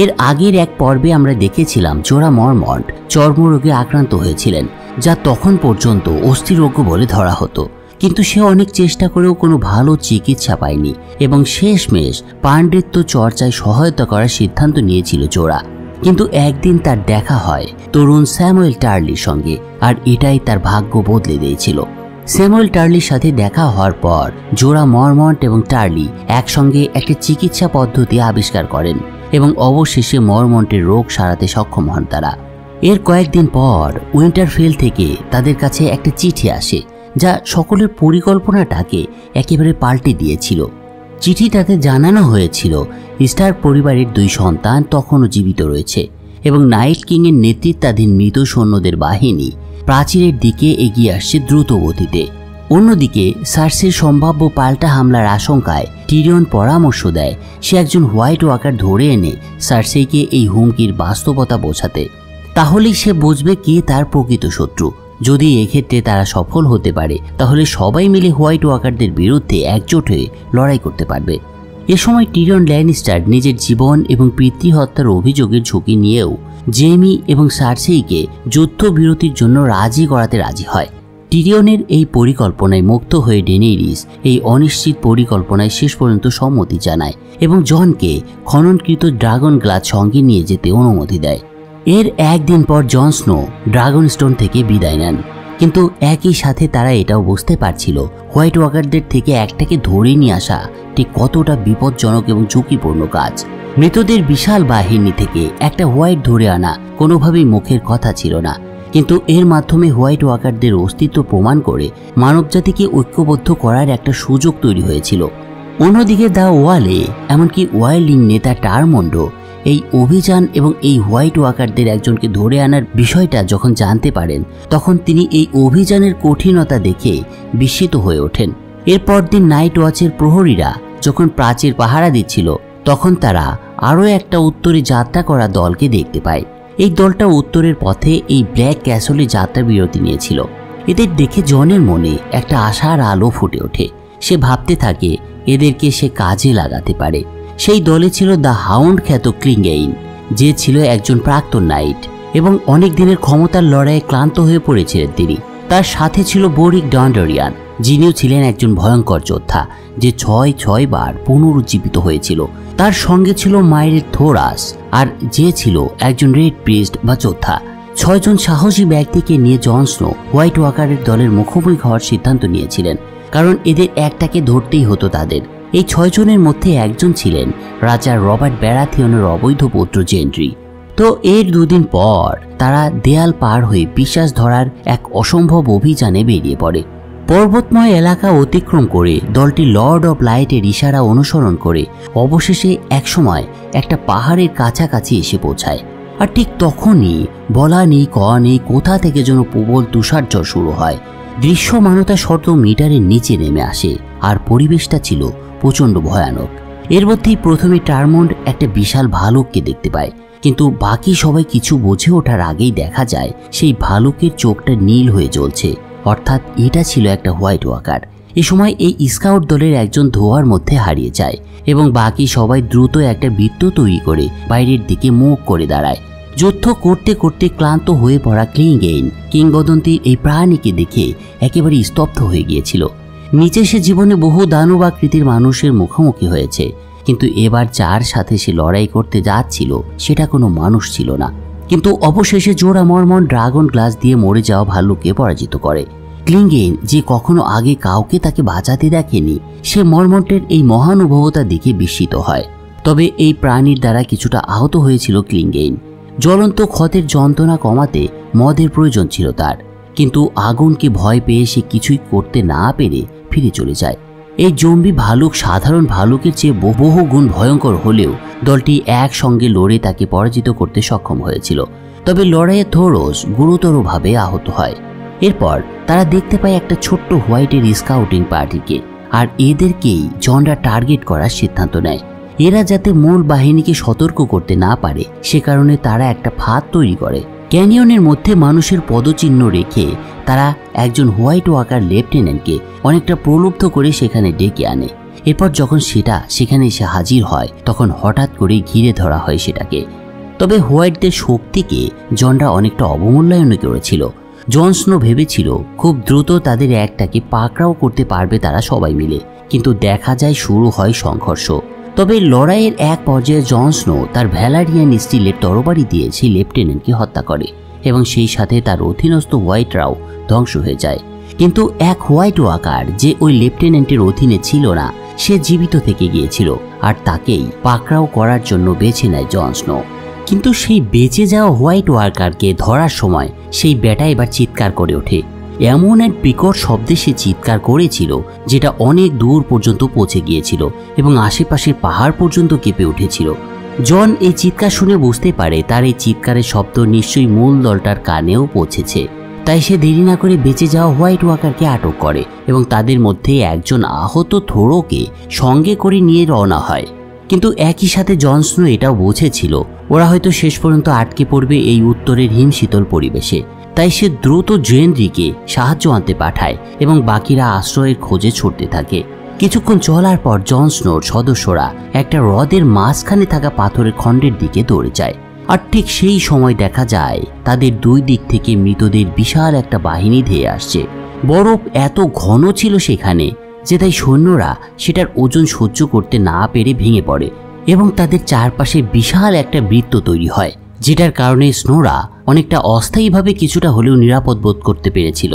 A: এর আগের এক পর্বে আমরা দেখেছিলাম জোড়া মর্মন্ট চর্মরোগে আক্রান্ত হয়েছিলেন, যা তখন পর্যন্ত অস্থিরোগ্য বলে ধরা হতো। কিন্তু সে অনেক চেষ্টা করেও কোনো ভালো চিকিৎসা পায়নি এবং শেষমেশ পাণ্ডিত্য চর্চায় সহায়তা করার সিদ্ধান্ত নিয়েছিল জোড়া। কিন্তু একদিন তার দেখা হয় তরুণ স্যামুয়েল টার্লির সঙ্গে, আর এটাই তার ভাগ্য বদলে দিয়েছিল। স্যামুয়েল টার্লির সাথে দেখা হওয়ার পর জোড়া মর্মন্ট এবং টার্লি একসঙ্গে একটা চিকিৎসা পদ্ধতি আবিষ্কার করেন এবং অবশেষে মর্মন্টের রোগ সারাতে সক্ষম হন তারা। এর কয়েকদিন পর উইন্টারফেল থেকে তাদের কাছে একটা চিঠি আসে, যা সকলের পরিকল্পনাটাকে একেবারে পাল্টে দিয়েছিল। চিঠিটাতে জানানো হয়েছিল স্টার পরিবারের 2 সন্তান তখনও জীবিত রয়েছে এবং নাইট কিং এর নেতৃত্বাধীন মৃত সৈন্যদের বাহিনী প্রাচীরের দিকে এগিয়ে আসছে দ্রুত গতিতে। অন্যদিকে সার্সির সম্ভাব্য পাল্টা হামলার আশঙ্কায় টিরিয়ন পরামর্শ দেয় সে একজন হোয়াইট ওয়াকার ধরে এনে সার্সিকে এই হুমকির বাস্তবতা বোঝাতে। তাহলেই সে বুঝবে কে তার প্রকৃত শত্রু। যদি এক্ষেত্রে তারা সফল হতে পারে তাহলে সবাই মিলে হোয়াইট ওয়াকারদের বিরুদ্ধে একজোট হয়ে লড়াই করতে পারবে। এ সময় টিরিয়ন ল্যানিস্টার নিজের জীবন এবং পিতৃহত্যার অভিযোগের ঝুঁকি নিয়েও জেমি এবং সার্সিকে যুদ্ধবিরতির জন্য রাজি করাতে রাজি হয়। টিরিয়নের এই পরিকল্পনায় মুগ্ধ হয়ে ডেনেরিস এই অনিশ্চিত পরিকল্পনায় শেষ পর্যন্ত সম্মতি জানায় এবং জনকে খননকৃত ড্রাগন গ্লাস সঙ্গে নিয়ে যেতে অনুমতি দেয়। এর একদিন পর জন স্নো ড্রাগন স্টোন থেকে বিদায় নেন, কিন্তু একই সাথে তারা এটাও বুঝতে পারছিল হোয়াইট ওয়াকারদের থেকে একটাকে ধরে নিয়ে আসা ঠিক কতটা বিপজ্জনক এবং ঝুঁকিপূর্ণ কাজ। মৃতদের বিশাল বাহিনী থেকে একটা হোয়াইট ধরে আনা কোনোভাবেই মুখের কথা ছিল না, কিন্তু এর মাধ্যমে হোয়াইট ওয়াকারদের অস্তিত্ব প্রমাণ করে মানবজাতিকে ঐক্যবদ্ধ করার একটা সুযোগ তৈরি হয়েছিল। অন্যদিকে দ্য ওয়ালে এমনকি ওয়াইল্ডিং নেতা টারমন্ডো এই অভিযান এবং এই হোয়াইট ওয়াকারদের একজনকে ধরে আনার বিষয়টা যখন জানতে পারেন, তখন তিনি এই অভিযানের কঠিনতা দেখে বিস্মিত হয়ে ওঠেন। এরপর দিন নাইট ওয়াচের প্রহরীরা যখন প্রাচীর পাহারা দিচ্ছিল, তখন তারা আরও একটা উত্তরে যাত্রা করা দলকে দেখতে পায়। এই দলটা উত্তরের পথে এই ব্ল্যাক ক্যাসলে যাত্রা বিরতি নিয়েছিল। এদের দেখে জনের মনে একটা আশার আলো ফুটে ওঠে। সে ভাবতে থাকে এদেরকে সে কাজে লাগাতে পারে। সেই দলে ছিল দ্য হাউন্ড খ্যাত ক্লিংগেইন, যে ছিল একজন প্রাক্তন নাইট এবং অনেক দিনের ক্ষমতার লড়াইয়ে ক্লান্ত হয়ে পড়েছিলেন তিনি। তার সাথে ছিল বোরিক ডন্ডরিয়ান, যিনিও ছিলেন একজন ভয়ঙ্কর যোদ্ধা যে 6 বার পুনরুজ্জীবিত হয়েছিল। তার সঙ্গে ছিল মাইরের থোরাস, আর যে ছিল একজন রেড প্রিস্ট বা যোদ্ধা। 6 জন সাহসী ব্যক্তিকে নিয়ে জন স্নো হোয়াইট ওয়াকারের দলের মুখোমুখি হওয়ার সিদ্ধান্ত নিয়েছিলেন, কারণ এদের একটাকে ধরতেই হতো তাদের। এই 6 জনের মধ্যে একজন ছিলেন রাজা রবার্ট ব্যারাথিয়নের অবৈধ পুত্র জেন্ড্রি। তো এর 2 দিন পর তারা দেয়াল পার হয়ে বিশ্বাস ধরার এক অসম্ভব অভিযানে বেরিয়ে পড়ে। পর্বতময় এলাকা অতিক্রম করে দলটি লর্ড অব লাইটের ইশারা অনুসরণ করে অবশেষে একসময় একটা পাহাড়ের কাছাকাছি এসে পৌঁছায়। আর ঠিক তখনই বলা নেই কওয়া নেই কোথা থেকে যেন প্রবল তুষারঝড় শুরু হয়। দৃশ্যমানতা 100 মিটারের নিচে নেমে আসে, আর পরিবেশটা ছিল প্রচণ্ড ভয়ানক। এর মধ্যেই প্রথমে টারমন্ড একটা বিশাল ভালুককে দেখতে পায়, কিন্তু বাকি সবাই কিছু বুঝে ওঠার আগেই দেখা যায় সেই ভালুকের চোখটা নীল হয়ে জ্বলছে অর্থাৎ এটা ছিল একটা হোয়াইট ওয়াকার। এ সময় এই স্কাউট দলের একজন ধোঁয়ার মধ্যে হারিয়ে যায় এবং বাকি সবাই দ্রুত একটা বৃত্ত তৈরি করে বাইরের দিকে মুখ করে দাঁড়ায়। যুদ্ধ করতে করতে ক্লান্ত হয়ে পড়া ক্লিংগেইন কিংবদন্তির এই প্রাণীকে দেখে একেবারে স্তব্ধ হয়ে গিয়েছিল। নিচে সে জীবনে বহু দানব আকৃতির মানুষের মুখোমুখি হয়েছে, কিন্তু এবার যার সাথে সে লড়াই করতে যাচ্ছিল সেটা কোনো মানুষ ছিল না। কিন্তু অবশেষে জোড়া মর্মন ড্রাগন গ্লাস দিয়ে মরে যাওয়া ভাল্লুককে পরাজিত করে। ক্লিংগেইন যে কখনো আগে কাউকে তাকে বাঁচাতে দেখেনি, সে মর্মন্টের এই মহানুভবতা দেখে বিস্মিত হয়। তবে এই প্রাণীর দ্বারা কিছুটা আহত হয়েছিল ক্লিংগেইন। জ্বলন্ত ক্ষতের যন্ত্রণা কমাতে মদের প্রয়োজন ছিল তার, কিন্তু আগুনকে ভয় পেয়ে সে কিছুই করতে না পেরে ফিরে চলে যায়। এই জম্বি ভালুক সাধারণ ভালুকের চেয়ে বহু গুণ ভয়ঙ্কর হলেও দলটি একসঙ্গে লড়ে তাকে পরাজিত করতে সক্ষম হয়েছিল। তবে লড়াইয়ে থোরস গুরুতরভাবে আহত হয়। এরপর তারা দেখতে পায় একটা ছোট্ট হোয়াইটের স্কাউটিং পার্টিকে, আর এদেরকেই জনরা টার্গেট করার সিদ্ধান্ত নেয়। এরা যাতে মূল বাহিনীকে সতর্ক করতে না পারে সে কারণে তারা একটা ফাঁদ তৈরি করে। ক্যানিয়নের মধ্যে মানুষের পদচিহ্ন রেখে তারা একজন হোয়াইট ওয়াকার লেফটেন্যান্টকে অনেকটা প্রলুব্ধ করে সেখানে ডেকে আনে। এরপর যখন সেটা সেখানে এসে হাজির হয় তখন হঠাৎ করে ঘিরে ধরা হয় সেটাকে। তবে হোয়াইটদের শক্তিকে জনরা অনেকটা অবমূল্যায়ন করেছিল। জন স্নো ভেবেছিল খুব দ্রুত তাদের একটাকে পাকড়াও করতে পারবে তারা সবাই মিলে, কিন্তু দেখা যায় শুরু হয় সংঘর্ষ। তবে লড়াইয়ের এক পর্যায়ে জন স্নো তার ভ্যালারিয়ান স্টিলের তরবারি দিয়ে সেই লেফটেন্যান্টকে হত্যা করে এবং সেই সাথে তার অধীনস্থ হোয়াইটরাও ধ্বংস হয়ে যায়। কিন্তু এক হোয়াইট ওয়াকার যে ওই লেফটেন্যান্টের অধীনে ছিল না, সে জীবিত থেকে গিয়েছিল আর তাকেই পাকড়াও করার জন্য বেছে নেয় জন স্নো। কিন্তু সেই বেঁচে যাওয়া হোয়াইট ওয়াকারকে ধরার সময় সেই ব্যাটা এবার চিৎকার করে ওঠে। এমন এক বিকট শব্দে সে চিৎকার করেছিল যেটা অনেক দূর পর্যন্ত পৌঁছে গিয়েছিল এবং আশেপাশের পাহাড় পর্যন্ত কেঁপে উঠেছিল। জন এই চিৎকার শুনে বুঝতে পারে তার এই চিৎকারের শব্দ নিশ্চয়ই মূল দলটার কানেও পৌঁছেছে। তাই সে দেরি না করে বেঁচে যাওয়া হোয়াইট ওয়াকারকে আটক করে এবং তাদের মধ্যে একজন আহত থোরোকে সঙ্গে করে নিয়ে রওনা হয়। কিন্তু একই সাথে জন স্নো এটাও বুঝেছিল ওরা হয়তো শেষ পর্যন্ত আটকে পড়বে এই উত্তরের হিমশীতল পরিবেশে। তাই সে দ্রুত জেনরিকে সাহায্য আনতে পাঠায় এবং বাকিরা আশ্রয়ের খোঁজে ছুটতে থাকে। কিছুক্ষণ চলার পর জন স্নোর সদস্যরা একটা হ্রদের মাঝখানে থাকা পাথরের খণ্ডের দিকে দৌড়ে যায়। আর ঠিক সেই সময় দেখা যায় তাদের দুই দিক থেকে মৃতদের বিশাল একটা বাহিনী ধেয়ে আসছে। বরফ এত ঘন ছিল সেখানে যে তাই সৈন্যরা সেটার ওজন সহ্য করতে না পেরে ভেঙে পড়ে এবং তাদের চারপাশে বিশাল একটা বৃত্ত তৈরি হয়, যেটার কারণে স্নোরা অনেকটা অস্থায়ীভাবে কিছুটা হলেও নিরাপদ বোধ করতে পেরেছিল।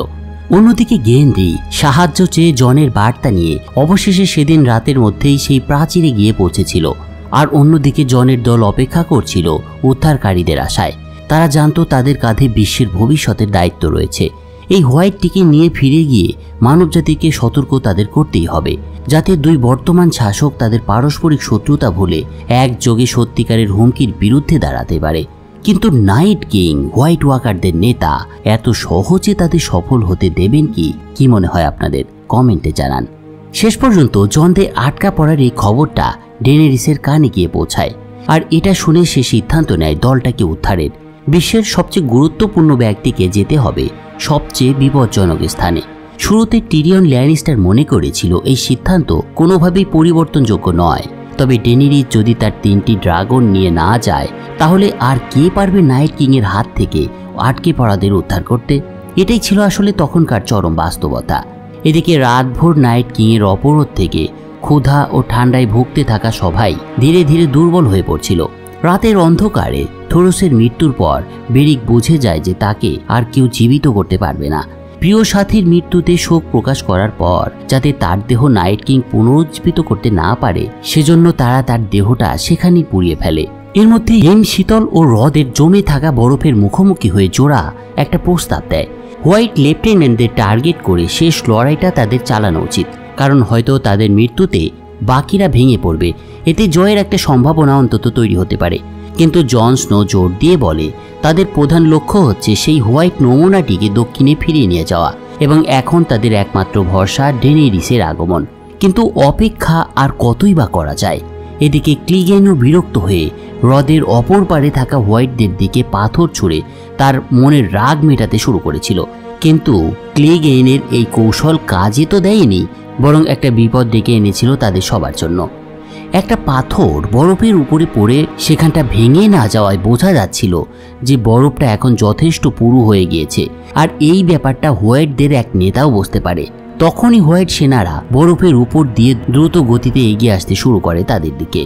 A: অন্যদিকে গেনরি সাহায্য চেয়ে জনের বার্তা নিয়ে অবশেষে সেদিন রাতের মধ্যেই সেই প্রাচীরে গিয়ে পৌঁছেছিল। আর অন্যদিকে জনের দল অপেক্ষা করছিল উদ্ধারকারীদের আশায়। তারা জানতো তাদের কাঁধে বিশ্বের ভবিষ্যতের দায়িত্ব রয়েছে। এই হোয়াইটটিকে নিয়ে ফিরে গিয়ে মানবজাতিকে সতর্ক তাদের করতেই হবে, যাতে দুই বর্তমান শাসক তাদের পারস্পরিক শত্রুতা ভুলে একযোগে সত্যিকারের হুমকির বিরুদ্ধে দাঁড়াতে পারে। কিন্তু নাইট কিং হোয়াইট ওয়াকারদের নেতা এত সহজে তাদের সফল হতে দেবেন কি মনে হয় আপনাদের? কমেন্টে জানান। শেষ পর্যন্ত জনদের আটকা পড়ার এই খবরটা ডেনেরিসের কানে গিয়ে পৌঁছায়, আর এটা শুনে সে সিদ্ধান্ত নেয় দলটাকে উদ্ধারের। বিশ্বের সবচেয়ে গুরুত্বপূর্ণ ব্যক্তিকে যেতে হবে সবচেয়ে বিপজ্জনক স্থানে। শুরুতে টিরিয়ন ল্যানিস্টার মনে করেছিল এই সিদ্ধান্ত কোনোভাবেই পরিবর্তনযোগ্য নয়, তবে ডেনেরিস যদি তার 3টি ড্রাগন নিয়ে না যায় তাহলে আর কে পারবে নাইট কিংয়ের হাত থেকে আটকে পড়াদের উদ্ধার করতে? এটাই ছিল আসলে তখনকার চরম বাস্তবতা। এদিকে রাতভর নাইট কিংয়ের অপরাধ থেকে ক্ষুধা ও ঠান্ডায় ভুগতে থাকা সবাই ধীরে ধীরে দুর্বল হয়ে পড়ছিল। রাতের অন্ধকারে থোরসের মৃত্যুর পর বেরিক বুঝে যায় যে তাকে আর কেউ জীবিত করতে পারবে না। প্রিয় সাথীর মৃত্যুতে শোক প্রকাশ করার পর যাতে তার দেহ নাইট কিং পুনরুজ্জীবিত করতে না পারে সেজন্য তারা তার দেহটা সেখানেই পুড়িয়ে ফেলে। এর মধ্যে হিম শীতল ও হ্রদের জমে থাকা বরফের মুখোমুখি হয়ে জোড়া একটা প্রস্তাব দেয়। হোয়াইট লেফটেন্যান্টদের টার্গেট করে শেষ লড়াইটা তাদের চালানো উচিত, কারণ হয়তো তাদের মৃত্যুতে বাকিরা ভেঙে পড়বে। এতে জয়ের একটা সম্ভাবনা অন্তত তৈরি হতে পারে। কিন্তু জন স্নো জোর দিয়ে বলে তাদের প্রধান লক্ষ্য হচ্ছে সেই হোয়াইট নমুনাটিকে দক্ষিণে ফিরিয়ে নিয়ে যাওয়া এবং এখন তাদের একমাত্র ভরসা ডেনেরিসের আগমন। কিন্তু অপেক্ষা আর কতই বা করা যায়? এদিকে ক্লিগেনও বিরক্ত হয়ে হ্রদের অপর পারে থাকা হোয়াইটদের দিকে পাথর ছুঁড়ে তার মনের রাগ মেটাতে শুরু করেছিল। কিন্তু ক্লেগেইনের এই কৌশল কাজে তো দেয়নি, বরং একটা বিপদ ডেকে এনেছিল তাদের সবার জন্য। একটা পাথর বরফের উপরে পড়ে সেখানটা ভেঙে না যাওয়ায় বোঝা যাচ্ছিল যে বরফটা এখন যথেষ্ট পুরু হয়ে গিয়েছে, আর এই ব্যাপারটা হোয়াইটদের এক নেতাও বুঝতে পারে। তখনই হোয়াইট সেনারা বরফের উপর দিয়ে দ্রুত গতিতে এগিয়ে আসতে শুরু করে তাদের দিকে,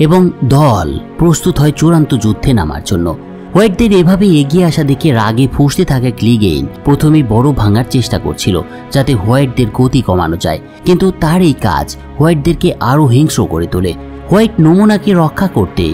A: এবং দল প্রস্তুত হয় চূড়ান্ত যুদ্ধে নামার জন্য। হোয়াইটদের এভাবে এগিয়ে আসা দেখে রাগে ফুঁসতে থাকা ক্লেগেইন প্রথমেই বরফ ভাঙার চেষ্টা করছিল যাতে হোয়াইটদের গতি কমানো যায়, কিন্তু তার এই কাজ হোয়াইটদেরকে আরও হিংস্র করে তোলে। হোয়াইট নমুনাকে রক্ষা করতে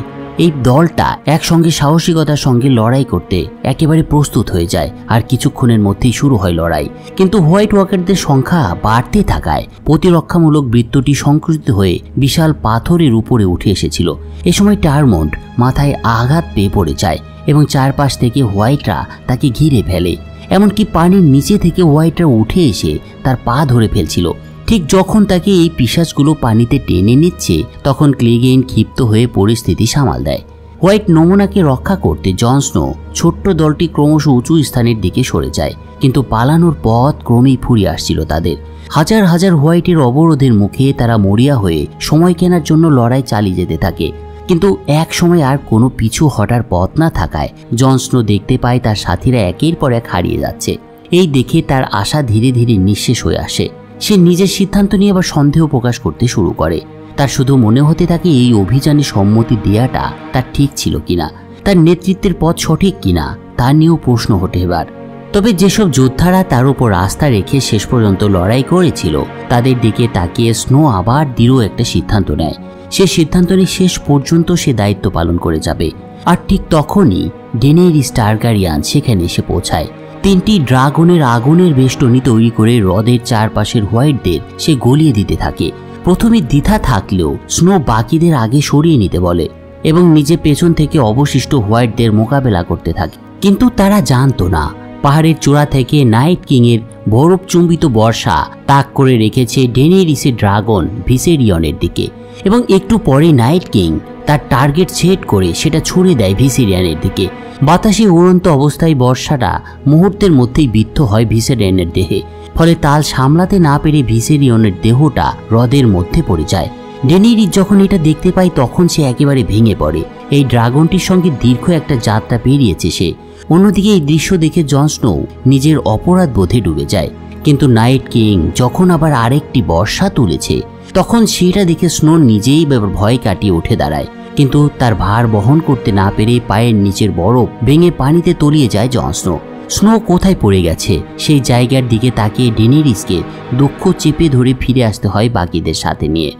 A: এই দলটা একসঙ্গে সাহসিকতার সঙ্গে লড়াই করতে একেবারে প্রস্তুত হয়ে যায়, আর কিছুক্ষণের মধ্যেই শুরু হয় লড়াই। কিন্তু হোয়াইট ওয়াকারদের সংখ্যা বাড়তে থাকায় প্রতিরক্ষামূলক বৃত্তটি সংকুচিত হয়ে বিশাল পাথরের উপরে উঠে এসেছিল। এ সময় টারমন্ড মাথায় আঘাত পেয়ে পড়ে যায় এবং চারপাশ থেকে হোয়াইটরা তাকে ঘিরে ফেলে। এমনকি পানির নিচে থেকে হোয়াইটরা উঠে এসে তার পা ধরে ফেলছিল। ঠিক যখন তাকে এই পিশাচগুলো পানিতে টেনে নিচ্ছে, তখন ক্লেগেইন ক্ষিপ্ত হয়ে পরিস্থিতি সামাল দেয়। হোয়াইট নমুনাকে রক্ষা করতে জন স্নো ছোট্ট দলটি ক্রমশ উঁচু স্থানের দিকে সরে যায়, কিন্তু পালানোর পথ ক্রমেই ফুরিয়ে আসছিল তাদের। হাজার হাজার হোয়াইটের অবরোধের মুখে তারা মরিয়া হয়ে সময় কেনার জন্য লড়াই চালিয়ে যেতে থাকে। কিন্তু এক সময় আর কোনো পিছু হটার পথ না থাকায় জন স্নো দেখতে পায় তার সাথীরা একের পর এক হারিয়ে যাচ্ছে। এই দেখে তার আশা ধীরে ধীরে নিঃশেষ হয়ে আসে। সে নিজের সিদ্ধান্ত নিয়ে আবার সন্দেহ প্রকাশ করতে শুরু করে। তার শুধু মনে হতে থাকে এই অভিযানে সম্মতি দেওয়াটা তার ঠিক ছিল কিনা, তার নেতৃত্বের পথ সঠিক কিনা তা নিয়েও প্রশ্ন ওঠে এবার। তবে যেসব যোদ্ধারা তার উপর আস্থা রেখে শেষ পর্যন্ত লড়াই করেছিল, তাদের দিকে তাকিয়ে স্নো আবার দৃঢ় একটা সিদ্ধান্ত নেয়। সে সিদ্ধান্ত নিয়ে শেষ পর্যন্ত সে দায়িত্ব পালন করে যাবে। আর ঠিক তখনই ডেনেরিস টারগারিয়ান সেখানে এসে পৌঁছায়। তিনটি ড্রাগনের আগুনের বেষ্টনী তৈরি করে হ্রদের চারপাশের হোয়াইটদের সে গলিয়ে দিতে থাকে। প্রথমে দ্বিধা থাকলেও স্নো বাকিদের আগে সরিয়ে নিতে বলে এবং নিজে পেছন থেকে অবশিষ্ট হোয়াইটদের মোকাবেলা করতে থাকে। কিন্তু তারা জানতো না পাহাড়ের চূড়া থেকে নাইট কিং এর বরফ চুম্বিত বর্ষা তাক করে রেখেছে ডেনেরিসের ড্রাগন ভিসেরিয়নের দিকে, এবং একটু পরে নাইট কিং তার টার্গেট সেট করে সেটা ছুড়ে দেয় ভিসেরিয়নের দিকে। বাতাসে উড়ন্ত অবস্থায় বর্ষাটা মুহূর্তের মধ্যেই বিদ্ধ হয় ভিসেরিয়নের দেহে, ফলে তাল সামলাতে না পেরে ভিসেরিয়নের দেহটা হ্রদের মধ্যে পড়ে যায়। ডেনেরিস যখন এটা দেখতে পায় তখন সে একেবারে ভেঙে পড়ে। এই ড্রাগনটির সঙ্গে দীর্ঘ একটা যাত্রা পেরিয়েছে সে। অন্যদিকে এই দৃশ্য দেখে জন স্নো নিজের অপরাধ বোধে ডুবে যায়। কিন্তু নাইট কিং যখন আবার আরেকটি বর্ষা তুলেছে, তখন সেটা দেখে স্নো নিজেই ভয় কাটিয়ে উঠে দাঁড়ায়। কিন্তু তার ভার বহন করতে না পেরে পায়ের নিচের বরফ ভেঙে পানিতে তলিয়ে যায় জন স্নো। স্নো কোথায় পড়ে গেছে সেই জায়গার দিকে তাকিয়ে ডেনেরিসকে দুঃখ চেপে ধরে ফিরে আসতে হয় বাকিদের সাথে নিয়ে।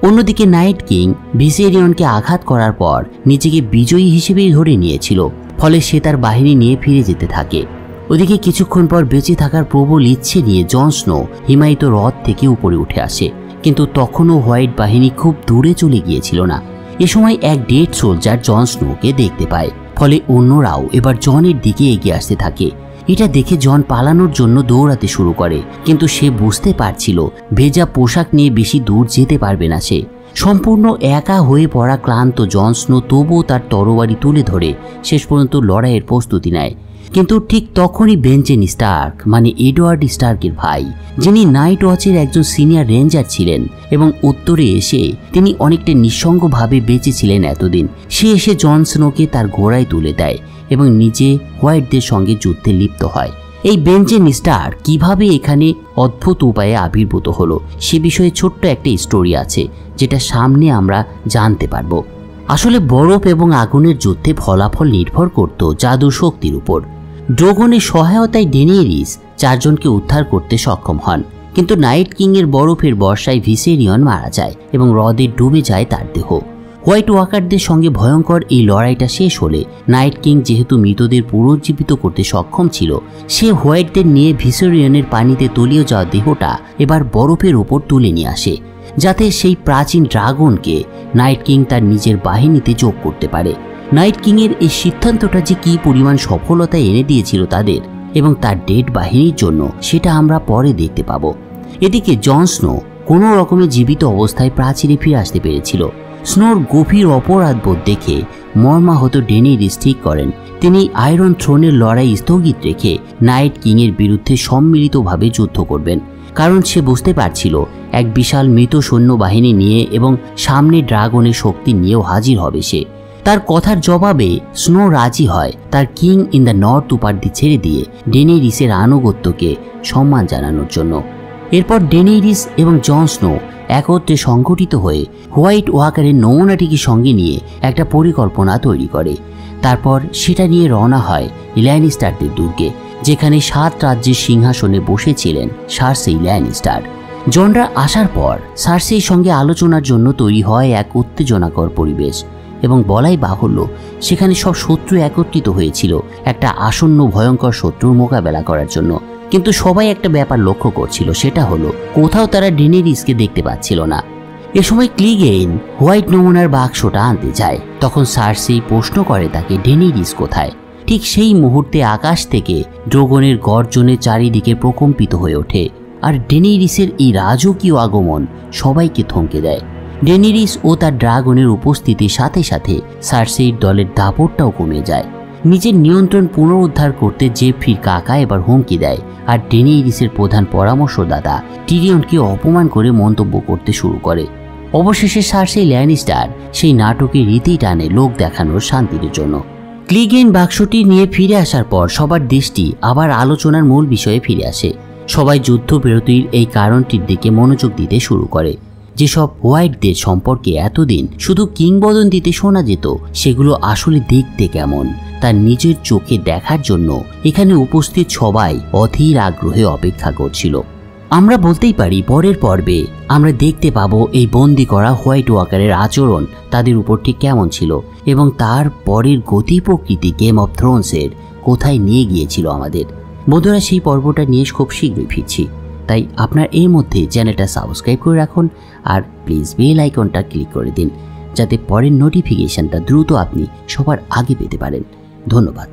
A: অন্যদিকে নাইট কিং ভিসেরিয়নকে আঘাত করার পর নিজেকে বিজয়ী হিসেবেই ধরে নিয়েছিল, ফলে সে তার বাহিনী নিয়ে ফিরে যেতে থাকে। ওদিকে কিছুক্ষণ পর বেঁচে থাকার প্রবল ইচ্ছে নিয়ে জন স্নো হিমায়িত হ্রদ থেকে উপরে উঠে আসে, কিন্তু তখনও হোয়াইট বাহিনী খুব দূরে চলে গিয়েছিল না। এ সময় এক ডেড সোলজার জন স্নোকে দেখতে পায়, ফলে অন্যরাও এবার জনের দিকে এগিয়ে আসতে থাকে। এটা দেখে জন পালানোর জন্য দৌড়াতে শুরু করে, কিন্তু সে বুঝতে পারছিল ভেজা পোশাক নিয়ে বেশি দূর যেতে পারবে না সে। সম্পূর্ণ একা হয়ে পড়া ক্লান্ত জন স্নো তবুও তার তরবারি তুলে ধরে শেষ পর্যন্ত লড়াইয়ের প্রস্তুতি নেয়। কিন্তু ঠিক তখনই বেঞ্চেন স্টার্ক মানে এডওয়ার্ড স্টার্কের ভাই, যিনি নাইট ওয়াচের একজন সিনিয়র রেঞ্জার ছিলেন এবং উত্তরে এসে তিনি অনেকটা নিঃসঙ্গভাবে বেঁচেছিলেন এতদিন, সে এসে জন স্নোকে তার ঘোড়ায় তুলে দেয় এবং নিজে হোয়াইটদের সঙ্গে যুদ্ধে লিপ্ত হয়। এই বেঞ্চেন স্টার্ক কিভাবে এখানে অদ্ভুত উপায়ে আবির্ভূত হলো সে বিষয়ে ছোট্ট একটা স্টোরি আছে, যেটা সামনে আমরা জানতে পারবো। আসলে বরফ এবং আগুনের যুদ্ধে ফলাফল নির্ভর করত জাদু শক্তির উপর। ড্রাগনের সহায়তায় ডেনেরিস চারজনকে উদ্ধার করতে সক্ষম হন, কিন্তু নাইট কিং এর বরফের বর্ষায় ভিসেরিয়ন মারা যায় এবং হ্রদে ডুবে যায় তার দেহ। হোয়াইট ওয়াকারদের সঙ্গে ভয়ঙ্কর এই লড়াইটা শেষ হলে নাইট কিং যেহেতু মৃতদের পুনরুজ্জীবিত করতে সক্ষম ছিল, সে হোয়াইটদের নিয়ে ভিসেরিয়নের পানিতে তলিয়ে যাওয়া দেহটা এবার বরফের ওপর তুলে নিয়ে আসে, যাতে সেই প্রাচীন ড্রাগনকে নাইট কিং তার নিজের বাহিনীতে যোগ করতে পারে। নাইট কিং এর এই সিদ্ধান্তটা যে কি পরিমাণ সফলতা এনে দিয়েছিল তাদের এবং তার ডেড বাহিনীর জন্য, সেটা আমরা পরে দেখতে পাবো। এদিকে জন স্নো কোনো রকমে জীবিত অবস্থায় প্রাচীরে ফিরে আসতে পেরেছিল। স্নোর গভীর অপরাধবোধ দেখে মর্মাহত ডেনেরিস ঠিক করেন তিনি আয়রন থ্রোনের লড়াই স্থগিত রেখে নাইট কিংয়ের বিরুদ্ধে সম্মিলিতভাবে যুদ্ধ করবেন, কারণ সে বুঝতে পারছিল এক বিশাল মৃত সৈন্যবাহিনী নিয়ে এবং সামনে ড্রাগনের শক্তি নিয়েও হাজির হবে সে। তার কথার জবাবে স্নো রাজি হয় তার কিং ইন দ্য নর্থ উপাধি ছেড়ে দিয়ে ডেনেরিসের আনুগত্যকে সম্মান জানানোর জন্য। এরপর ডেনেরিস এবং জন স্নো একত্রে সংগঠিত হয়ে হোয়াইট ওয়াকারের নমুনাটিকে সঙ্গে নিয়ে একটা পরিকল্পনা তৈরি করে। তারপর সেটা নিয়ে রওনা হয় ল্যানিস্টারদের দুর্গে, যেখানে 7 রাজ্যের সিংহাসনে বসেছিলেন সার্সি ল্যানিস্টার। জনরা আসার পর সার্সির সঙ্গে আলোচনার জন্য তৈরি হয় এক উত্তেজনাকর পরিবেশ, এবং বলাই বাহুল্য সেখানে সব শত্রু একত্রিত হয়েছিল একটা আসন্ন ভয়ঙ্কর শত্রুর মোকাবেলা করার জন্য। কিন্তু সবাই একটা ব্যাপার লক্ষ্য করছিল, সেটা হলো কোথাও তারা ডেনেরিসকে দেখতে পাচ্ছিল না। এ সময় ক্লিগেইন হোয়াইট নমুনার বাক্সটা আনতে যায়, তখন সার্সি প্রশ্ন করে তাকে ডেনেরিস কোথায়। ঠিক সেই মুহূর্তে আকাশ থেকে ড্রাগনের গর্জনে চারিদিকে প্রকম্পিত হয়ে ওঠে, আর ডেনেরিসের এই রাজকীয় আগমন সবাইকে থমকে দেয়। ডেনেরিস ও তার ড্রাগনের উপস্থিতির সাথে সাথে সার্সির দলের দাপটটাও কমে যায়। নিজের নিয়ন্ত্রণ পুনরুদ্ধার করতে জেফ্রির কাকা এবার হুমকি দেয়, আর ডেনেরিসের প্রধান পরামর্শদাতা টিরিয়নকে অপমান করে মন্তব্য করতে শুরু করে। অবশেষে সার্সি ল্যানিস্টার সেই নাটকের রীতি টানে লোক দেখানোর শান্তির জন্য। ক্লিগেইন বাক্সটি নিয়ে ফিরে আসার পর সবার দৃষ্টি আবার আলোচনার মূল বিষয়ে ফিরে আসে। সবাই যুদ্ধবিরতির এই কারণটির দিকে মনোযোগ দিতে শুরু করে। যেসব হোয়াইটদের সম্পর্কে এতদিন শুধু কিংবদন্তিতে শোনা যেত, সেগুলো আসলে দেখতে কেমন তার নিজের চোখে দেখার জন্য এখানে উপস্থিত সবাই অধীর আগ্রহে অপেক্ষা করছিল। আমরা বলতেই পারি পরের পর্বে আমরা দেখতে পাবো এই বন্দি করা হোয়াইট ওয়াকারের আচরণ তাদের উপর ঠিক কেমন ছিল, এবং তার পরের গতি প্রকৃতি গেম অফ থ্রোনসের কোথায় নিয়ে গিয়েছিল আমাদের। বন্ধুরা, সেই পর্বটা নিয়ে খুব শীঘ্রই ফিরছি, তাই আপনার এর মধ্যে চ্যানেলটা সাবস্ক্রাইব করে রাখুন, আর প্লিজ বেল আইকনটা ক্লিক করে দিন যাতে পরের নোটিফিকেশনটা দ্রুত আপনি সবার আগে পেতে পারেন। ধন্যবাদ।